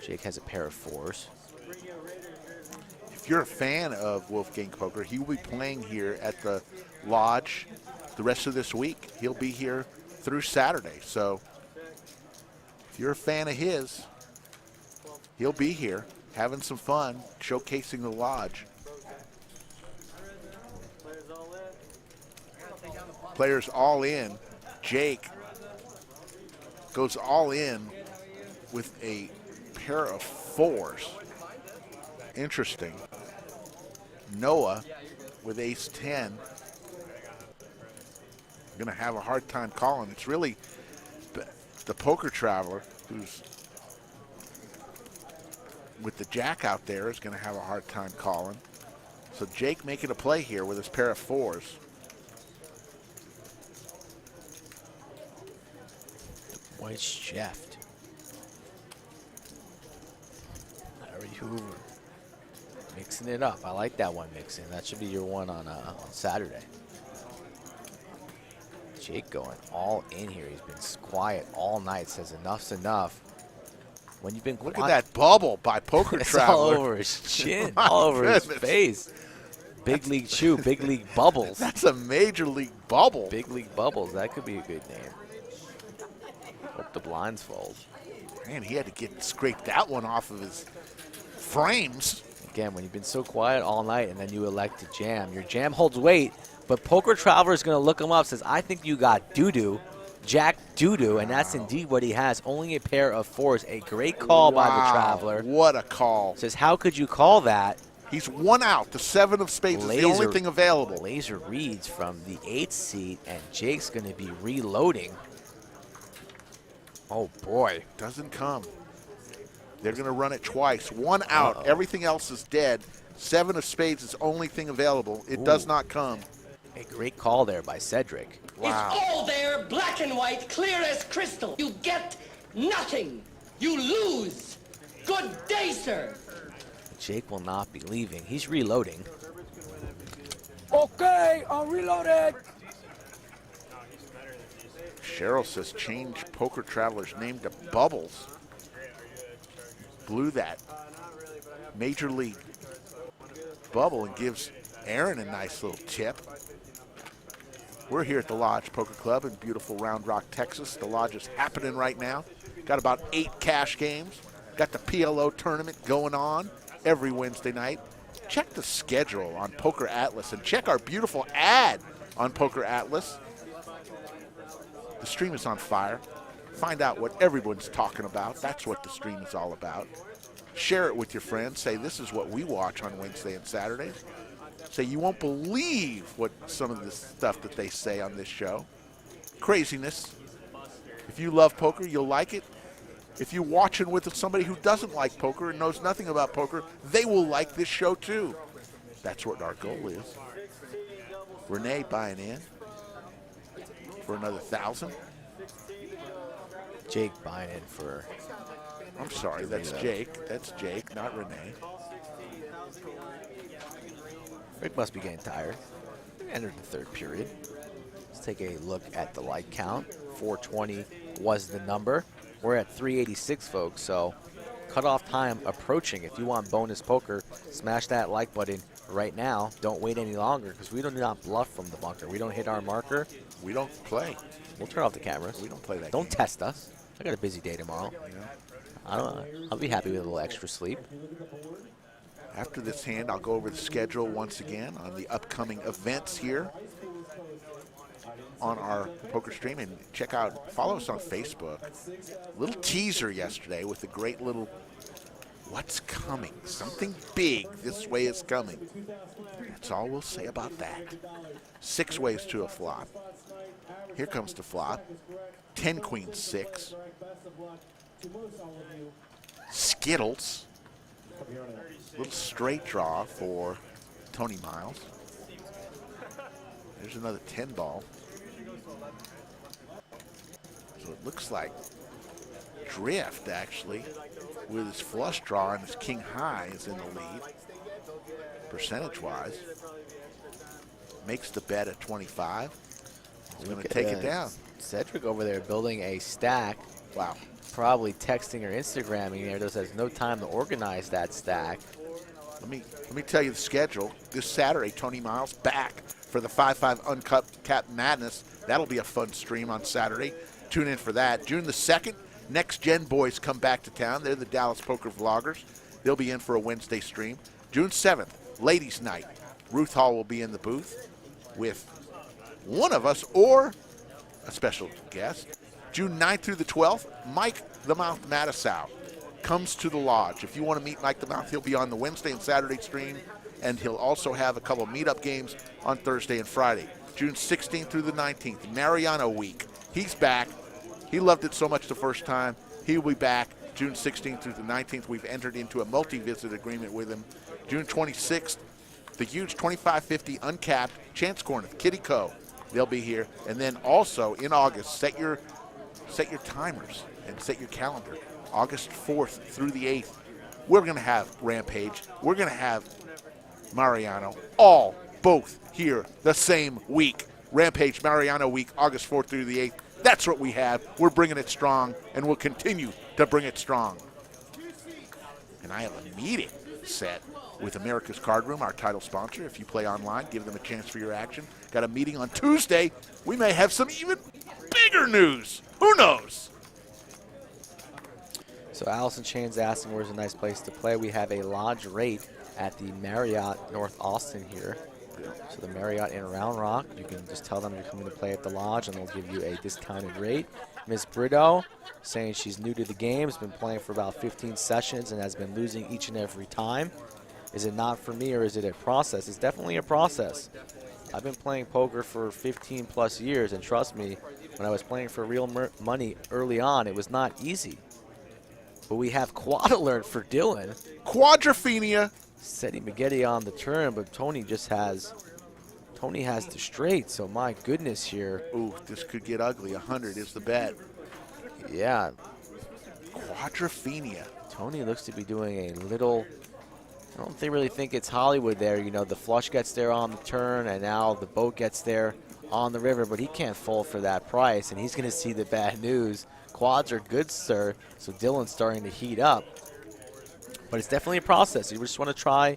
Jake has a pair of 4s. If you're a fan of Wolfgang Poker, he will be playing here at the Lodge the rest of this week. He'll be here through Saturday. So if you're a fan of his, he'll be here having some fun, showcasing the Lodge. Players all in. Jake goes all in with a pair of 4s. Interesting. Noah with ace 10. Going to have a hard time calling. It's really the Poker Traveler who's with the jack out there is going to have a hard time calling. So Jake making a play here with his pair of 4s. White Chef. Larry Hoover. Mixing it up. I like that one mixing. That should be your one on Saturday. Jake going all in here. He's been quiet all night. Says enough's enough. When you've been quiet. Look at that bubble by Poker it's Traveler. all over his chin, all over his face. Big League Chew, Big League Bubbles. That's a Major League Bubble. Big League Bubbles. That could be a good name. Hope the blinds fold. Man, he had to scrape that one off of his frames. Again, when you've been so quiet all night and then you elect to jam, your jam holds weight, but Poker Traveler is going to look him up, says, I think you got doo-doo, Jack doo-doo, and that's indeed what he has. Only a pair of 4s. A great call by the Traveler. What a call. Says, how could you call that? He's one out. The 7 of spades is the only thing available. Laser reads from the 8th seat, and Jake's going to be reloading. Oh, boy. Doesn't come. They're going to run it twice. One out. Everything else is dead. 7 of spades is the only thing available. It does not come. A great call there by Cedric. Wow. It's all there, black and white, clear as crystal. You get nothing. You lose. Good day, sir. Jake will not be leaving. He's reloading. Okay, I'm reloaded. Cheryl says change Poker Traveler's name to Bubbles. Blew that Major League bubble and gives Aaron a nice little tip. We're here at the Lodge Poker Club in beautiful Round Rock, Texas. The Lodge is happening right now. Got about 8 cash games. Got the PLO tournament going on every Wednesday night. Check the schedule on Poker Atlas and check our beautiful ad on Poker Atlas. The stream is on fire. Find out what everyone's talking about. That's what the stream is all about. Share it with your friends. Say, this is what we watch on Wednesday and Saturdays. Say, you won't believe what some of the stuff that they say on this show. Craziness. If you love poker, you'll like it. If you're watching with somebody who doesn't like poker and knows nothing about poker, they will like this show too. That's what our goal is. Renee buying in for another 1,000. Jake buying in for... I'm sorry, that's Jake. That's Jake, not Renee. Rick must be getting tired. We entered the 3rd period. Let's take a look at the like count. 420 was the number. We're at 386, folks, so cutoff time approaching. If you want bonus poker, smash that like button right now. Don't wait any longer because we do not bluff from the bunker. We don't hit our marker. We don't play. We'll turn off the cameras. We don't play that Don't game. test us. I got a busy day tomorrow. I'll be happy with a little extra sleep. After this hand, I'll go over the schedule once again on the upcoming events here on our poker stream, and follow us on Facebook. Little teaser yesterday with a great little what's coming. Something big this way is coming. That's all we'll say about that. 6 ways to a flop. Here comes the flop. 10 queen 6. Skittles. Little straight draw for Tony Miles. There's another 10 ball. So it looks like Drift, actually, with his flush draw and his king high is in the lead. percentage-wise. Makes the bet at 25. He's going to take it down. Cedric over there building a stack. Wow. Probably texting or Instagramming there. Just has no time to organize that stack. Let me tell you the schedule. This Saturday, Tony Miles back for the 5-5 Uncapped Madness. That'll be a fun stream on Saturday. Tune in for that. June the 2nd, Next Gen Boys come back to town. They're the Dallas Poker Vloggers. They'll be in for a Wednesday stream. June 7th, Ladies Night. Ruth Hall will be in the booth with one of us or a special guest. June 9th through the 12th, Mike the Mouth Matisow comes to the lodge. If you want to meet Mike the Mouth, he'll be on the Wednesday and Saturday stream, and he'll also have a couple of meetup games on Thursday and Friday. June 16th through the 19th, Mariano Week. He's back. He loved it so much the first time. He'll be back June 16th through the 19th. We've entered into a multi-visit agreement with him. June 26th, the huge 2550 Uncapped Chance Corner, Kitty Co. They'll be here. And then also in August, set your timers and set your calendar. August 4th through the 8th, we're going to have Rampage. We're going to have Mariano, both here the same week. Rampage, Mariano Week, August 4th through the 8th. That's what we have. We're bringing it strong, and we'll continue to bring it strong. And I have a meeting set with America's Card Room, our title sponsor. If you play online, give them a chance for your action. Got a meeting on Tuesday. We may have some even bigger news. Who knows? So Allison Chain's asking where's a nice place to play. We have a lodge rate at the Marriott North Austin here. So the Marriott in Round Rock, you can just tell them you're coming to play at the lodge and they'll give you a discounted rate. Miss Brito saying she's new to the game, has been playing for about 15 sessions and has been losing each and every time. Is it not for me or is it a process? It's definitely a process. I've been playing poker for 15 plus years, and trust me, when I was playing for real money early on, it was not easy. But we have quad alert for Dylan. Quadrophenia. Seti Maggette on the turn, but Tony has the straight, so my goodness here. Ooh, this could get ugly. 100 is the bet. Yeah. Quadrophenia. Tony looks to be doing a little, I don't really think it's Hollywood there. You know, the flush gets there on the turn, and now the boat gets there on the river, but he can't fold for that price, and he's going to see the bad news. Quads are good, sir, so Dylan's starting to heat up. But it's definitely a process. You just want to try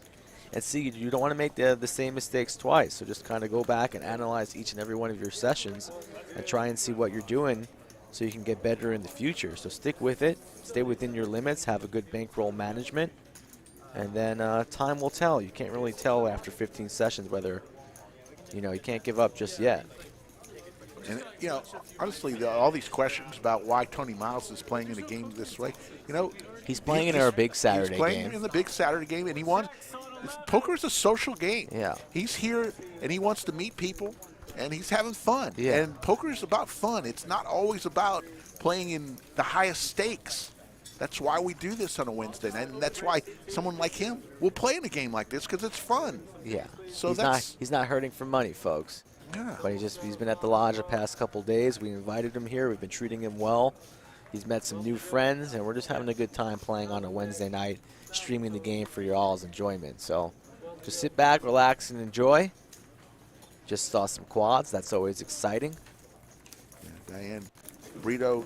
and see. You don't want to make the same mistakes twice. So just kind of go back and analyze each and every one of your sessions and try and see what you're doing so you can get better in the future. So stick with it. Stay within your limits. Have a good bankroll management. And then time will tell. You can't really tell after 15 sessions whether, you can't give up just yet. And, honestly, all these questions about why Tony Miles is playing in a game this way, He's playing in our big Saturday game. He's playing in the big Saturday game, and poker is a social game. Yeah. He's here, and he wants to meet people, and he's having fun. Yeah. And poker is about fun. It's not always about playing in the highest stakes. That's why we do this on a Wednesday night, and that's why someone like him will play in a game like this, because it's fun. Yeah. So he's not hurting for money, folks. Yeah. But he's been at the lodge the past couple days. We invited him here. We've been treating him well. He's met some new friends, and we're just having a good time playing on a Wednesday night, streaming the game for your all's enjoyment. So just sit back, relax, and enjoy. Just saw some quads. That's always exciting. Yeah, Diane Brito,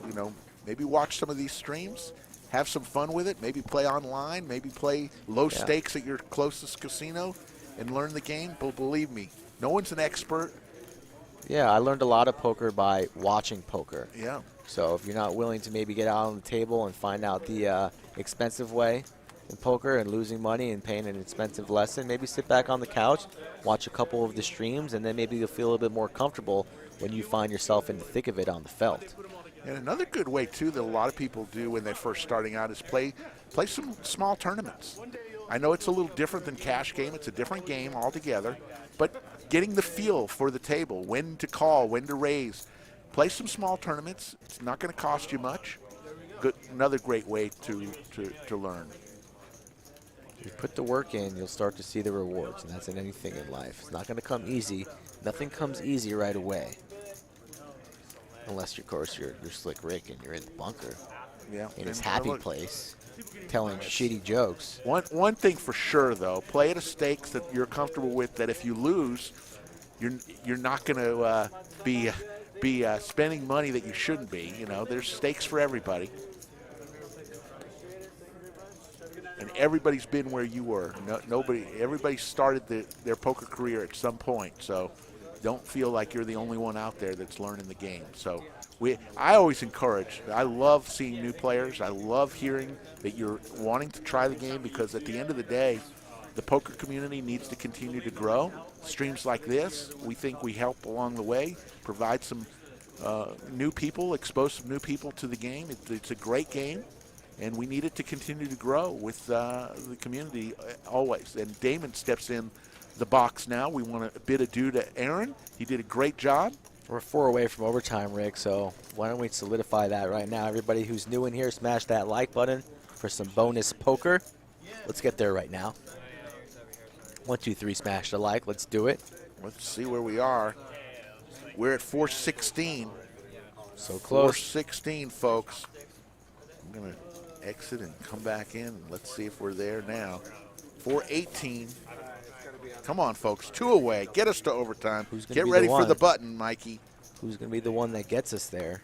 maybe watch some of these streams. Have some fun with it. Maybe play online. Maybe play low stakes at your closest casino and learn the game. But believe me, no one's an expert. Yeah, I learned a lot of poker by watching poker. Yeah. So if you're not willing to maybe get out on the table and find out the expensive way in poker and losing money and paying an expensive lesson, maybe sit back on the couch, watch a couple of the streams, and then maybe you'll feel a little bit more comfortable when you find yourself in the thick of it on the felt. And another good way, too, that a lot of people do when they're first starting out is play some small tournaments. I know it's a little different than cash game. It's a different game altogether. But getting the feel for the table, when to call, when to raise. Play some small tournaments. It's not going to cost you much. Another great way to learn. If you put the work in, you'll start to see the rewards, and that's in anything in life. It's not going to come easy. Nothing comes easy right away. Unless, of course, you're Slick Rick and you're in the bunker. Yeah. In his happy place. telling shitty jokes. One thing for sure, though, play at a stakes that you're comfortable with. That if you lose, you're not going to be spending money that you shouldn't be. You know, there's stakes for everybody, and everybody's been where you were. Everybody started their poker career at some point. So don't feel like you're the only one out there that's learning the game. So I always encourage. I love seeing new players. I love hearing that you're wanting to try the game, because at the end of the day, the poker community needs to continue to grow. Streams like this, we think we help along the way, provide some new people, expose some new people to the game. It's a great game, and we need it to continue to grow with the community always. And Damon steps in the box now. We want to bid adieu to Aaron. He did a great job. We're 4 away from overtime, Rick, so why don't we solidify that right now? Everybody who's new in here, smash that like button for some bonus poker. Let's get there right now. 1, 2, 3, smash the like. Let's do it. Let's see where we are. We're at 416. So close. 416, folks. I'm going to exit and come back in, and let's see if we're there now. 418. Come on, folks. 2 away. Get us to overtime. Get ready for the button, Mikey. Who's going to be the one that gets us there?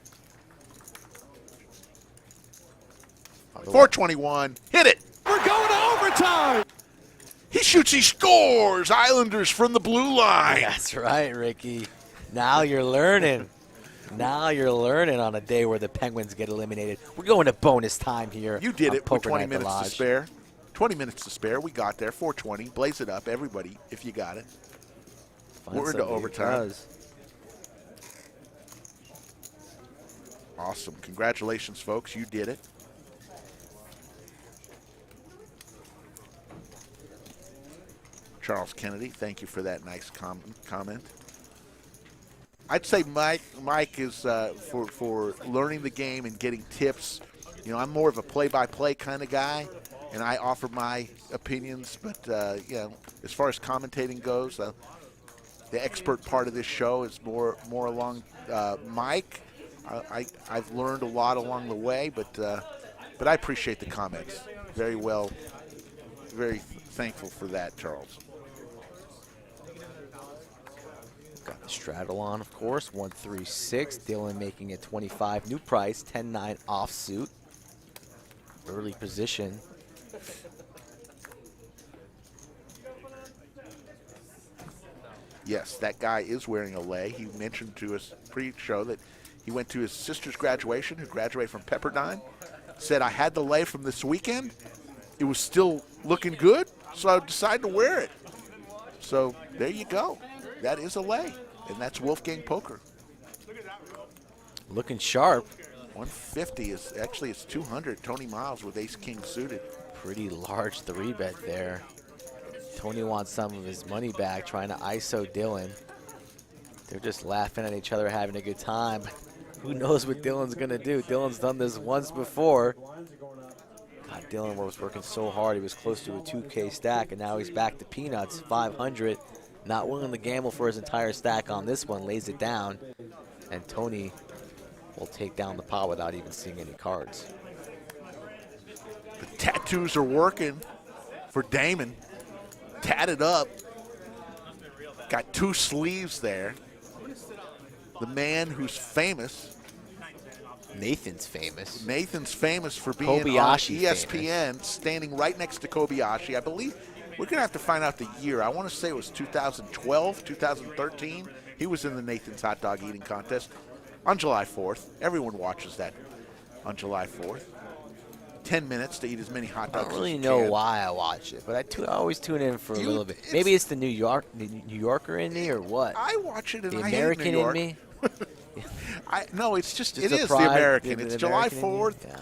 421. Hit it. We're going to overtime. He shoots, he scores. Islanders from the blue line. That's right, Ricky. Now you're learning. Now you're learning on a day where the Penguins get eliminated. We're going to bonus time here. You did it with Poker 20 Night at the minutes to Lodge. spare. 20 minutes to spare. We got there. 420. Blaze it up, everybody, if you got it. We're into overtime. Awesome. Congratulations, folks. You did it. Charles Kennedy, thank you for that nice comment. I'd say Mike is for learning the game and getting tips. You know, I'm more of a play-by-play kind of guy, and I offer my opinions. But, you know, as far as commentating goes, the expert part of this show is more along Mike. I've learned a lot along the way, but I appreciate the comments. Very well, very thankful for that, Charles. Got the straddle on, of course. 136. Dylan making it 25. New price, 10-9 offsuit. Early position. Yes, that guy is wearing a lei. He mentioned to us pre-show that he went to his sister's graduation, who graduated from Pepperdine. Said, I had the lei from this weekend. It was still looking good, so I decided to wear it. So there you go. That is a lei, and that's Wolfgang Poker. Looking sharp. 150 is actually it's 200. Tony Miles with ace king suited. Pretty large 3-bet there. Tony wants some of his money back, trying to ISO Dylan. They're just laughing at each other, having a good time. Who knows what Dylan's gonna do? Dylan's done this once before. God, Dylan was working so hard. He was close to a 2K stack, and now he's back to peanuts, 500. Not willing to gamble for his entire stack on this one, lays it down, and Tony will take down the pot without even seeing any cards. The tattoos are working for Damon. Tatted up. Got 2 sleeves there. The man who's famous. Nathan's famous. Nathan's famous for being Kobayashi on ESPN, standing right next to Kobayashi. I believe we're going to have to find out the year. I want to say it was 2012, 2013. He was in the Nathan's Hot Dog Eating Contest on July 4th. Everyone watches that on July 4th. 10 minutes to eat as many hot dogs I don't really as you know can. why I watch it, but I always tune in for a little bit. Maybe it's the New Yorker in me or what? I watch it and the I American hate New York. in me? No, it's just it the is pride, the American. the It's American July in you? 4th. Yeah.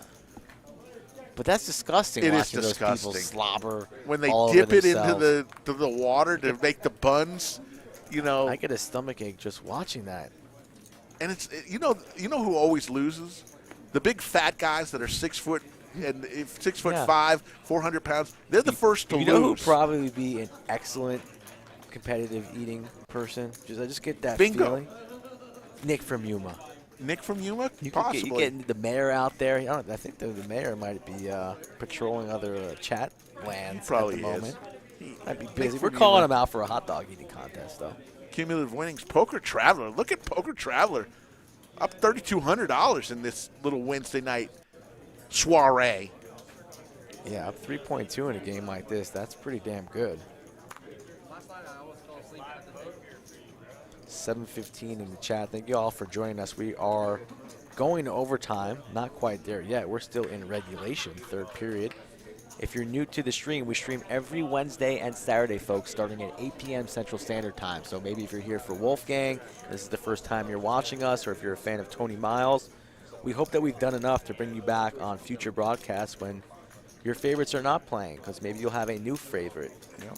But that's disgusting. It is watching those people disgusting. slobber When they all dip over it themselves. into the water to make the buns, you know. I get a stomach ache just watching that. And it's you know who always loses? The big fat guys that are 6 foot and 6'5", 400 pounds. They're the first to lose. You know who would probably be an excellent competitive eating person? I just get that Bingo. feeling. Nick from Yuma. Nick from Yuma? You Possibly. could get the mayor out there. I think the mayor might be patrolling other chat lands Probably at the moment. Might be busy. Nick We're from calling Yuma. him out for a hot dog eating contest, though. Cumulative winnings. Poker Traveler. Look at Poker Traveler. Up $3,200 in this little Wednesday night soiree. Yeah, up 3.2 in a game like this. That's pretty damn good. 7:15 in the chat. Thank you all for joining us. We are going to overtime. Not quite there yet. We're still in regulation, third period. If you're new to the stream, we stream every Wednesday and Saturday, folks, starting at 8 p.m. Central Standard Time. So maybe if you're here for Wolfgang, this is the first time you're watching us, or if you're a fan of Tony Miles, we hope that we've done enough to bring you back on future broadcasts when your favorites are not playing, because maybe you'll have a new favorite.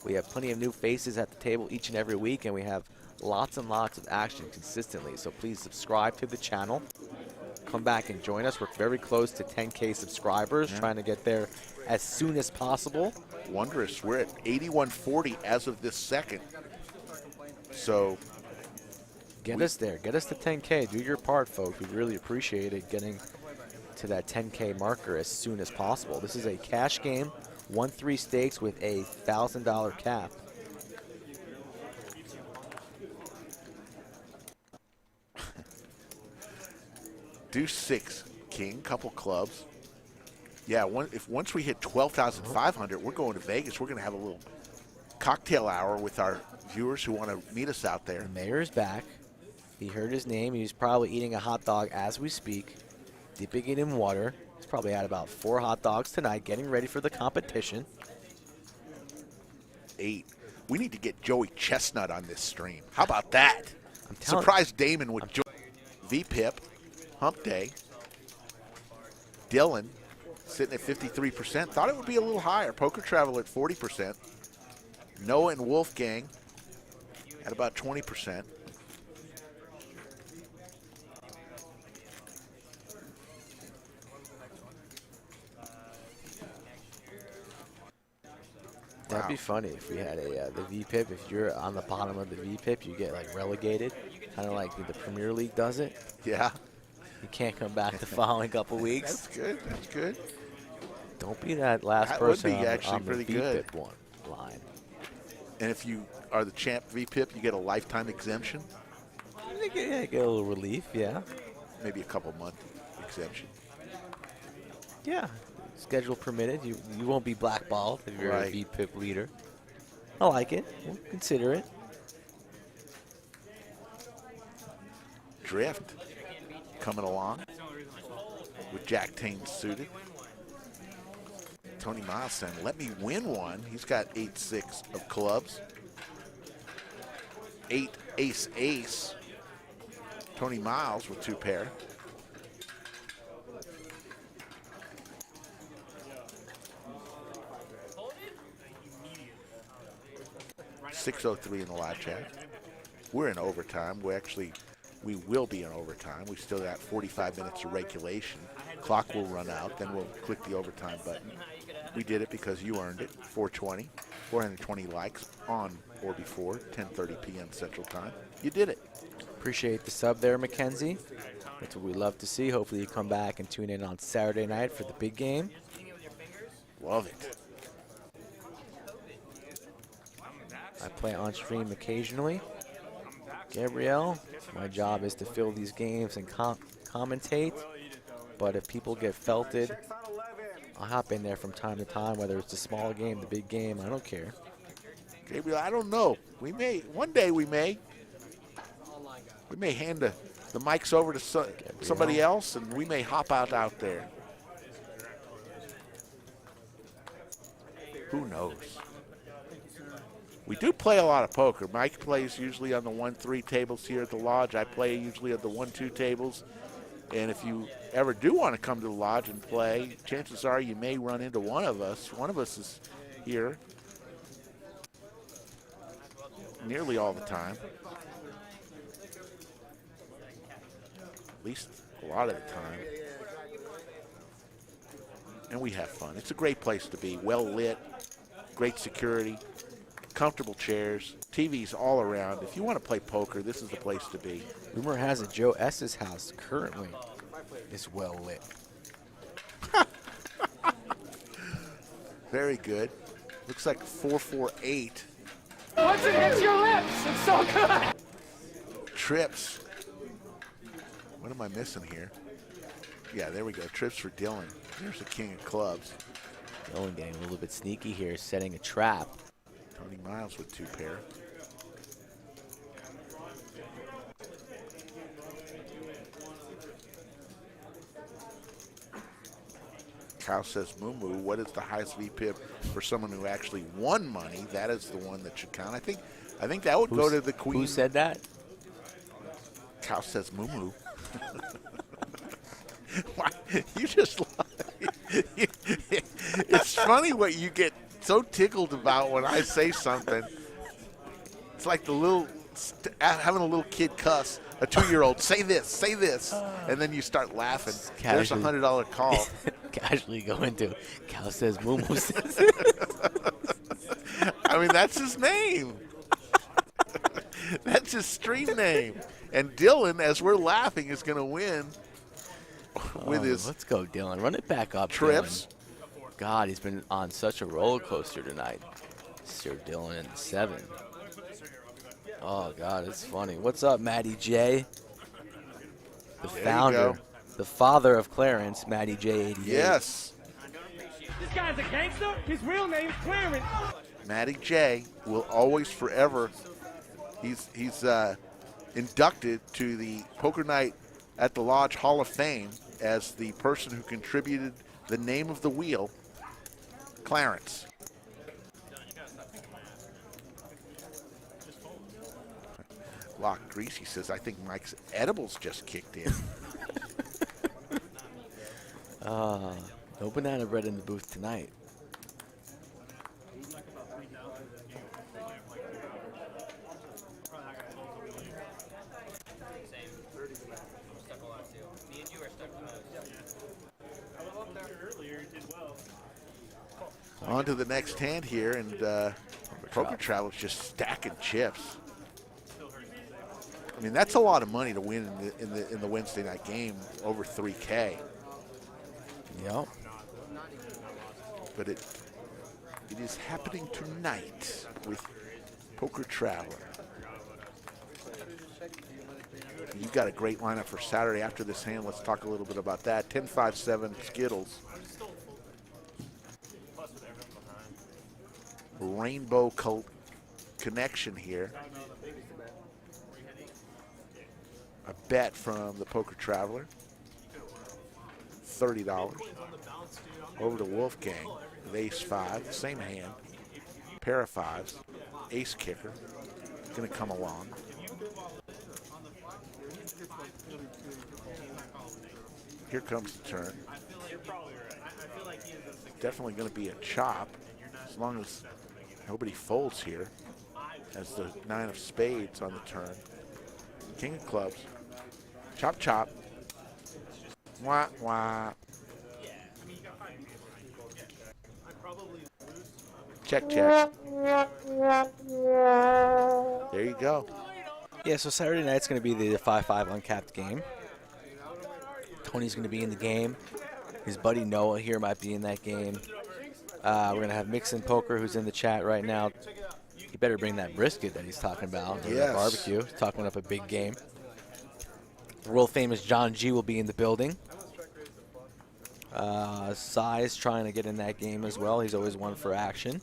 We have plenty of new faces at the table each and every week, and we have lots and lots of action consistently. So please subscribe to the channel. Come back and join us. We're very close to 10K subscribers, trying to get there as soon as possible. Wondrous. We're at 8140 as of this second. So get us there. Get us to 10K. Do your part, folks. We really appreciate it, getting to that 10K marker as soon as possible. This is a cash game, 1-3 stakes with a $1,000 cap. Deuce 6, king, couple clubs. Yeah, once we hit 12,500, we're going to Vegas. We're going to have a little cocktail hour with our viewers who want to meet us out there. The mayor is back. He heard his name. He's probably eating a hot dog as we speak, dipping it in water. He's probably had about 4 hot dogs tonight, getting ready for the competition. 8. We need to get Joey Chestnut on this stream. How about that? Surprise Damon with Joey. V-Pip, Humpday, Dylan sitting at 53%. Thought it would be a little higher. Poker Travel at 40%. Noah and Wolfgang at about 20%. That'd be funny if we had the V-Pip. If you're on the bottom of the V-Pip, you get like relegated, kind of like the Premier League does it. Yeah. You can't come back the following couple weeks. That's good. That's good. Don't be that last That person would be actually on the pretty good. V-Pip line. And if you are the champ V-Pip, you get a lifetime exemption. Yeah, get a little relief, yeah. Maybe a couple month exemption. Yeah, schedule permitted. You won't be blackballed if you're Right. a V-Pip leader. I like it. We'll consider it. Drift coming along with Jack Tane suited. Tony Miles saying, let me win one. He's got 8-6 of clubs. 8 ace-ace. Tony Miles with 2 pair. $6:03 in the live chat. We're in overtime. We will be in overtime. We still got 45 minutes of regulation. Clock will run out, then we'll click the overtime button. We did it because you earned it. 420 likes on or before 10:30 p.m. Central Time. You did it. Appreciate the sub there, Mackenzie. That's what we love to see. Hopefully you come back and tune in on Saturday night for the big game. Love it. I play on stream occasionally. Gabrielle, my job is to fill these games and commentate. But if people get felted, I'll hop in there from time to time, whether it's the small game, the big game, I don't care. Gabriel, I don't know. We may, one day we may hand the mics over to somebody else, and we may hop out there. Who knows? We do play a lot of poker. Mike plays usually on the 1-3 tables here at the lodge. I play usually at the 1-2 tables. And if you ever do want to come to the lodge and play, chances are you may run into one of us. One of us is here nearly all the time. At least a lot of the time. And we have fun. It's a great place to be. Well lit, great security. comfortable chairs, TVs all around. If you want to play poker, this is the place to be. Rumor has it Joe S.'s house currently is well lit. Very good. Looks like 448. Once it hits your lips, it's so good. Trips. What am I missing here? Yeah, there we go. Trips for Dylan. There's the king of clubs. Dylan getting a little bit sneaky here, setting a trap. Tony Miles with 2 pair. Kyle says, Moo, what is the highest VPIP for someone who actually won money? That is the one that should count. I think that would go to the queen. Who said that? Kyle says, Moo. Why? You just it's funny what you get so tickled about when I say something. It's like the little having a little kid cuss a 2-year-old, say this, and then you start laughing. There's a $100 call. Casually go into Cal says Moo says. I mean, that's his name. That's his stream name. And Dylan, as we're laughing, is going to win with his. Let's go, Dylan. Run it back up, trips. Dylan. God, he's been on such a roller coaster tonight. Sir Dylan in the 7. Oh, God, it's funny. What's up, Matty J? The founder, the father of Clarence, Matty J88. Yes. This guy's a gangster. His real name's Clarence. Matty J will always forever. He's inducted to the Poker Night at the Lodge Hall of Fame as the person who contributed the name of the wheel, Clarence. Lock Greasy says, I think Mike's edibles just kicked in. No banana bread in the booth tonight. On to the next hand here, and Poker Travel's just stacking chips. I mean, that's a lot of money to win in the Wednesday night game, over $3K. Yep. But it is happening tonight with Poker Traveler. You've got a great lineup for Saturday after this hand. Let's talk a little bit about that. 10-5-7 Skittles. Rainbow connection here. A bet from the Poker Traveler. $30. Over to Wolfgang with ace-5, same hand. Pair of 5s. Ace kicker. Going to come along. Here comes the turn. Definitely going to be a chop, as long as nobody folds here. As the 9 of spades on the turn. King of clubs. Chop, chop. Wah, wah. Check, check. There you go. Yeah, so Saturday night's going to be the 5-5 uncapped game. Tony's going to be in the game. His buddy Noah here might be in that game. We're going to have Mixon Poker, who's in the chat right now. He better bring that brisket that he's talking about. Or that barbecue. He's talking up a big game. World famous John G will be in the building. Size trying to get in that game as well. He's always one for action.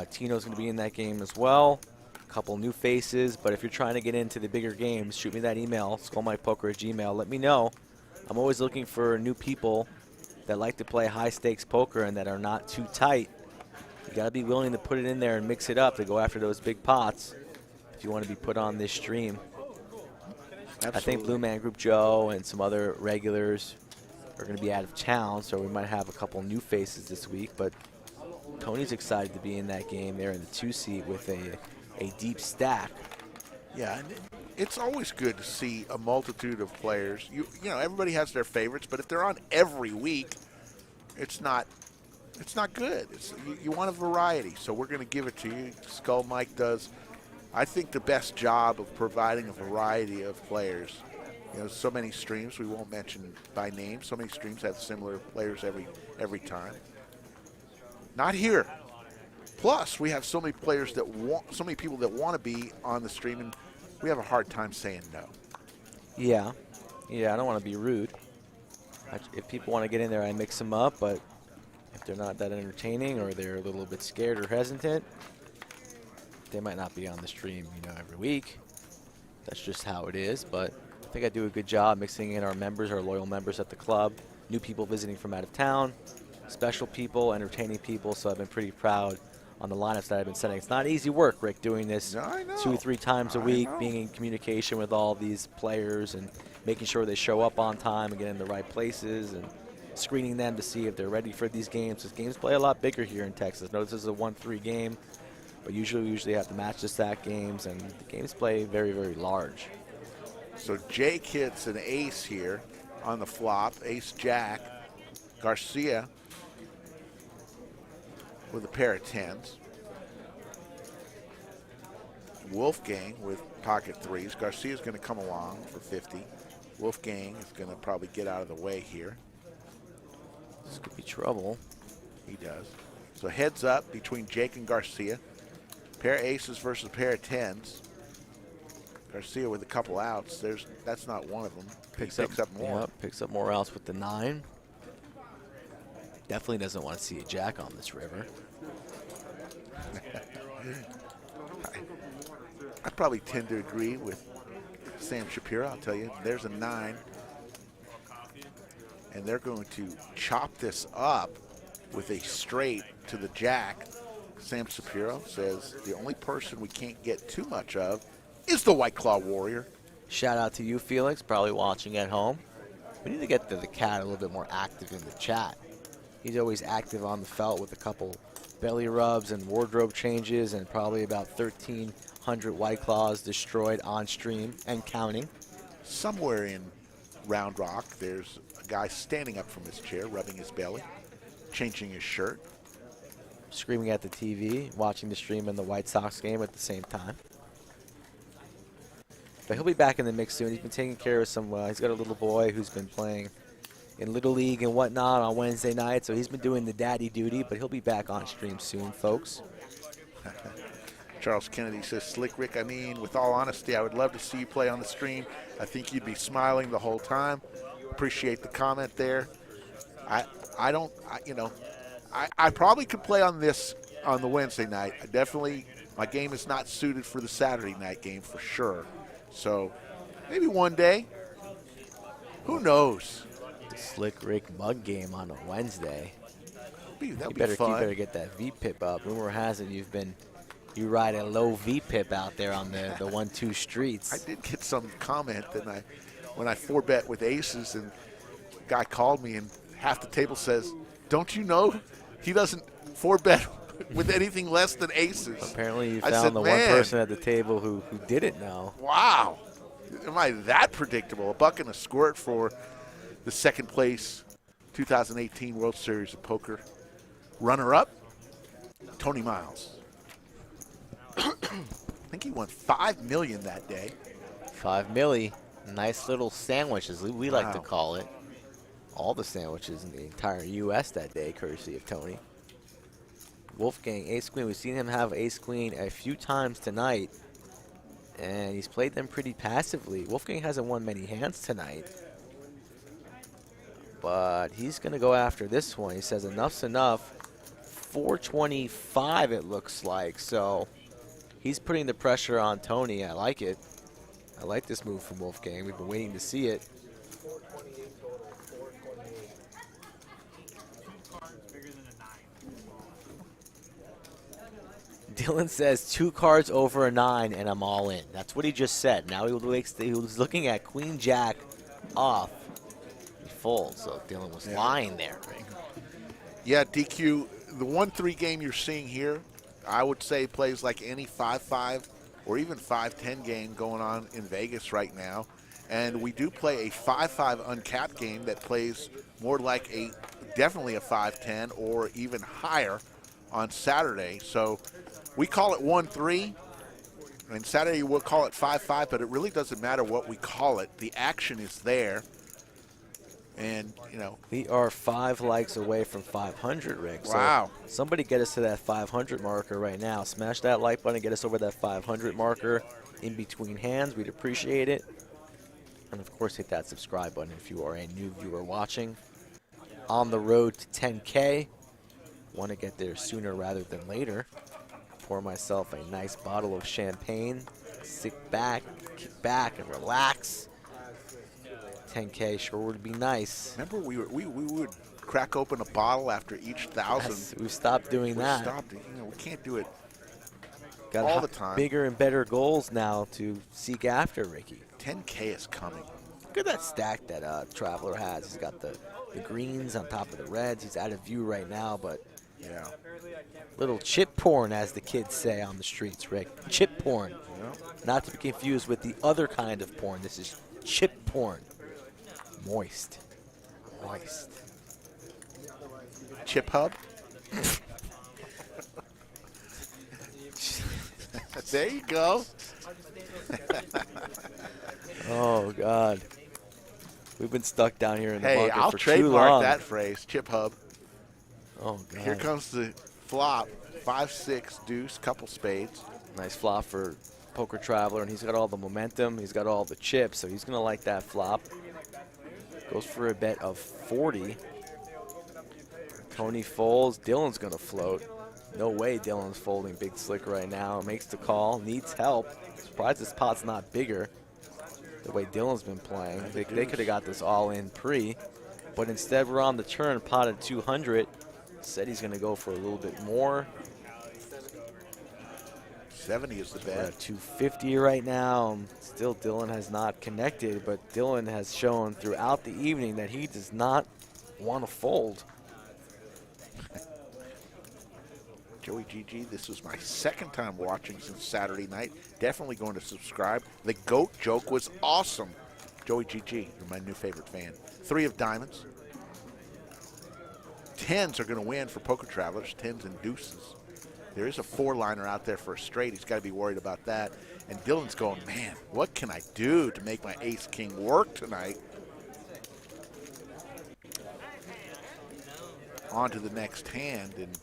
Tino's going to be in that game as well. A couple new faces, but if you're trying to get into the bigger games, shoot me that email, skullmikepoker@gmail. Let me know. I'm always looking for new people that like to play high-stakes poker and that are not too tight. You got to be willing to put it in there and mix it up to go after those big pots if you want to be put on this stream. Absolutely. I think Blue Man Group Joe and some other regulars are going to be out of town, so we might have a couple new faces this week, but Tony's excited to be in that game there in the 2 seat with a deep stack. Yeah, and it's always good to see a multitude of players. You know, everybody has their favorites, but if they're on every week, it's not it's not good. You want a variety, so we're going to give it to you. Skull Mike does, I think, the best job of providing a variety of players. You know, so many streams, we won't mention by name, so many streams have similar players every time. Not here. Plus, we have so many players that want, so many people that want to be on the stream, and we have a hard time saying no. Yeah, I don't want to be rude. If people want to get in there, I mix them up, but if they're not that entertaining or they're a little bit scared or hesitant, they might not be on the stream, you know, every week. That's just how it is, but I think I do a good job mixing in our members, our loyal members at the club, new people visiting from out of town, special people, entertaining people, so I've been pretty proud on the lineups that I've been setting. It's not easy work, Rick, doing this 2 or 3 times a week, being in communication with all these players and making sure they show up on time and get in the right places and screening them to see if they're ready for these games. Because games play a lot bigger here in Texas. Notice this is a 1-3 game, but we usually have to match the stack games, and the games play very, very large. So Jake hits an ace here on the flop, ace-jack. Garcia with a pair of 10s. Wolfgang with pocket 3s. Garcia's going to come along for 50. Wolfgang is going to probably get out of the way here. This could be trouble. He does. So heads up between Jake and Garcia. Pair of aces versus a pair of 10s. Garcia with a couple outs. That's not one of them. Picks up more. Yep, picks up more outs with the 9. Definitely doesn't want to see a jack on this river. I probably tend to agree with Sam Shapiro. I'll tell you, there's a 9. And they're going to chop this up with a straight to the jack. Sam Shapiro says the only person we can't get too much of is the White Claw Warrior. Shout out to you, Felix, probably watching at home. We need to get the cat a little bit more active in the chat. He's always active on the felt with a couple belly rubs and wardrobe changes and probably about 1,300 White Claws destroyed on stream and counting. Somewhere in Round Rock, there's a guy standing up from his chair, rubbing his belly, changing his shirt. Screaming at the TV, watching the stream and the White Sox game at the same time. But he'll be back in the mix soon. He's been taking care of some, he's got a little boy who's been playing in Little League and whatnot on Wednesday night, so he's been doing the daddy duty, but he'll be back on stream soon, folks. Charles Kennedy says, Slick Rick, I mean, with all honesty, I would love to see you play on the stream. I think you'd be smiling the whole time. Appreciate the comment there. I probably could play on this on the Wednesday night. I definitely, my game is not suited for the Saturday night game for sure. So maybe one day. Who knows? The Slick Rick mug game on a Wednesday. That'd be fun. You better get that V-pip up. Rumor has it you ride a low V-pip out there on the 1-2 streets. I did get some comment that when I 4-bet with aces, and a guy called me and half the table says, don't you know he doesn't 4-bet with anything less than aces? Apparently you found the one person at the table who didn't know. Wow. Am I that predictable? A buck and a squirt for the second place 2018 World Series of Poker runner-up, Tony Miles. I think he won $5 million that day. $5 million. Nice little sandwiches, we like to call it. All the sandwiches in the entire U.S. that day, courtesy of Tony. Wolfgang, ace-queen. We've seen him have ace-queen a few times tonight, and he's played them pretty passively. Wolfgang hasn't won many hands tonight, but he's going to go after this one. He says enough's enough. 425 it looks like, so he's putting the pressure on Tony. I like it. I like this move from Wolfgang. We've been waiting to see it. Dylan says 2 cards over a 9 and I'm all in. That's what he just said. Now he was looking at Queen Jack off. He folds, so Dylan was lying there. Right? Yeah, DQ, the 1-3 game you're seeing here, I would say plays like any 5-5 or even 5-10 game going on in Vegas right now. And we do play a 5-5 uncapped game that plays more like a definitely a 5-10 or even higher on Saturday. So we call it 1-3, and Saturday we'll call it 5-5, but it really doesn't matter what we call it. The action is there. And, you know. We are 5 likes away from 500, Rick. Wow. So somebody get us to that 500 marker right now. Smash that like button, get us over that 500 marker in between hands. We'd appreciate it. And, of course, hit that subscribe button if you are a new viewer watching. On the road to 10K. Want to get there sooner rather than later. Pour myself a nice bottle of champagne. Sit back, kick back, and relax. 10K sure would be nice. Remember, we would crack open a bottle after each 1,000. Yes, we've stopped doing that. Stopped it. You know, we can't do it Got all the time. Bigger and better goals now to seek after, Ricky. 10K is coming. Look at that stack that Traveler has. He's got the greens on top of the reds. He's out of view right now, but yeah, little chip porn, as the kids say on the streets, Rick. Chip porn. Yeah. Not to be confused with the other kind of porn. This is chip porn. Moist. Moist. Chip Hub? There you go. Oh, God. We've been stuck down here in the bunker I'll for too trademark long. that phrase, Chip Hub. Oh, God. Here comes the flop. 5-6 deuce, couple spades. Nice flop for Poker Traveler, and he's got all the momentum. He's got all the chips, so he's going to like that flop. Goes for a bet of 40. Tony folds. Dylan's going to float. No way Dylan's folding Big Slick right now. Makes the call. Needs help. Surprised this pot's not bigger the way Dylan's been playing. They could have got this all in pre. But instead we're on the turn, pot at 200. Said he's going to go for a little bit more. 70 is the bet. We're at 250 right now. Still, Dylan has not connected, but Dylan has shown throughout the evening that he does not want to fold. Joey GG, this was my second time watching since Saturday night. Definitely going to subscribe. The GOAT joke was awesome. Joey GG, you're my new favorite fan. 3 of diamonds. 10s are going to win for Poker Travelers, 10s and deuces. There is a 4-liner out there for a straight. He's got to be worried about that. And Dylan's going, man, what can I do to make my ace-king work tonight? On to the next hand, and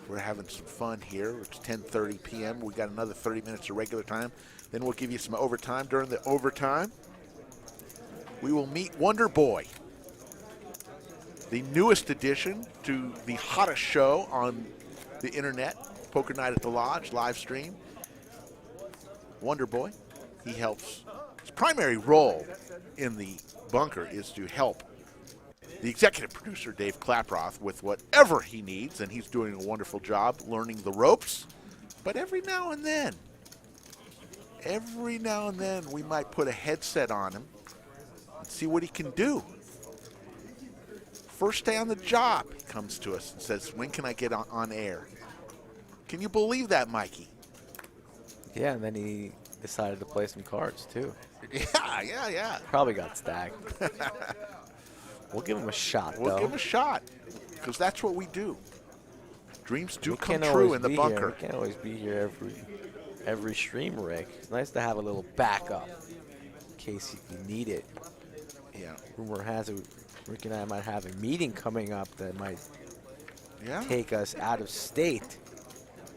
we're having some fun here. It's 10:30 p.m. We got another 30 minutes of regular time. Then we'll give you some overtime. During the overtime, we will meet Wonder Boy, the newest addition to the hottest show on the internet, Poker Night at the Lodge, live stream. Wonder Boy, he helps. His primary role in the bunker is to help the executive producer, Dave Klaproth, with whatever he needs, and he's doing a wonderful job learning the ropes. But every now and then, we might put a headset on him and see what he can do. First day on the job, he comes to us and says, when can I get on air? Can you believe that, Mikey? Yeah, and then he decided to play some cards, too. Yeah. Probably got stacked. We'll give him a shot, though. We'll give him a shot, because that's what we do. Dreams do come can't true always in the be bunker. Here. We can't always be here every stream, Rick. It's nice to have a little backup in case you need it. Yeah. Rumor has it Rick and I might have a meeting coming up that might take us out of state.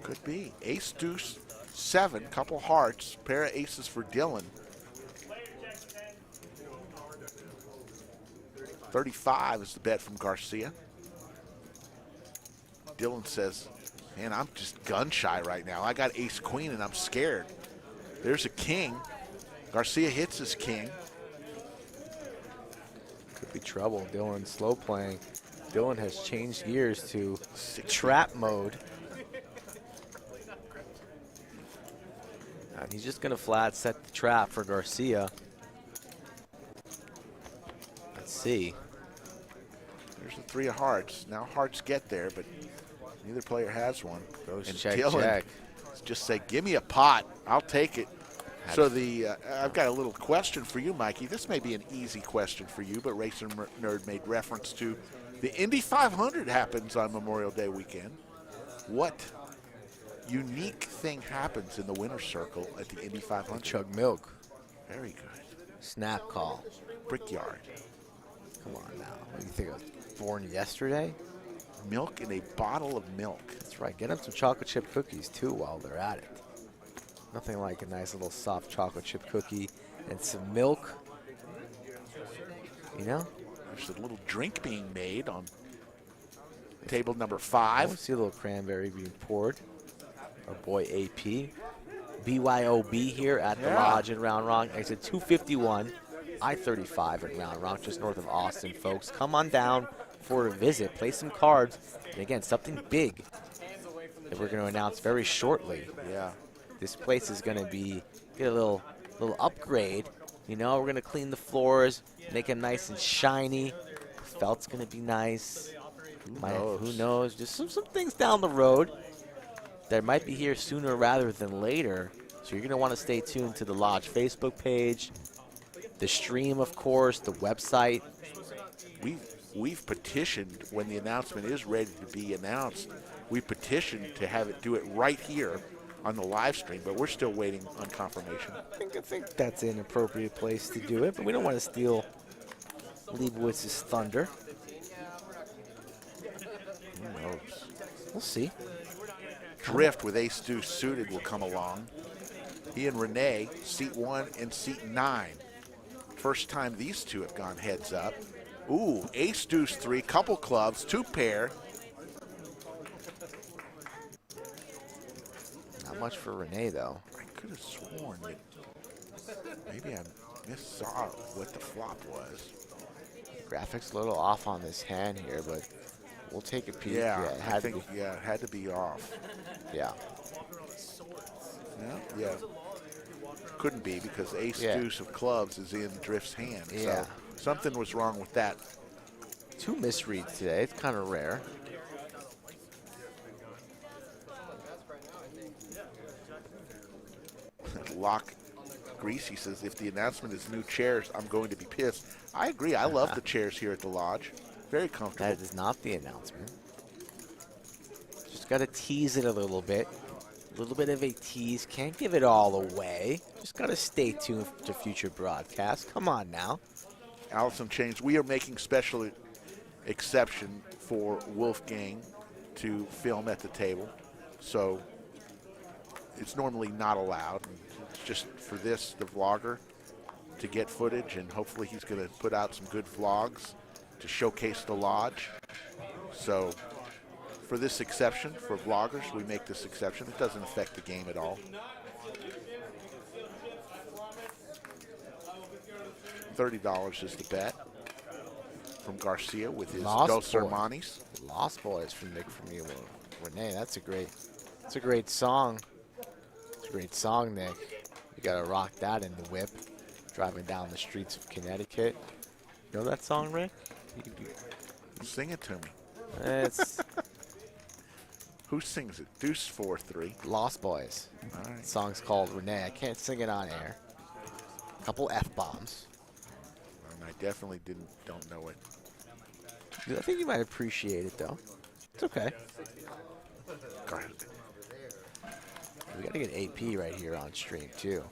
Could be. Ace, deuce, 7, couple hearts, pair of aces for Dylan. 35 is the bet from Garcia. Dylan says, man, I'm just gun shy right now. I got ace queen and I'm scared. There's a king. Garcia hits his king. Could be trouble. Dylan slow playing. Dylan has changed gears to trap mode. And he's just going to flat set the trap for Garcia. Let's see. There's the 3 of hearts. Now hearts get there, but neither player has one. Goes and check, Dylan check. just say, give me a pot. I'll take it. So I've got a little question for you, Mikey. This may be an easy question for you, but Racer Nerd made reference to the Indy 500 happens on Memorial Day weekend. What unique thing happens in the winner's circle at the Indy 500? Chug milk. Very good. Snap call. Brickyard. Come on now. What do you think? I was born yesterday? Milk in a bottle of milk. That's right. Get them some chocolate chip cookies, too, while they're at it. Nothing like a nice little soft chocolate chip cookie and some milk. You know? There's a little drink being made on table number I 5. see a little cranberry being poured. Our boy AP. BYOB here at the Lodge in Round Rock. Exit 251, I-35 at Round Rock, just north of Austin, folks. Come on down for a visit. Play some cards. And again, something big that we're going to announce very shortly. Yeah. This place is going to get a little upgrade. You know, we're going to clean the floors, make them nice and shiny. The felt's going to be nice. Who knows? Just some things down the road that might be here sooner rather than later. So you're going to want to stay tuned to the Lodge Facebook page, the stream, of course, the website. We've petitioned when the announcement is ready to be announced. We petitioned to have it do it right here on the live stream, but we're still waiting on confirmation. I think that's an appropriate place to do it, but we don't want to steal Leibowitz's thunder. Who knows? We'll see. Drift with Ace Deuce suited will come along. He and Renee, seat 1 and seat 9. First time these two have gone heads up. Ooh, Ace Deuce 3, couple clubs, 2 pair. Not much for Renee, though. I could have sworn that maybe I missaw what the flop was. Graphics a little off on this hand here, but we'll take a peek. Yeah, it had to be. Yeah, it had to be off. Yeah. Yeah. Couldn't be because Ace Deuce of clubs is in Drift's hand. Yeah. So something was wrong with that. 2 misreads today. It's kind of rare. Lock Greasy says, if the announcement is new chairs, I'm going to be pissed. I agree. I love the chairs here at the Lodge. Very comfortable. That is not the announcement. Just got to tease it a little bit. A little bit of a tease. Can't give it all away. Just got to stay tuned to future broadcasts. Come on now. Allison Chains, we are making special exception for Wolfgang to film at the table. So it's normally not allowed. It's just for this, the vlogger, to get footage, and hopefully he's going to put out some good vlogs to showcase the Lodge. So for this exception, for vloggers, we make this exception. It doesn't affect the game at all. $30 is the bet from Garcia with his Dos Hermanis. Lost Boys from Nick from you, Renee. That's a great song. It's a great song, Nick. You gotta rock that in the whip, driving down the streets of Connecticut. You know that song, Rick? Sing it to me. It's who sings it? Deuce 4-3. Lost Boys. All right. The song's called Renee. I can't sing it on air. A couple F-bombs. And I definitely don't know it. I think you might appreciate it, though. It's okay. We gotta get AP right here on stream too.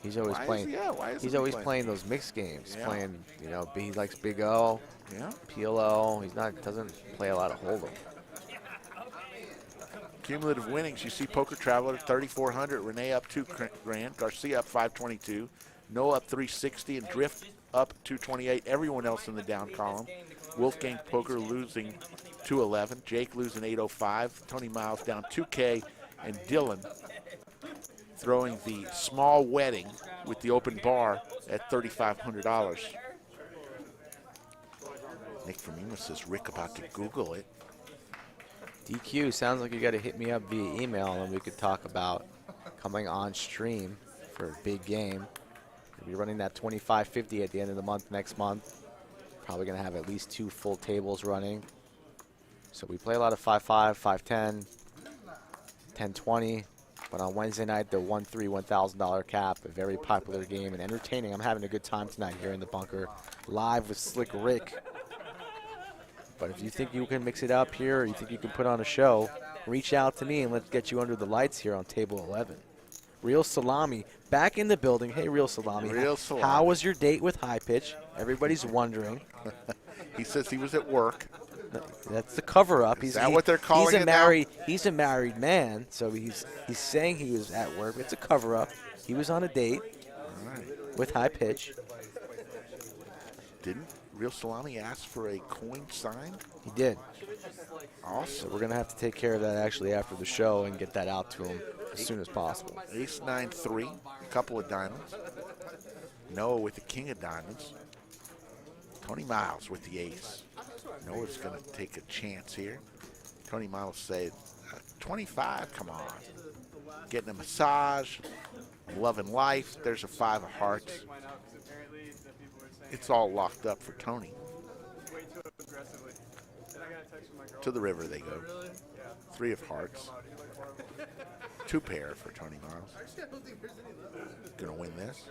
He's always playing. He's always playing those mixed games. Yeah. Playing, you know, he likes Big O. Yeah. PLO. Doesn't play a lot of Hold'em. Cumulative winnings. You see Poker Traveler 3,400. Renee up $2,000. Garcia up 522. Noah up 360 and Drift up 228. Everyone else in the down column. Wolfgang Poker losing 211. Jake losing 805. Tony Miles down 2K, and Dylan throwing the small wedding with the open bar at $3,500. Nick from Ema says Rick about to Google it. DQ, sounds like you got to hit me up via email and we could talk about coming on stream for a big game. We'll be running that 2550 at the end of the month next month. Probably going to have at least 2 full tables running. So we play a lot of 5-5, 5-10, 10-20. But on Wednesday night, the 1-3 $1,000 cap, a very popular game and entertaining. I'm having a good time tonight here in the bunker, live with Slick Rick. But if you think you can mix it up here, or you think you can put on a show, reach out to me and let's get you under the lights here on table 11. Real Salami back in the building. Hey, Real Salami. Real Salami. How was your date with High Pitch? Everybody's wondering. He says he was at work. That's the cover-up. Is that what they're calling it now? He's a married man, so he's saying he was at work. It's a cover-up. He was on a date with High Pitch. Didn't Real Salami ask for a coin sign? He did. Awesome. So we're going to have to take care of that actually after the show and get that out to him as soon as possible. Ace 9-3, a couple of diamonds. Noah with the king of diamonds. Tony Miles with the ace. Noah's going to take a chance here. Tony Miles said, 25, come on. Getting a massage, loving life. There's a 5 of hearts. It's all locked up for Tony. To the river they go. 3 of hearts. 2 pair for Tony Miles. Gonna win this.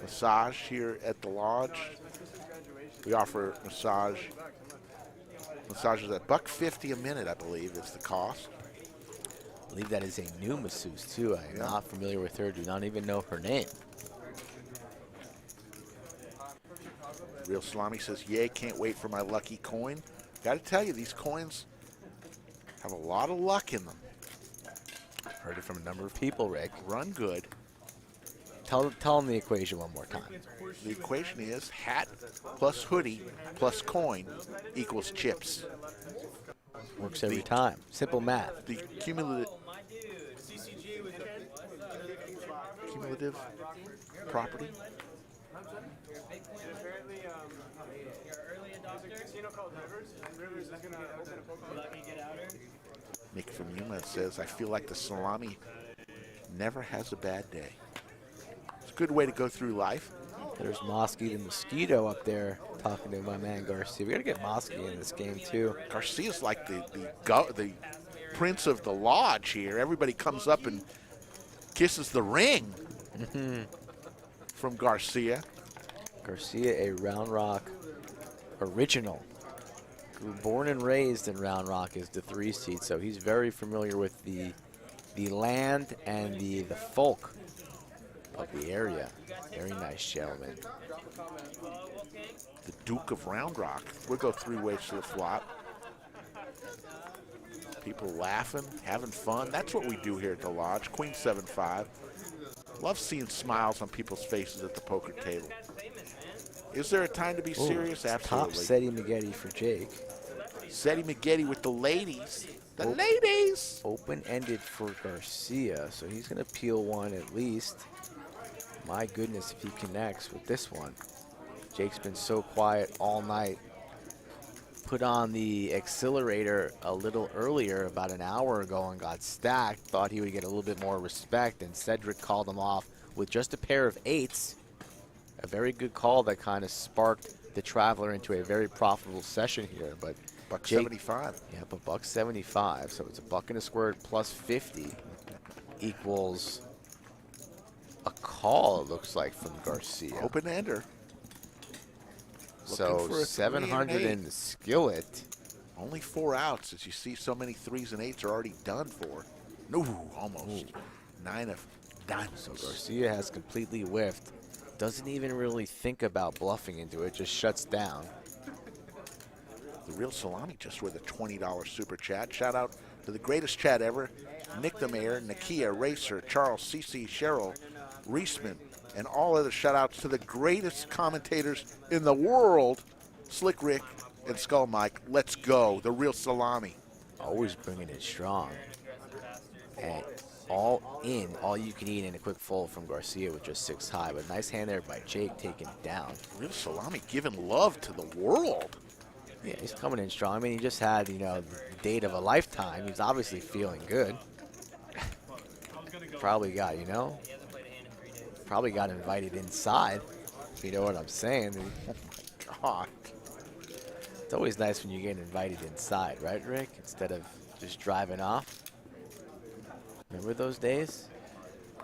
Massage here at the lodge. We offer massages at $1.50 a minute, I believe, is the cost. I believe that is a new masseuse, too. I am not familiar with her. Do not even know her name. Real Salami says, yay, can't wait for my lucky coin. Got to tell you, these coins have a lot of luck in them. Heard it from a number of people, Rick. Run good. Tell them the equation one more time. The equation is hat plus hoodie plus coin equals chips. Works every time. Simple math. The cumulative property. Nick from Yuma says, I feel like the salami never has a bad day. It's a good way to go through life. There's Mosky the Mosquito up there talking to my man Garcia. We got to get Mosky in this game, too. Garcia's like the prince of the lodge here. Everybody comes up and kisses the ring from Garcia. Garcia, a Round Rock original. Born and raised in Round Rock is the 3 seed, so he's very familiar with the land and the folk of the area. Very nice gentleman. The Duke of Round Rock. We'll go 3 ways to the flop. People laughing, having fun. That's what we do here at the lodge. Queen 7-5. Love seeing smiles on people's faces at the poker table. Is there a time to be serious? Absolutely. Top Seti Maggette for Jake. Seti Maggette with the ladies. The ladies! Open-ended for Garcia, so he's going to peel one at least. My goodness, if he connects with this one. Jake's been so quiet all night. Put on the accelerator a little earlier, about an hour ago, and got stacked. Thought he would get a little bit more respect, and Cedric called him off with just a pair of 8s. A very good call that kind of sparked the Traveler into a very profitable session here. But $1.75. Yeah, but $1.75. So it's $1.25 plus 50 equals a call, it looks like, from Garcia. Open ender. So 700 in the skillet. Only 4 outs, as you see so many 3s and 8s are already done for. No, almost. 9 of diamonds. So Garcia has completely whiffed. Doesn't even really think about bluffing into it, just shuts down. The Real Salami just with a $20 super chat. Shout out to the greatest chat ever. Nick the Mayor, Nakia, Racer, Charles, CC, Cheryl, Reisman, and all other shout outs to the greatest commentators in the world, Slick Rick and Skull Mike. Let's go, the Real Salami. Always bringing it strong. And all you can eat in a quick fold from Garcia with just 6 high. But nice hand there by Jake taking it down. Real Salami giving love to the world. Yeah, he's coming in strong. I mean, he just had, the date of a lifetime. He's obviously feeling good. Probably got, probably got invited inside, if you know what I'm saying. Oh, my God. It's always nice when you get invited inside, right, Rick? Instead of just driving off. Remember those days?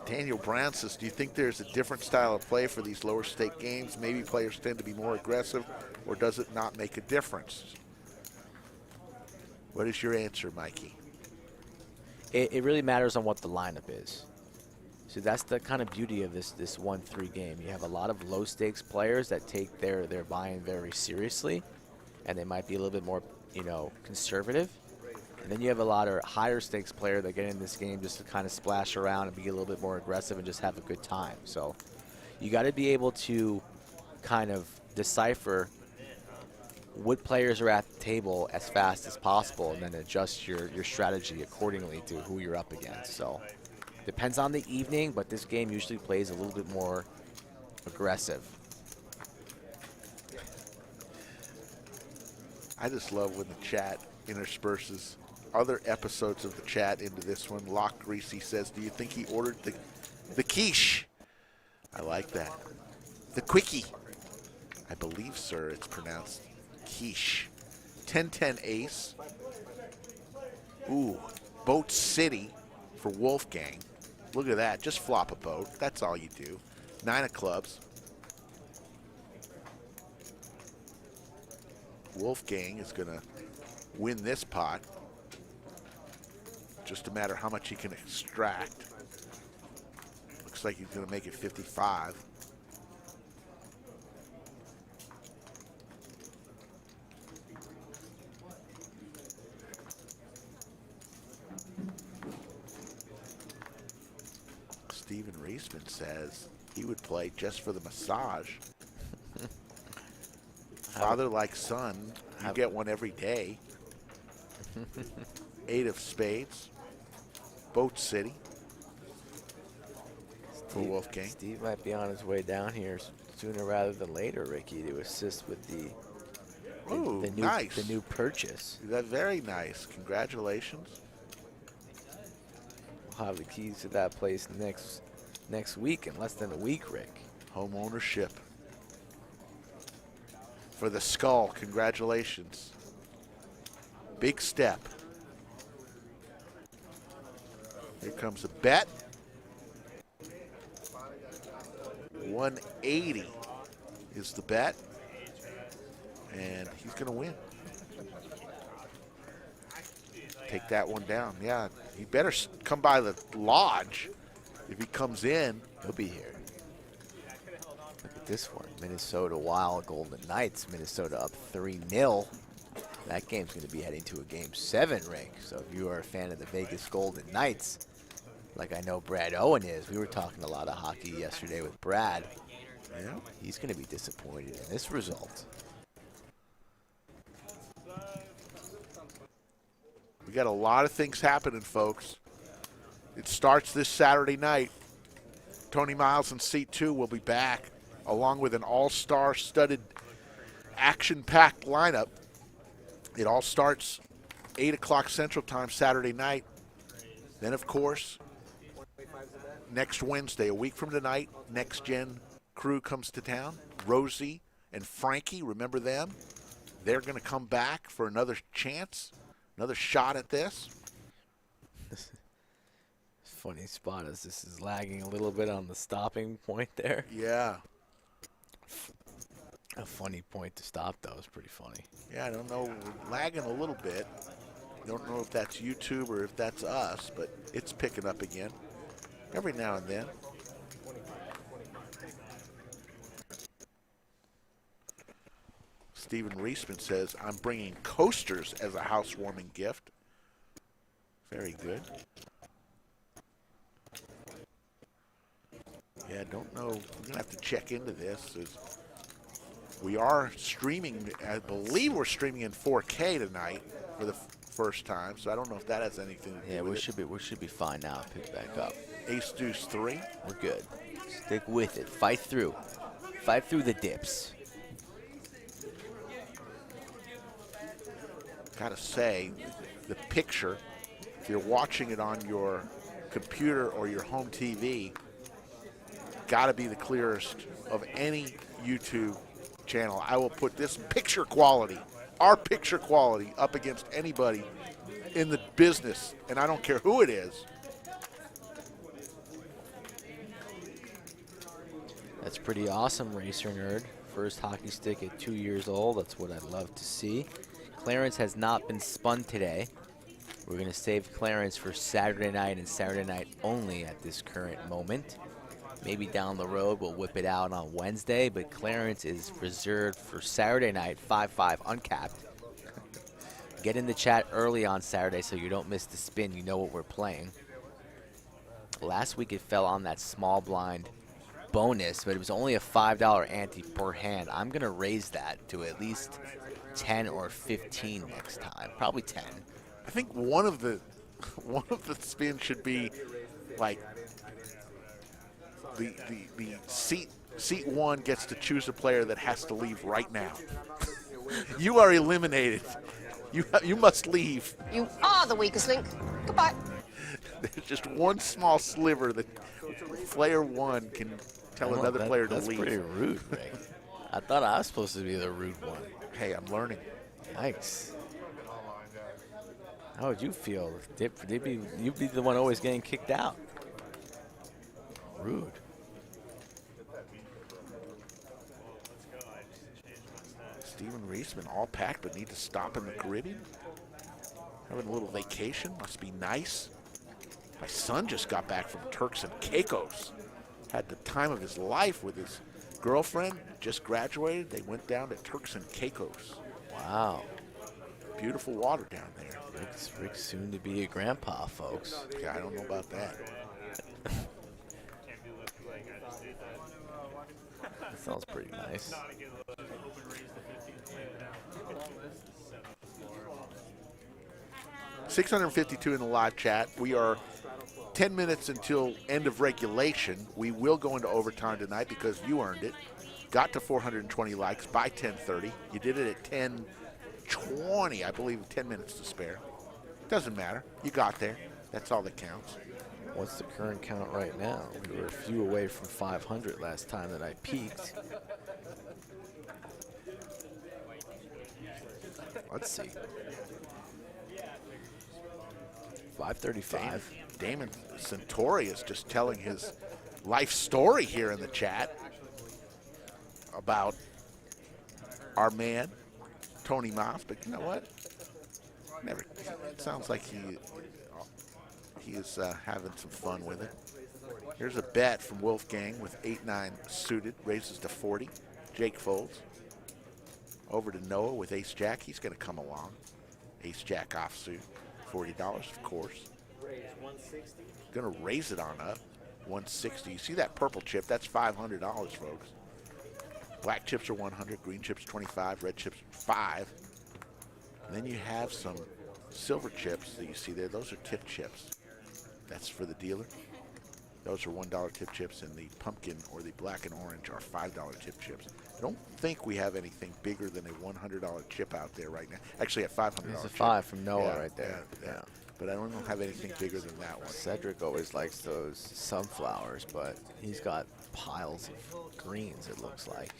Daniel Brown says, do you think there's a different style of play for these lower stake games? Maybe players tend to be more aggressive, or does it not make a difference? What is your answer, Mikey? It really matters on what the lineup is. So that's the kind of beauty of this 1-3 game. You have a lot of low stakes players that take their buy-in very seriously, and they might be a little bit more, conservative. And then you have a lot of higher stakes players that get in this game just to kind of splash around and be a little bit more aggressive and just have a good time. So you got to be able to kind of decipher what players are at the table as fast as possible, and then adjust your strategy accordingly to who you're up against. So depends on the evening, but this game usually plays a little bit more aggressive. I just love when the chat intersperses other episodes of the chat into this one. Lock Greasy says, do you think he ordered the quiche? I like that. The quickie. I believe, sir, it's pronounced quiche. 10-10 ace. Ooh, Boat City for Wolfgang. Look at that. Just flop a boat. That's all you do. 9 of clubs. Wolfgang is going to win this pot. Just a matter how much he can extract. Looks like he's going to make it 55. Steven Reisman says he would play just for the massage. Father like son, you get one every day. 8 of spades. Boat City for Wolfgang. Steve might be on his way down here sooner rather than later, Ricky, to assist with the new purchase. That's very nice. Congratulations. We'll have the keys to that place next week, in less than a week, Rick. Home ownership. For the Skull, congratulations. Big step. Here comes a bet. 180 is the bet. And he's going to win. Take that one down. Yeah, he better come by the lodge. If he comes in, he'll be here. Look at this one. Minnesota Wild Golden Knights. Minnesota up 3-0. That game's going to be heading to a Game 7, Rick. So if you are a fan of the Vegas Golden Knights, like I know Brad Owen is, we were talking a lot of hockey yesterday with Brad. Yeah. He's going to be disappointed in this result. We got a lot of things happening, folks. It starts this Saturday night. Tony Miles in seat 2 will be back, along with an all-star studded, action-packed lineup. It all starts 8 o'clock Central Time Saturday night. Then, of course, next Wednesday, a week from tonight, Next Gen crew comes to town. Rosie and Frankie, remember them? They're going to come back for another chance, another shot at this. Funny spot as this is lagging a little bit on the stopping point there. Yeah. A funny point to stop, though. It's pretty funny. Yeah, I don't know. We're lagging a little bit. Don't know if that's YouTube or if that's us, but it's picking up again every now and then. Steven Reisman says, I'm bringing coasters as a housewarming gift. Very good. Yeah, don't know. We're going to have to check into this. We are streaming, I believe we're streaming in 4K tonight for the first time, so I don't know if that has anything to do with it. We should be fine now. Pick back up. Ace deuce 3. We're good. Stick with it. Fight through. Fight through the dips. Gotta say, the picture, if you're watching it on your computer or your home TV, gotta be the clearest of any YouTube channel. I will put this picture quality, our picture quality, up against anybody in the business, and I don't care who it is. That's pretty awesome, Racer Nerd. First hockey stick at 2 years old. That's what I'd love to see. Clearance has not been spun today. We're going to save clearance for Saturday night and Saturday night only at this current moment. Maybe down the road we'll whip it out on Wednesday, but clearance is reserved for Saturday night, 5-5 uncapped. Get in the chat early on Saturday so you don't miss the spin. You know what we're playing. Last week it fell on that small blind bonus, but it was only a $5 ante per hand. I'm going to raise that to at least 10 or 15 next time. Probably 10. I think one of the spins should be like the seat one gets to choose a player that has to leave right now. You are eliminated. You must leave. You are the weakest link. Goodbye. There's just one small sliver that player one can tell another player to that's leave. That's pretty rude, Rick. I thought I was supposed to be the rude one. Hey, I'm learning. Yikes. How would you feel? You'd be the one always getting kicked out. Rude. Steven Reisman all packed but need to stop in the Caribbean. Having a little vacation, must be nice. My son just got back from Turks and Caicos. Had the time of his life with his girlfriend, just graduated. They went down to Turks and Caicos. Wow. Beautiful water down there. Rick's soon to be a grandpa, folks. Yeah, I don't know about that. That sounds pretty nice. $652 in the live chat. We are 10 minutes until end of regulation. We will go into overtime tonight because you earned it. Got to 420 likes by 10:30. You did it at 10:20, I believe, 10 minutes to spare. Doesn't matter. You got there. That's all that counts. What's the current count right now? We were a few away from 500 last time that I peaked. Let's see. 535. Damon Centauri is just telling his life story here in the chat about our man, Tony Moss. But you know what? It sounds like he is having some fun with it. Here's a bet from Wolfgang with 8-9 suited, raises to 40. Jake folds. Over to Noah with ace-jack. He's going to come along. Ace-jack offsuit. $40, of course. Going to raise it on up. 160. You see that purple chip? That's $500, folks. Black chips are 100, green chips 25, red chips 5. And then you have some silver chips that you see there. Those are tip chips. That's for the dealer. Those are $1 tip chips, and the pumpkin or the black and orange are $5 tip chips. I don't think we have anything bigger than a $100 chip out there right now. Actually, a $500 There's a chip. 5 from Noah right there. Yeah. But I don't have anything bigger than that one. Cedric always likes those sunflowers, but he's got piles of greens, it looks like.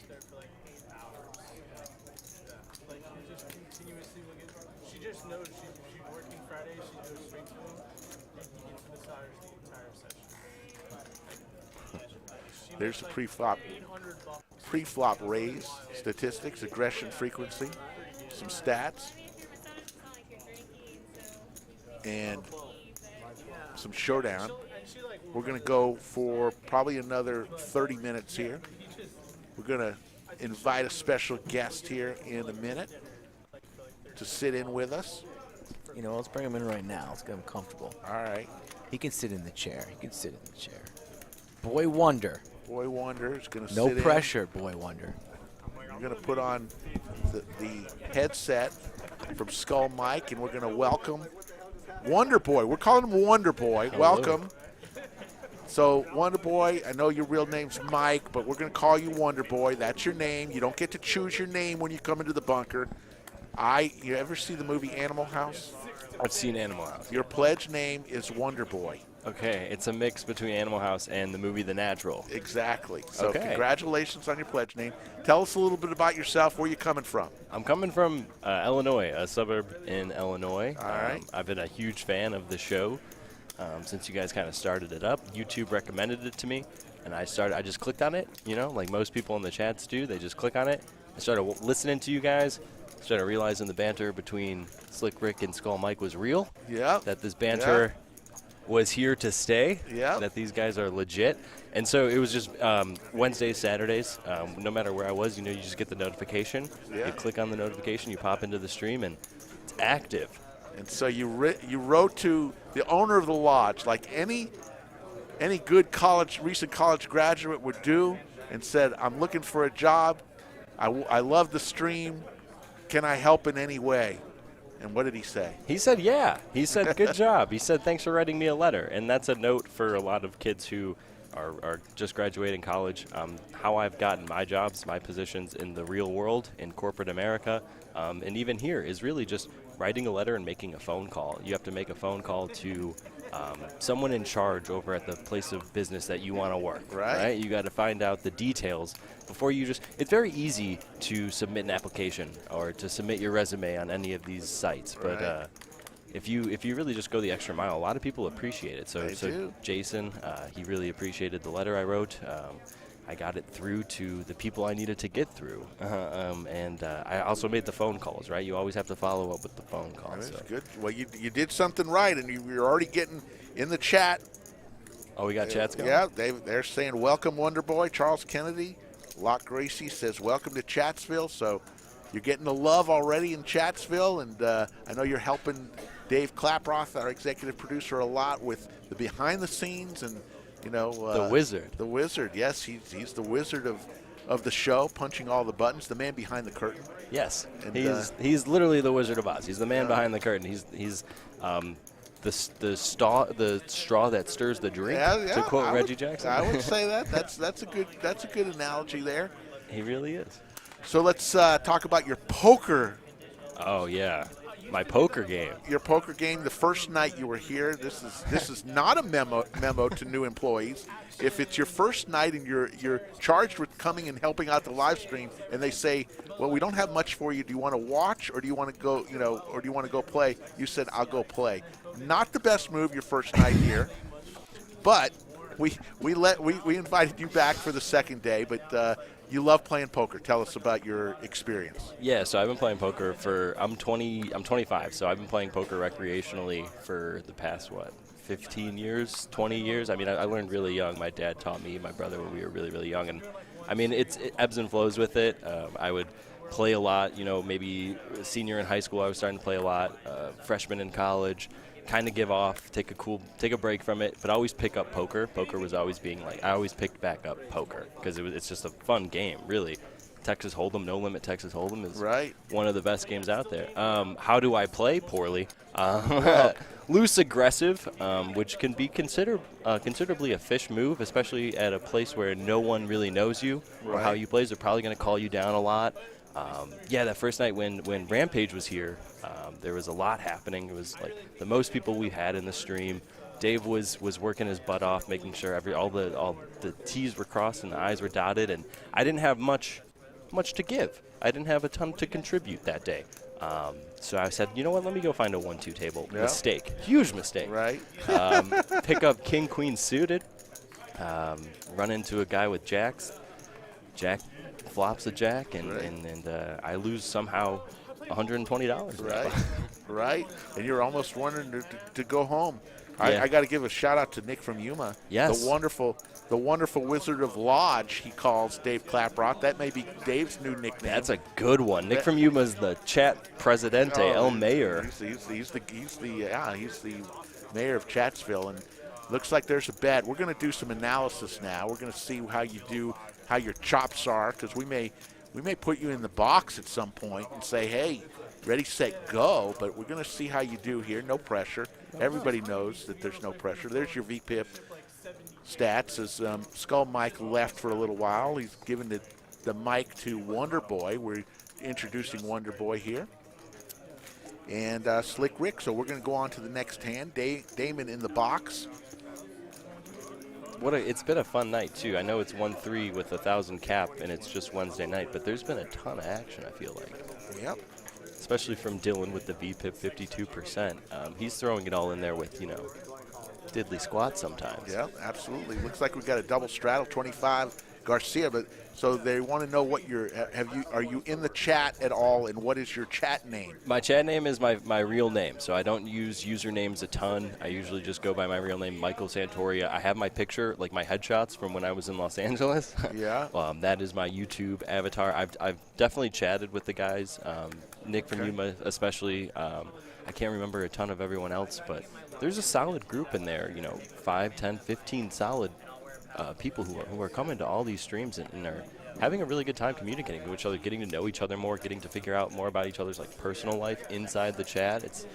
She just knows she's working Friday, she goes straight to him, and he gets massaged the entire session. There's the pre-flop raise statistics, aggression frequency, some stats, and some showdown. We're going to go for probably another 30 minutes here. We're going to invite a special guest here in a minute to sit in with us. You know, let's bring him in right now. Let's get him comfortable. All right. He can sit in the chair. Boy Wonder. Boy Wonder is going to sit No in. pressure, Boy Wonder. We're going to put on the headset from Skull Mike, and we're going to welcome Wonder Boy. We're calling him Wonder Boy. Hello. Welcome. So, Wonder Boy, I know your real name's Mike, but we're going to call you Wonder Boy. That's your name. You don't get to choose your name when you come into the bunker. You ever see the movie Animal House? I've seen Animal House. Your pledge name is Wonder Boy. Okay, it's a mix between Animal House and the movie The Natural. Exactly. So Okay. congratulations on your pledge name. Tell us a little bit about yourself, where you coming from. I'm coming from Illinois, a suburb in Illinois. All right. I've been a huge fan of the show since you guys kind of started it up. YouTube recommended it to me, and I just clicked on it, like most people in the chats do. They just click on it. I started listening to you guys, started realizing the banter between Slick Rick and Skull Mike was real. Yeah. That this banter was here to stay. Yeah. That these guys are legit. And so it was just Wednesdays, Saturdays, no matter where I was, you just get the notification. Yeah. You click on the notification, you pop into the stream, and it's active. And so you wrote to the owner of the lodge, like any good recent college graduate would do, and said, I'm looking for a job. I love the stream. Can I help in any way? And what did he say? He said, yeah. He said, good job. He said, thanks for writing me a letter. And that's a note for a lot of kids who are just graduating college. How I've gotten my jobs, my positions in the real world, in corporate America, and even here is really just writing a letter and making a phone call. You have to make a phone call to someone in charge over at the place of business that you want to work. Right. You got to find out the details before you it's very easy to submit an application or to submit your resume on any of these sites. But if you really just go the extra mile, a lot of people appreciate it. So do. Jason, he really appreciated the letter I wrote. I got it through to the people I needed to get through. And I also made the phone calls, right? You always have to follow up with the phone calls. That's good. Well, you did something right, and you're already getting in the chat. Oh, we got chats going? Yeah, they're saying, welcome, Wonder Boy. Charles Kennedy. Locke Gracie says, welcome to Chatsville. So you're getting the love already in Chatsville, and I know you're helping Dave Klaproth, our executive producer, a lot with the behind the scenes and, the wizard. The wizard, yes. He's the wizard of the show, punching all the buttons, the man behind the curtain. Yes, and, he's literally the Wizard of Oz. He's the man behind the curtain. He's the straw that stirs the drink. To quote Reggie Jackson. I would say that. That's a good analogy there. He really is. So let's talk about your poker. Oh yeah, my poker game. Your poker game. The first night you were here. This is not a memo to new employees. If it's your first night and you're charged with coming and helping out the live stream, and they say, well, we don't have much for you. Do you want to watch, or do you want to go, or do you want to go play? You said, I'll go play. Not the best move your first night here, but we invited you back for the second day. But you love playing poker. Tell us about your experience. Yeah, so I've been playing poker I'm 25, so I've been playing poker recreationally for the past 15 years, 20 years. I mean, I learned really young. My dad taught me, my brother, when we were really, really young. And, I mean, it ebbs and flows with it. I would play a lot, maybe senior in high school I was starting to play a lot, freshman in college, kind of give off, take a break from it, but always pick up poker. Poker was always being I always picked back up poker because it's just a fun game, really. Texas Hold'em, No Limit Texas Hold'em is one of the best games out there. How do I play? Poorly. Loose aggressive, which can be considerably a fish move, especially at a place where no one really knows you or how you play. They're probably going to call you down a lot. That first night when Rampage was here, there was a lot happening. It was the most people we had in the stream. Dave was working his butt off, making sure all the T's were crossed and the I's were dotted, and I didn't have much to give. I didn't have a ton to contribute that day. So I said, you know what, let me go find a 1-2 table. Yeah. Mistake. Huge mistake. Right. Pick up King, Queen suited. Run into a guy with jacks. Jack flops a jack, and I lose somehow $120. Right. And you're almost wondering to go home. Yeah. I got to give a shout out to Nick from Yuma. Yes. The wonderful Wizard of Lodge, he calls Dave Klaproth. That may be Dave's new nickname. That's a good one. Nick from Yuma is the chat presidente, El Mayor. He's the mayor of Chatsville, and looks like there's a bet. We're going to do some analysis now. We're going to see how your chops are, because we may put you in the box at some point and say, hey, ready, set, go. But we're going to see how you do here. No pressure. Everybody knows that there's no pressure. There's your VPIP stats as Skull Mike left for a little while. He's given the mic to Wonder Boy. We're introducing Wonder Boy here. And Slick Rick. So we're going to go on to the next hand. Damon in the box. It's been a fun night too. I know it's 1-3 with 1,000 cap, and it's just Wednesday night, but there's been a ton of action. I feel like. Yep. Especially from Dylan with the VPIP 52%. He's throwing it all in there with diddly squats sometimes. Yeah, absolutely. Looks like we got a double straddle 25 Garcia, but so they want to know what are you in the chat at all, and what is your chat name? My chat name is my real name, so I don't use usernames a ton. I usually just go by my real name, Michael Santoria. I have my picture, like my headshots from when I was in Los Angeles. Yeah. That is my YouTube avatar. I've definitely chatted with the guys, Nick from Yuma especially. I can't remember a ton of everyone else, but there's a solid group in there, 5, 10, 15 solid people who are coming to all these streams and are having a really good time communicating with each other, getting to know each other more, getting to figure out more about each other's personal life inside the chat. It's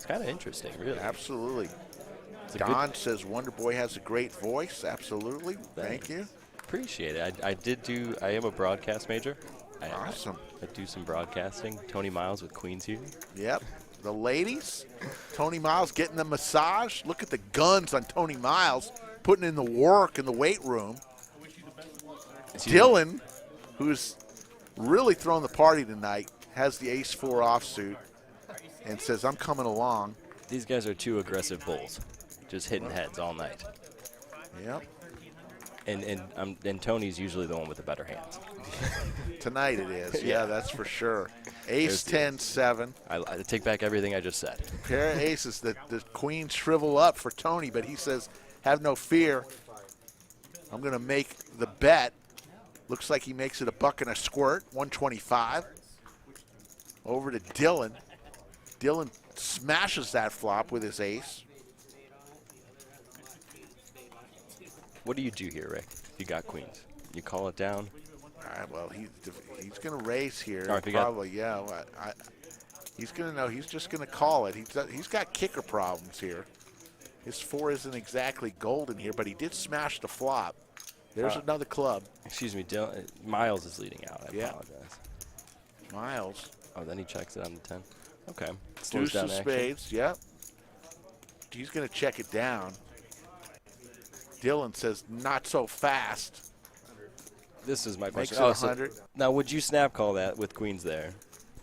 kind of interesting, really. Absolutely. Don says Wonder Boy has a great voice. Absolutely. Thank you. Appreciate it. I am a broadcast major. Awesome. I do some broadcasting. Tony Miles with Queens here. Yep. The ladies, Tony Miles getting the massage. Look at the guns on Tony Miles, putting in the work in the weight room. Dylan, who's really throwing the party tonight, has the ace-4 offsuit and says, I'm coming along. These guys are two aggressive bulls, just hitting heads all night. Yep. And Tony's usually the one with the better hands. Tonight it is. Yeah, that's for sure. Ace 10-7. I take back everything I just said. Pair of aces. The queen shrivel up for Tony, but he says, have no fear. I'm going to make the bet. Looks like he makes it a buck and a squirt, 125. Over to Dylan. Dylan smashes that flop with his ace. What do you do here, Rick? You got queens. You call it down? All right, well, he's going to raise here. Right, probably, yeah. He's going to know. He's just going to call it. He's got kicker problems here. His 4 isn't exactly golden here, but he did smash the flop. There's another club. Excuse me, Dylan. Miles is leading out. I apologize. Miles. Oh, then he checks it on the 10. Okay. Deuce of spades, yep. He's going to check it down. Dylan says, not so fast. This is my question. Makes it 100. Now, would you snap call that with queens there?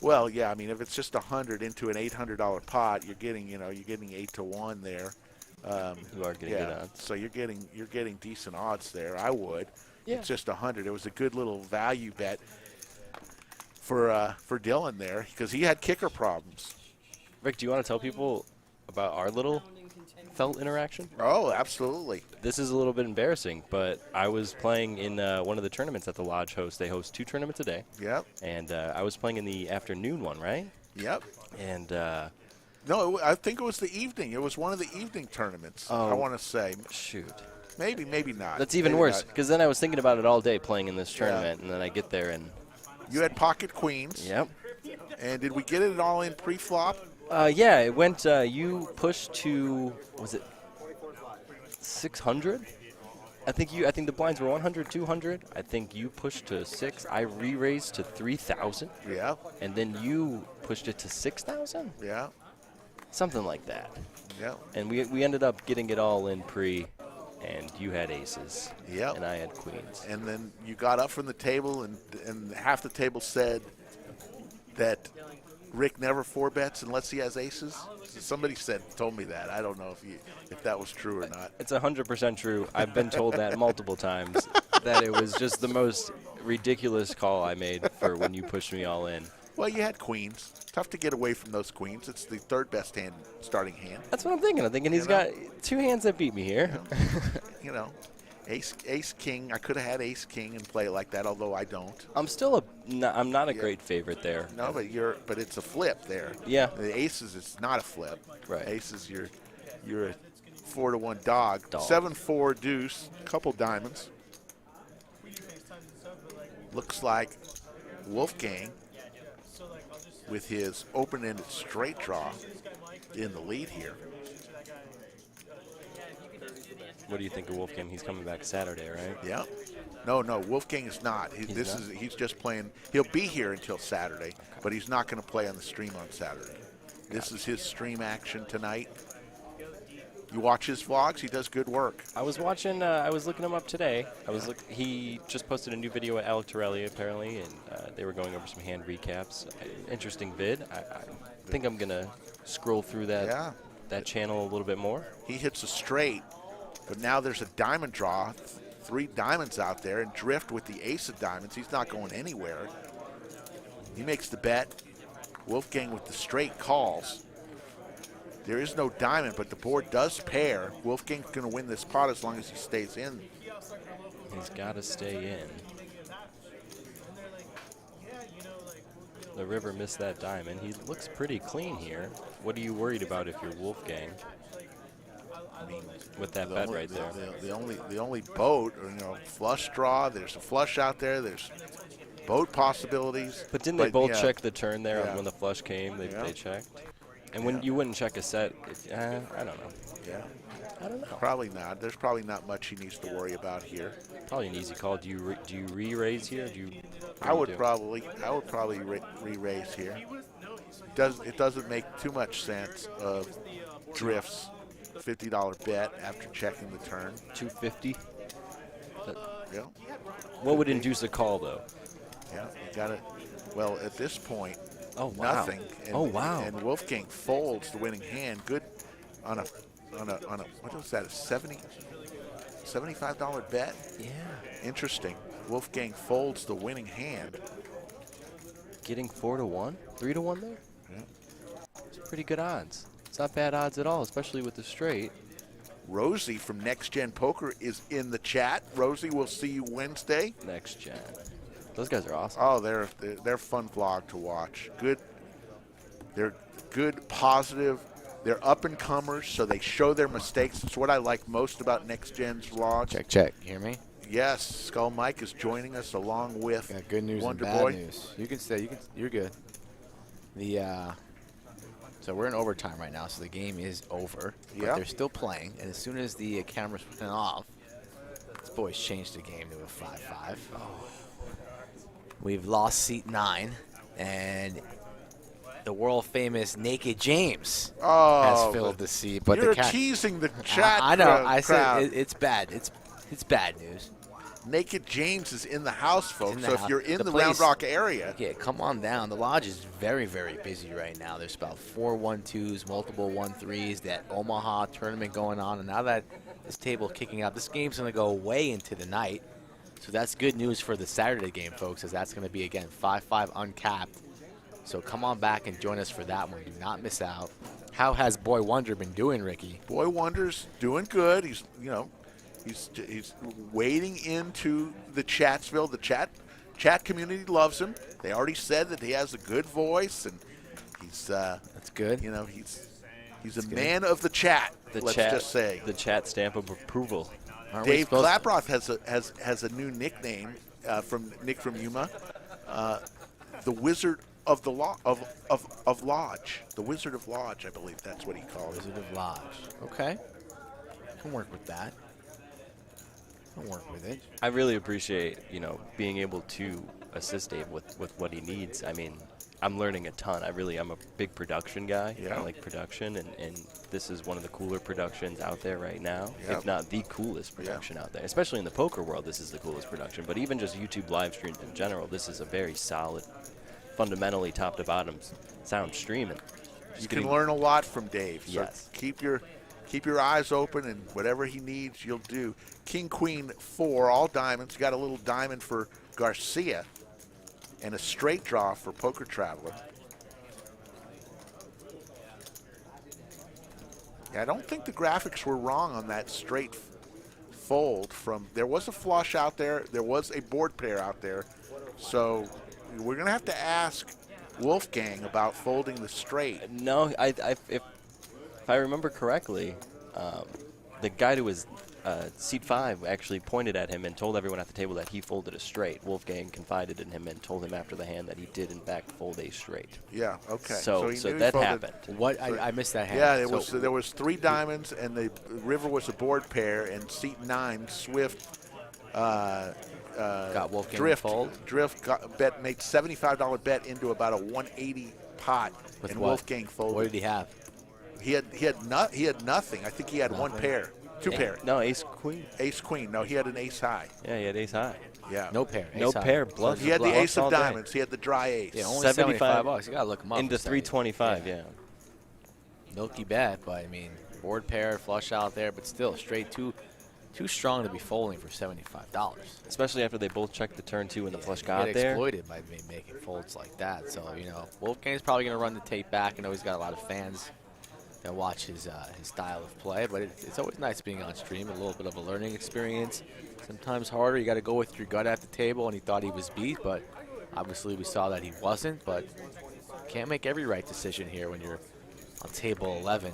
Well, yeah. I mean, if it's just 100 into an $800 pot, you're getting 8 to 1 there. You are getting good odds. So you're getting decent odds there. I would. Yeah. It's just 100. It was a good little value bet for Dylan there because he had kicker problems. Rick, do you want to tell people about our little felt interaction? Oh, absolutely. This is a little bit embarrassing, but I was playing in one of the tournaments that the Lodge hosts. They host 2 tournaments a day. Yep. And I was playing in the afternoon one, right? Yep. And no, I think it was the evening. It was one of the evening tournaments, I want to say. Shoot. Maybe not. That's even worse, because then I was thinking about it all day playing in this tournament, and then I get there and... You had pocket queens. Yep. And did we get it all in pre-flop? Yeah, it went, you pushed to, was it 600? I think the blinds were 100, 200. I think you pushed to 6. I re-raised to 3,000. Yeah. And then you pushed it to 6,000? Yeah. Something like that. Yeah. And we ended up getting it all in pre, and you had aces. Yeah. And I had queens. And then you got up from the table, and half the table said that Rick never 4-bets unless he has aces. Somebody told me that. I don't know if that was true or not. It's 100% true. I've been told that multiple times, that it was just the most ridiculous call I made for when you pushed me all in. Well, you had queens. Tough to get away from those queens. It's the 3rd best starting hand. That's what I'm thinking. I'm thinking he's got 2 hands that beat me here. Ace king. I could have had ace king and play it like that, although I don't. I'm not a great favorite there. No, but it's a flip there. Yeah. The aces, it's not a flip. Right. Aces, you're a 4-to-1 dog. 7-4 deuce, couple diamonds. Looks like Wolfgang with his open-ended straight draw in the lead here. What do you think of Wolfgang? He's coming back Saturday, right? Yeah. No, Wolfgang is not. He's just playing. He'll be here until Saturday, but he's not going to play on the stream on Saturday. This is his stream action tonight. You watch his vlogs. He does good work. I was watching. I was looking him up today. He just posted a new video at Alec Torelli apparently, and they were going over some hand recaps. Interesting vid. I think I'm gonna scroll through that channel a little bit more. He hits a straight, but now there's a diamond draw. 3 diamonds out there, and Drift with the ace of diamonds. He's not going anywhere. He makes the bet. Wolfgang with the straight calls. There is no diamond, but the board does pair. Wolfgang's going to win this pot as long as he stays in. He's got to stay in. The river missed that diamond. He looks pretty clean here. What are you worried about if you're Wolfgang? I mean, with that bet right there. The only boat, flush draw. There's a flush out there. There's boat possibilities. But didn't they both check the turn there when the flush came? They checked. And when you wouldn't check a set, I don't know. Yeah. I don't know. Probably not. There's probably not much he needs to worry about here. Probably an easy call. Do you re-raise here? I would probably re-raise here. It doesn't make too much sense of Drift's $50 bet after checking the turn. $250. Yeah. What would induce a call though? Yeah, you got it. Well, at this point, nothing. And, and Wolfgang folds the winning hand. Good on a what was that? A $75 bet? Yeah. Interesting. Wolfgang folds the winning hand. Getting 4-1, 3-1 there. Yeah. It's pretty good odds. It's not bad odds at all, especially with the straight. Rosie from Next Gen Poker is in the chat. Rosie, we'll see you Wednesday. Next Gen. Those guys are awesome. Oh, they're fun vlog to watch. Good. They're good, positive. They're up and comers, so they show their mistakes. It's what I like most about Next Gen's vlogs. Check. You hear me? Yes, Skull Mike is joining us along with good news Wonder and bad Boy. news. You can say you're good. So we're in overtime right now, so the game is over. But they're still playing, and as soon as the cameras went off, this boys changed the game to a 5-5. Oh. We've lost seat 9, and the world-famous Naked James has filled the seat. But you're teasing the chat. I know. I crowd. said it's bad. It's bad news. Naked James is in the house, folks. So if you're in the Round Rock area, come on down. The lodge is very, very busy right now. There's about 4 1-2s, multiple 1-3s. That Omaha tournament going on, and now that this table kicking out, this game's going to go way into the night. So that's good news for the Saturday game, folks, as that's going to be again 5-5 uncapped. So come on back and join us for that one. Do not miss out. How has Boy Wonder been doing, Ricky? Boy Wonder's doing good. He's He's wading into the Chatsville. The chat community loves him. They already said that he has a good voice, and he's that's good. He's a man of the chat. Let's just say the chat stamp of approval. Dave Klaproth has a new nickname from Nick from Yuma, the Wizard of the of Lodge, the Wizard of Lodge, I believe that's what he calls it. Wizard of Lodge. Okay, can work with that. I'll work with it. I really appreciate, being able to assist Dave with what he needs. I mean, I'm learning a ton. I'm a big production guy. Yeah. I like production, and this is one of the cooler productions out there right now, if not the coolest production out there. Especially in the poker world, this is the coolest production. But even just YouTube live streams in general, this is a very solid, fundamentally top to bottom sound stream. And you can learn a lot from Dave. So yes. Keep your eyes open, and whatever he needs, you'll do. King, Queen, 4, all diamonds. Got a little diamond for Garcia and a straight draw for Poker Traveler. Yeah, I don't think the graphics were wrong on that straight fold. There was a flush out there. There was a board pair out there. So we're going to have to ask Wolfgang about folding the straight. No, if I remember correctly, the guy who was seat 5 actually pointed at him and told everyone at the table that he folded a straight. Wolfgang confided in him and told him after the hand that he did in fact fold a straight. Yeah. Okay. So that happened. What? I missed that hand. Yeah, there was 3 diamonds, and the river was a board pair, and seat 9 Swift. Got Wolfgang Drift. fold. Drift made $75 bet into about a 180 pot, With and what? Wolfgang folded. What did he have? He had nothing. I think he had one pair, two pair. No, ace queen. Ace queen. No, he had an ace high. Yeah, he had ace high. Yeah. No pair. No ace high. pair. Bluff. He had the ace of all day. diamonds. He had the dry ace. Yeah, only 75 bucks. You gotta look him up. Into 325. Yeah. Milky bet, but I mean, board pair, flush out there, but still straight too strong to be folding for $75. Especially after they both checked the turn 2 and the flush Get got there. exploited by making folds like that. So, you know, Wolfgang's probably going to run the tape back. I know he's got a lot of fans that watch his style of play, but it's always nice being on stream, a little bit of a learning experience. Sometimes harder. You got to go with your gut at the table, and he thought he was beat, but obviously we saw that he wasn't. But can't make every right decision here when you're on table 11.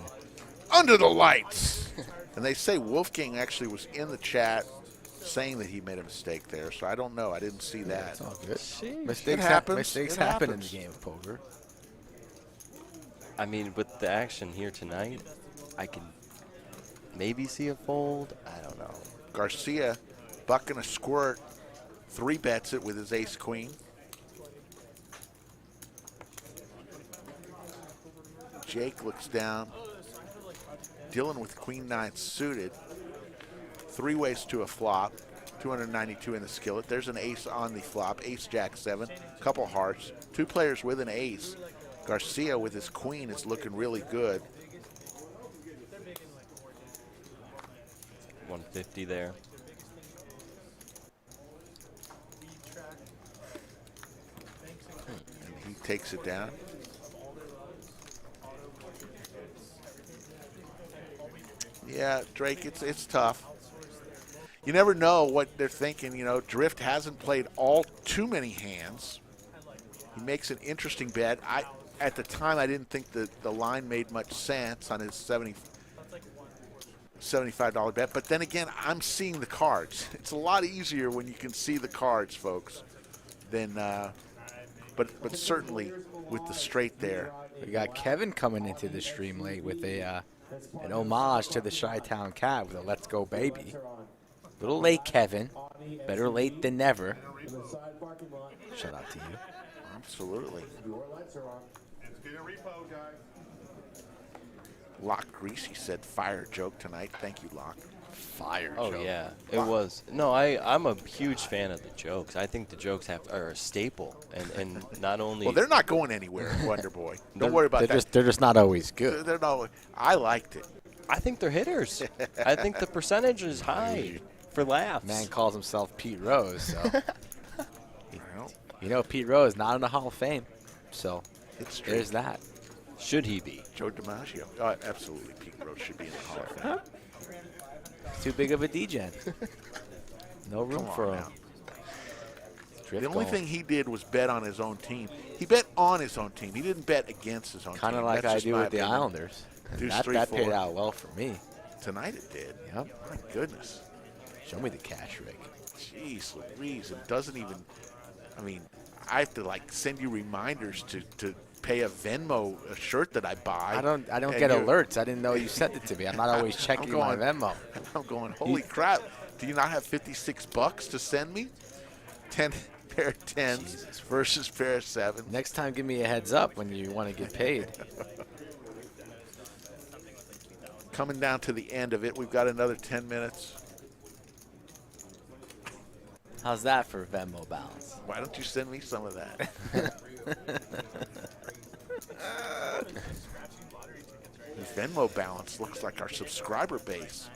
Under the lights. And they say Wolfgang actually was in the chat saying that he made a mistake there, so I don't know. I didn't see that. It's all good. It Mistakes happens. Mistakes It happen happens. in the game of poker. I mean, with the action here tonight, I can maybe see a fold. I don't know. Garcia, bucking a squirt, 3-bets it with his ace queen. Jake looks down. Dylan with queen 9 suited. 3 ways to a flop. 292 in the skillet. There's an ace on the flop. Ace jack 7. Couple hearts. 2 players with an ace. Garcia with his queen is looking really good. 150 there. And he takes it down. Yeah, Drake, it's tough. You never know what they're thinking. You know, Drift hasn't played all too many hands. He makes an interesting bet. At the time, I didn't think that the line made much sense on his $75 bet. But then again, I'm seeing the cards. It's a lot easier when you can see the cards, folks. Than, but certainly with the straight there. We got Kevin coming into the stream late with an homage to the Chi-Town Cat with a "Let's Go Baby." Little late, Kevin. Better late than never. Shout out to you. Absolutely. Locke Greasy said fire joke tonight. Thank you, Locke. Fire joke. Oh, yeah. It was. No, I'm a huge fan of the jokes. I think the jokes are a staple. And not only. Well, they're not going anywhere, Wonder Boy. Don't worry about that. They're just not always good. They're not. I liked it. I think they're hitters. I think the percentage is high for laughs. Man calls himself Pete Rose, so. You know, Pete Rose not in the Hall of Fame, so there's that. Should he be? Joe DiMaggio. Oh, absolutely. Pete Rose should be in the Hall of Fame. Too big of a degen. No room for him. The only thing he did was bet on his own team. He bet on his own team. He didn't bet against his own team. Kind of like That's I just do my with the opinion. Islanders. Deuce, That 3, paid 4. out well for me. Tonight it did. Yep. My goodness. Show me the cash rig. Jeez Louise. It doesn't even, I mean, I have to like send you reminders to pay a Venmo a shirt that I buy. I don't get alerts. I didn't know you sent it to me. I'm not always checking my Venmo. I'm going, holy crap. Do you not have 56 bucks to send me? 10 pair of 10s versus pair of 7s. Next time, give me a heads up when you want to get paid. Coming down to the end of it, we've got another 10 minutes. How's that for Venmo balance? Why don't you send me some of that? The Venmo balance looks like our subscriber base.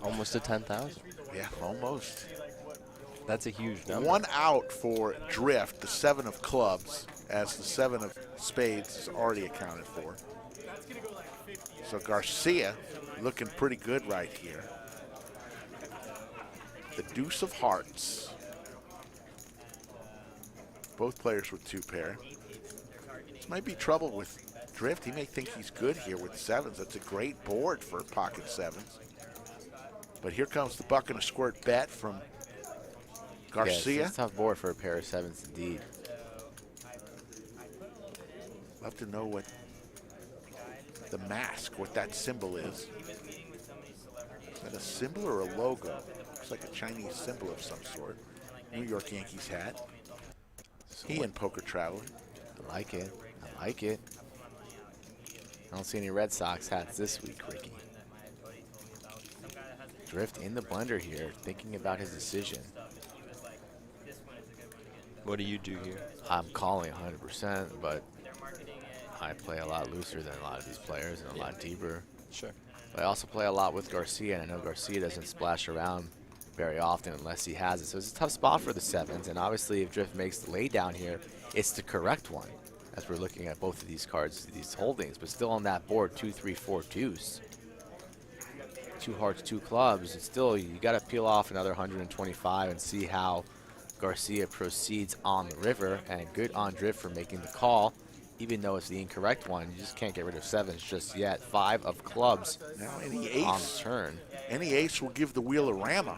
Almost to 10,000. Yeah, almost. That's a huge number. 1 out for Drift, the 7 of clubs, as the 7 of spades is already accounted for. So Garcia looking pretty good right here. The deuce of hearts. Both players with 2 pair. This might be trouble with Drift. He may think he's good here with 7s. That's a great board for pocket 7s. But here comes the buck and a squirt bet from Garcia. Yes, it's a tough board for a pair of 7s indeed. Love to know what the mask, what that symbol is. Is that a symbol or a logo? Looks like a Chinese symbol of some sort. New York Yankees hat. He and Poker Traveler. I like it. I like it. I don't see any Red Sox hats this week, Ricky. Drift in the blender here, thinking about his decision. What do you do here? I'm calling 100%, but I play a lot looser than a lot of these players and a lot deeper. Sure. But I also play a lot with Garcia, and I know Garcia doesn't splash around very often unless he has it. So it's a tough spot for the 7s, and obviously if Drift makes the lay down here, it's the correct one as we're looking at both of these cards, these holdings. But still on that board, 2, 3, 4 deuce. 2 hearts, 2 clubs. It's still, you got to peel off another 125 and see how Garcia proceeds on the river, and good on Drift for making the call. Even though it's the incorrect one, you just can't get rid of 7s just yet. 5 of clubs now any ace, on the turn. Any ace will give the wheel a rama.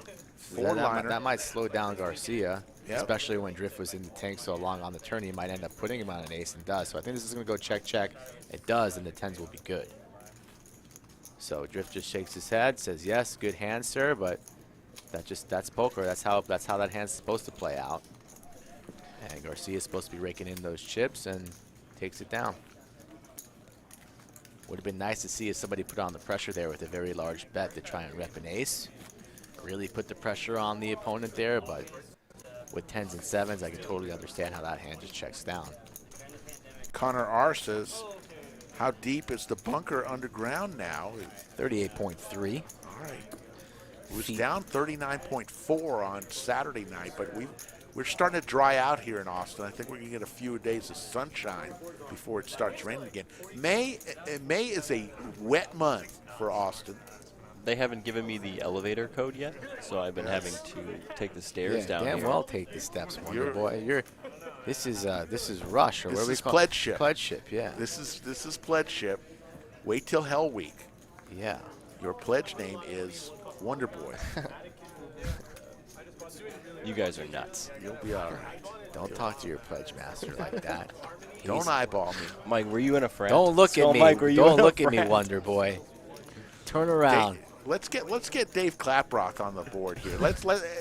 4-liner. That might slow down Garcia, especially when Drift was in the tank so long on the turn. He might end up putting him on an ace and does. So I think this is going to go check, check. It does, and the 10s will be good. So Drift just shakes his head, says yes, good hand, sir, but that's poker. That's how that hand's supposed to play out. And Garcia is supposed to be raking in those chips and takes it down. Would have been nice to see if somebody put on the pressure there with a very large bet to try and rep an ace. Really put the pressure on the opponent there, but with 10s and 7s, I can totally understand how that hand just checks down. Connor R says, how deep is the bunker underground now? 38.3. All right. It was down 39.4 on Saturday night, but we're starting to dry out here in Austin. I think we're going to get a few days of sunshine before it starts raining again. May is a wet month for Austin. They haven't given me the elevator code yet, so I've been having to take the stairs down damn here. Well take the steps, Wonder Boy. This is Rush, or this what do we is call Pledge Ship. Pledge Ship, yeah. This is Pledge Ship. Wait till Hell Week. Yeah. Your pledge name is Wonder Boy. You guys are nuts. You'll be all right. Don't talk to your pledge master like that. Don't eyeball me. Mike, were you in a frat? Don't look at me. Mike, were you Don't in a look at me, frat? Wonder Boy. Turn around. Let's get Dave Klaproth on the board here.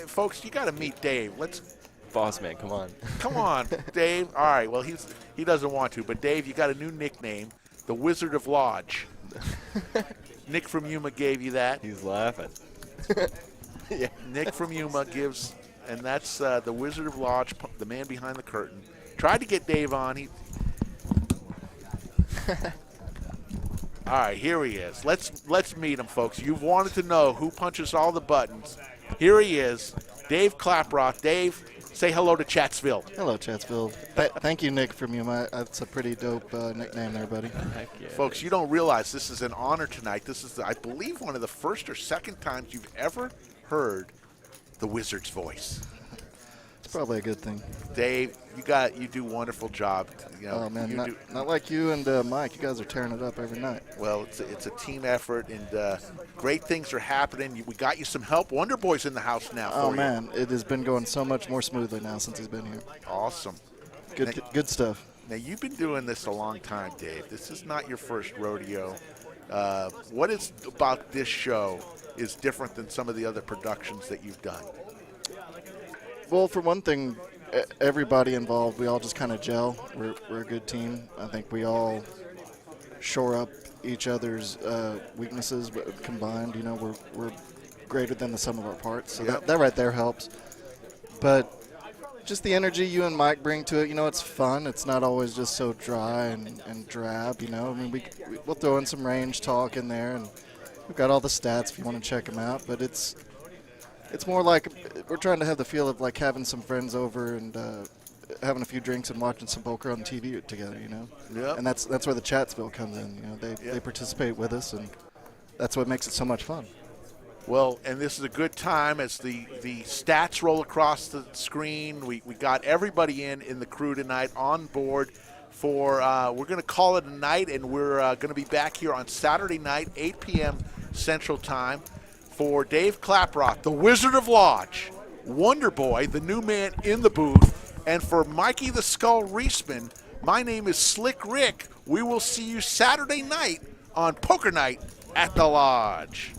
Folks, you got to meet Dave. Boss man, come on. Come on, Dave. All right. Well, he doesn't want to, but Dave, you got a new nickname, the Wizard of Lodge. Nick from Yuma gave you that. He's laughing. Yeah. Nick from Yuma gives, and that's the Wizard of Lodge, the man behind the curtain. Tried to get Dave on. All right, here he is. Let's meet him, folks. You've wanted to know who punches all the buttons. Here he is, Dave Klaproth. Dave, say hello to Chatsville. Hello, Chatsville. Thank you, Nick from Yuma. That's a pretty dope nickname there, buddy. Heck yeah. Folks, you don't realize this is an honor tonight. This is, I believe, one of the first or second times you've ever heard the Wizard's voice. It's probably a good thing. Dave, you do a wonderful job. You know, oh man, not like you and Mike. You guys are tearing it up every night. Well, it's a team effort, and great things are happening. We got you some help. Wonder Boy's in the house now. Oh man, it has been going so much more smoothly now since he's been here. Awesome. Good stuff. Now you've been doing this a long time, Dave. This is not your first rodeo. What is about this show is different than some of the other productions that you've done? Well, for one thing, everybody involved, we all just kind of gel. We're a good team. I think we all shore up each other's weaknesses, but combined, you know, we're greater than the sum of our parts. So that right there helps. But just the energy you and Mike bring to it, you know, it's fun. It's not always just so dry and drab, you know. I mean, we'll throw in some range talk in there, and we've got all the stats if you want to check them out. But it's more like we're trying to have the feel of like having some friends over and having a few drinks and watching some poker on TV together, you know. Yeah. And that's where the Chatsville comes in. You know, they participate with us, and that's what makes it so much fun. Well, and this is a good time as the stats roll across the screen. We got everybody in the crew tonight on board for we're going to call it a night, and we're going to be back here on Saturday night, 8 p.m. Central Time, for Dave Klaproth, the Wizard of Lodge, Wonder Boy, the new man in the booth, and for Mikey the Skull Reisman, my name is Slick Rick. We will see you Saturday night on Poker Night at the Lodge.